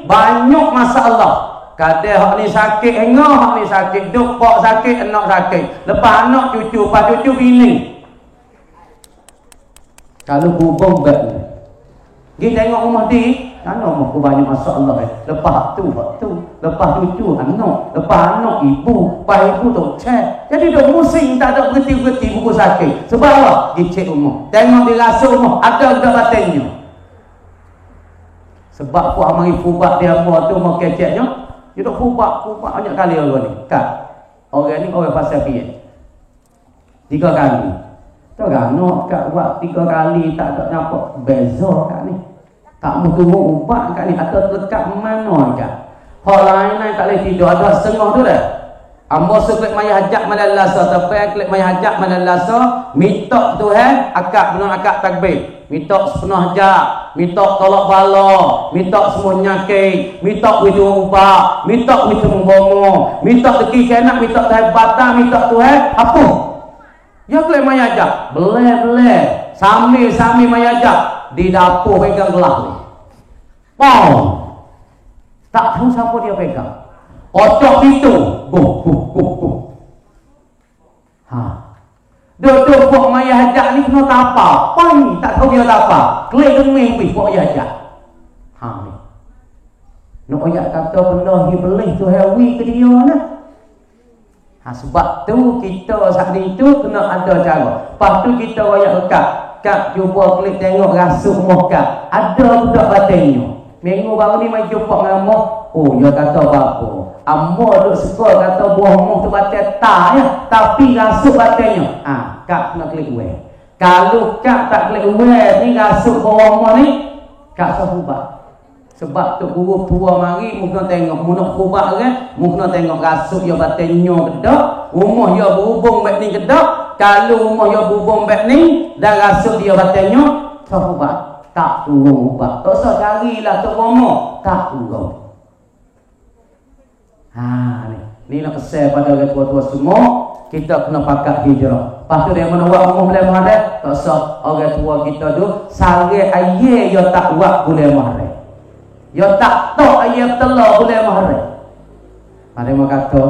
banyak masalah. Kadang hak ni sakit hengah, hak ni sakit duk, pak sakit, anak sakit. Lepas anak cucu, lepas cucu bini. Kalau hubung baik ni. Pergi tengok rumah di, anak rumahku banyak masalah. Lepas tu, lepas cucu anak, lepas anak ibu, lepas ibu tu cek. Jadi dia pusing, tak ada berhenti-berhenti buku sakit. Sebab apa? Dia cek rumah. Tengok dia rasa rumah, ada batinnya. Sebab puak mari fubak dia apa tu mau keceknya. Dia duk fubak banyak kali orang ni. Kak. Orang ni orang pasal piye? 3 kali. Tak gano kak buat 3 kali tak ada nampak beza kak ni. Tak mau tunggu ubah kak ni atau lekat mana kak. Hak lain tak boleh tidur ada setengah tu dah. Ambo seklik maya hajat malam lasa sampai klik maya hajat malam lasa minta Tuhan akak benar akak takbir. Minta sepenuh hajat, minta tolak bala, minta semua nyakit, minta widu ubah, minta widu membomo, minta teki kenak, minta Tuhan batang, minta Tuhan apa? Ya klik maya hajat, beleh-beleh, sambil maya hajat di dapur pegang gelas ni. Wow. Tak tahu siapa dia pegang. Ocok itu, buh. Duduk buat maya hajat ni kena tapa. Pai, tak tahu dia tapa. Klik demi pergi buat maya hajat. Ni. Nak ayat kata benda dia boleh tu hewi ke dia lah. Sebab tu kita saat itu kena ada cara. Lepas tu kita ayat lekat. Kak cuba klik tengok rasuk muka. Ada budak batinnya. Minggu baru ni mai jumpa dengan Amor. Oh, dia kata apa? Amor duk suka kata buah muh tu batin tak ya. Tapi rasuk batinnya. Kak kena klik we. Kalau kak tak klik we ni rasuk buah muh ni, kak sahubat. Sebab tu guru tua mari mu kena tengok mu nak hubat kan, mu kena tengok rasuk dia batinnya kedak, rumah dia berhubung baik ni kedak. Kalau rumah dia berhubung baik ni dan rasuk dia batinnya sahubat. Tak turun ubah. Tak usah carilah tu rumah. Tak turun. Ni nak kesal pada orang tua-tua semua. Kita kena pakat hijrah. Lepas tu dia menawak rumah boleh mahal. Tak usah orang tua kita tu sari ayah dia tak buat boleh mahal. Dia tak tahu ayah telur boleh mahal. Ada yang kata,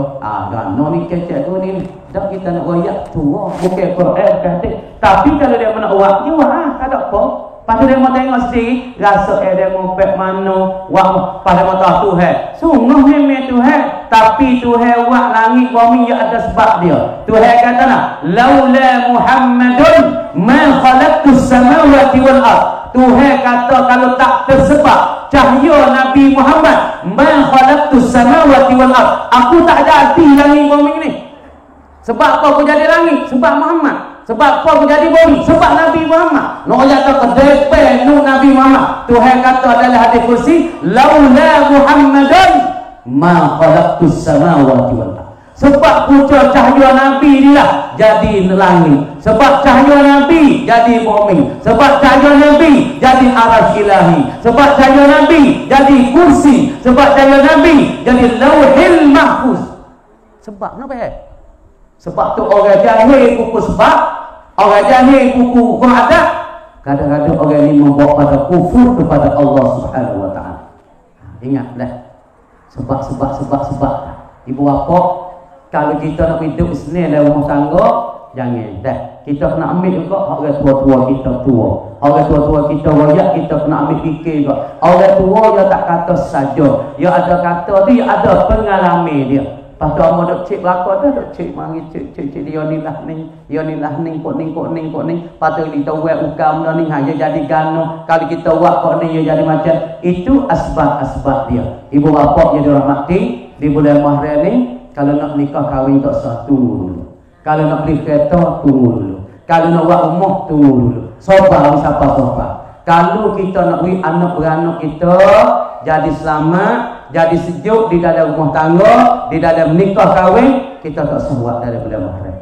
gano ni kecek tu ni. Tak kita nak wayak tua. Bukan Quran kata. Tapi kalau dia menawak, dia tak ada apa. Lepas tu dia mau tengok sendiri, rasa dia mau pek mana, wak pada mata Tuhan. Sungguh memang Tuhan, tapi Tuhan wak langit bumi ya ada sebab dia. Tuhan kata nak, laula Muhammadun ma khalaqtus samawati wal ard. Tuhan kata kalau tak tersebab cahaya Nabi Muhammad, ma khalaqtus samawati wal ard. Aku tak jadi langit bumi ni. Sebab apa aku jadi langit? Sebab Muhammad. Sebab apa aku jadi bumi? Sebab Nabi Muhammad. Nak kata kedepan Nabi Muhammad. Tuhan kata adalah hadis kursi, laula Muhammadan ma khalaqtus samawati wal ard. Sebab pucuk cahaya Nabi inilah jadi langit. Sebab cahaya Nabi jadi bumi. Sebab cahaya Nabi jadi arasy ilahi. Sebab cahaya Nabi jadi kursi. Sebab cahaya Nabi jadi lauhil mahfuz. Sebab kenapa? Sebab tu orang jahil kuku sebab, orang jahil kuku ada. Kadang-kadang orang ini membawa pada kufur kepada Allah Subhanahu Wa Taala. Ingatlah. Sebab. Ibu bapa, kalau kita nak hidup senang dalam rumah tangga, jangan dah. Kita kena ambil juga orang tua-tua kita tua. Orang tua-tua kita royak, kita kena ambil fikir juga. Orang tua dia tak kata saja. Dia ada kata dia ada pengalaman dia. Lepas tu amu duk cik belakang tu, duk cik mari cik dia ni lah ni kok ni. Lepas tu kita buat ukam dah ni dia jadi gano. Kalau kita buat kok ni dia jadi macam itu asbab dia. Ibu bapa jadi orang mati di bulan Muharram ni, kalau nak nikah kahwin tak sah dulu. Kalau nak beli kereta tunggu dulu. Kalau nak buat rumah tunggu dulu. Sobat siapa. Kalau kita nak beri anak beranak kita jadi selamat, jadi sejuk di dalam rumah tangga, di dalam nikah kahwin, kita tak sebuat dalam bulan Muharram.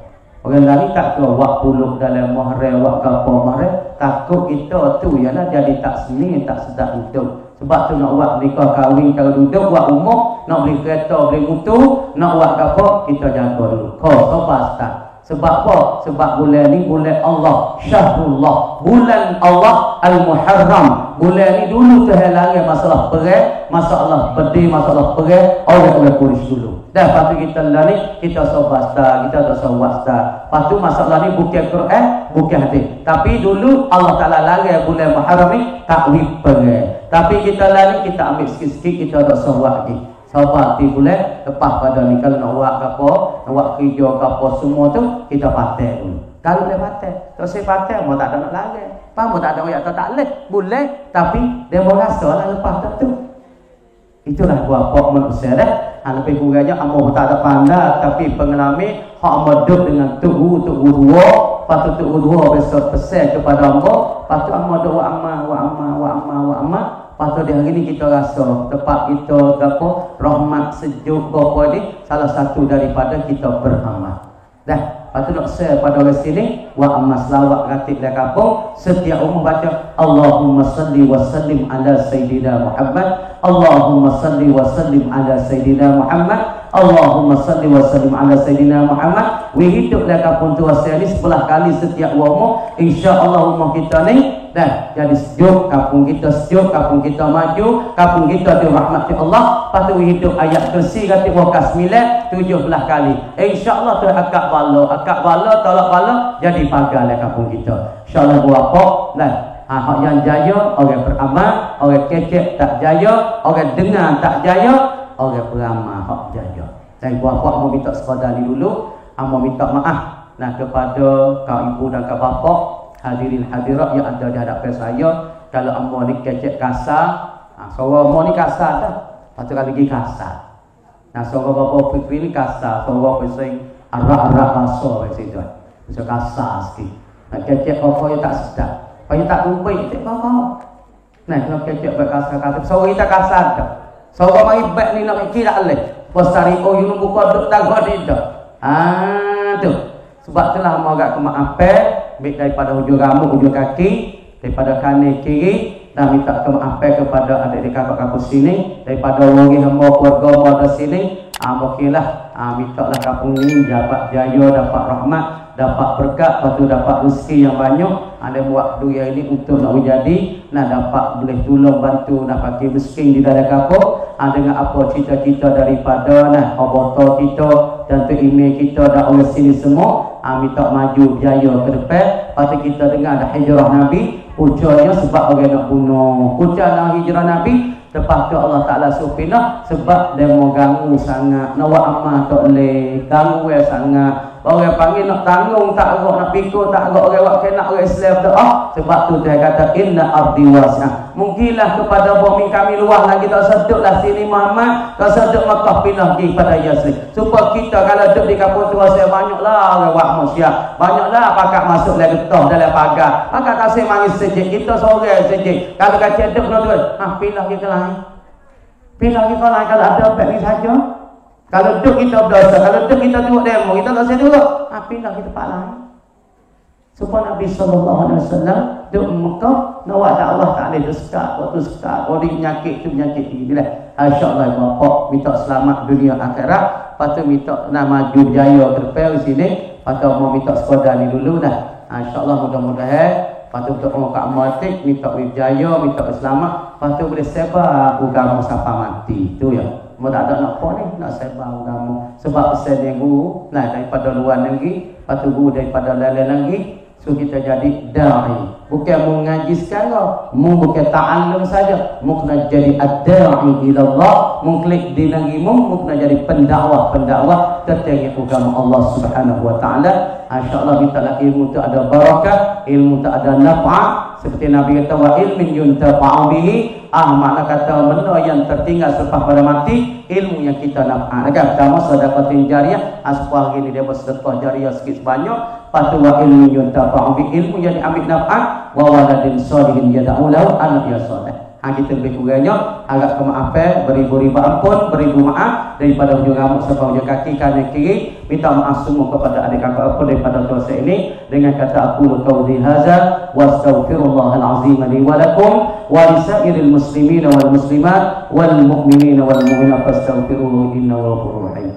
Orang lain tak tahu wak puluk dalam mahram, wak kapal mahram. Takut kita tu ialah jadi tak seni, tak sedap hidup. Sebab tu nak buat nikah kahwin, kalau duduk buat umur, nak beli kereta, beli motor, nak buat kapal, kita jaga dulu. Kau basta. Sebab apa? Sebab bulan ni bulan Allah, Syahrullah, bulan Allah Al-Muharram. Bulan ni dulu terhalang masalah perang, masalah pedih, masalah perang, orang Quraisy dulu. Dan lepas tu kita lah ni, kita sobasta, kita tak sobasta. Lepas tu masalah ni bukan Quran, bukan hadis. Tapi dulu Allah Ta'ala larang bulan Muharram ni takwib perang. Tapi kita lah ni, kita ambil sikit-sikit, kita tak sobak lagi. Sahabat di bulan lepas pada ni kalau nak buat apa, nak buat kerja apa semua tu kita pakai dulu. Kalau dia pakai, kalau saya pakai mau tak ada nak lari. Faham tak ada orang tak leh boleh tapi dia mau rasa lah lepas tu. Itulah buat pok manusia dah. Lebih kurangnya amo tak ada pandai tapi pengalaman hak hidup dengan tuhu dua, patut tuhu dua besar pesan kepada amo, patut amo doa amma. Lepas di hari ni kita rasa tempat kita apa rahmat sejuk apa ni salah satu daripada kita beramal. Dah, lepas tu nak share pada orang sini wa amma selawat ratib dah kampung setiap umum baca Allahumma salli wa sallim ala sayyidina Muhammad, Allahumma salli wa sallim ala sayyidina Muhammad, Allahumma salli wa sallim ala sayyidina Muhammad. We hidup dah kampung tu asal ni 10 kali setiap umum, insya-Allah umum kita ni dah jadi sejuk, kampung kita sejuk, kampung kita maju, kampung kita dirahmati Allah. Lepas tu hidup ayat kursi kata wakas 9 17 kali. InsyaAllah tu akak bala, tolak bala jadi pagar lah kampung kita. InsyaAllah buat apa? Nah, hak yang jaya, orang beramal, orang kecek tak jaya, orang dengar tak jaya, orang beramal hak jaya. Dan buat apa mau minta sekadar ni dulu, mau minta maaf nah kepada kau ibu dan kau bapa, hadirin hadirat yang ada di hadapan saya. Kalau ambo ni kecek kasar, suara ambo ni kasar dah. Lepas tu lagi kasar. Nah suara bapa Fikri ni kasar, suara pesing arak-arak basah macam tu. Bisa kasar sikit. Nak kecek apa yang tak sedap. Apa yang tak rumput tak apa. Nah kalau kecek berkasar-kasar, suara kita kasar dah. Suara mari baik ni nak kira leh. Pasari oh you buka duk tagok ni dah. Tu. Sebab itulah ambo agak kemaafan baik daripada hujung rambut, hujung kaki, daripada kanan kiri, dan minta kemaafan kepada adik-adik kakak-kakak sini, daripada orang hamba keluarga pada sini. Mungkinlah minta lah kampung ni dapat jaya, dapat rahmat, dapat berkat, lepas tu dapat rezeki yang banyak. Ada buat dunia ini untuk nak menjadi, nak dapat boleh tolong bantu nak pakai miskin di dalam kampung. Dengan apa cita-cita daripada abota kita dan tu email kita dan orang sini semua, minta maju jaya ke depan. Lepas tu kita dengar ada hijrah Nabi, pucanya sebab orang nak bunuh, pucanya hijrah Nabi. Lepas tu Allah Ta'ala supinah sebab dia mau ganggu sangat, nak buat amal tak boleh, ganggu sangat. Orang panggil nak tanggung tak agak, nak pikul tak agak, orang buat kena orang Islam doa. Sebab tu dia kata inna ardi wasi'ah. Mungkinlah kepada bumi kami luas lagi, tak seduklah sini Muhammad, tak seduk Makkah pindah pergi pada Yasrib. Supaya kita kalau duduk di kampung tua saya banyaklah orang buat maksiat, banyaklah pakak masuk dalam getah dalam pagar, pakak tak saya mangis sejik, kita seorang sejik. Kalau kata duduk tuan-tuan, pindah pergi ke lain, pindah pergi ke lain. Kalau ada apa ni saja. Kalau duduk kita berdosa, kalau duduk kita tengok demo, kita tak saya duduk, pindah kita tempat lain. Supaya Nabi SAW duduk Mekah, nak Allah tak boleh sekat, waktu sekat, orang penyakit tu penyakit tinggi lah. InsyaAllah bapak minta selamat dunia akhirat, lepas tu minta nak maju jaya ke depan di sini, lepas tu mau minta sekadar ni dulu dah. InsyaAllah mudah-mudahan, lepas tu untuk orang ka'amatik, minta berjaya, minta selamat, lepas tu boleh sebar agama sampai mati, tu ya. Mau tak ada nak apa ni, nak sebar agama. Sebab pesan yang guru, daripada luar negeri, lepas tu guru daripada lain negeri, so kita jadi da'i. Bukan mengaji sekarang, bukan ta'allum saja, kena jadi ad-da'i ila Allah, klik di negeri kena jadi pendakwah tentang agama Allah Subhanahu wa taala. Insya-Allah minta ilmu tu ada barakah, ilmu tu ada naf'ah, seperti Nabi kata wa ilmin yuntafa'u bihi. Makna kata benda yang tertinggal selepas pada mati, ilmu yang kita naf'ah. Pertama sedekah jariah, asbah gini dia bersedekah jariah sikit sebanyak. Patu wa ilmu yuntafa'u bihi, ilmu yang diambil naf'ah, wa waladin sholihin yad'u lahu, anak yang soleh. Kita lebih kurangnya harap kemaafan, beribu-ribu ampun, beribu maaf daripada hujung rambut sampai hujung kaki kanan kiri. Minta maaf semua kepada adik kakak aku daripada dosa ini dengan kata aku qauli hadza wastaghfirullahal azim li wa lakum wa lisairil muslimin wal muslimat wal mu'minin wal mu'minat fastaghfiruhu innahu ghafurur rahim.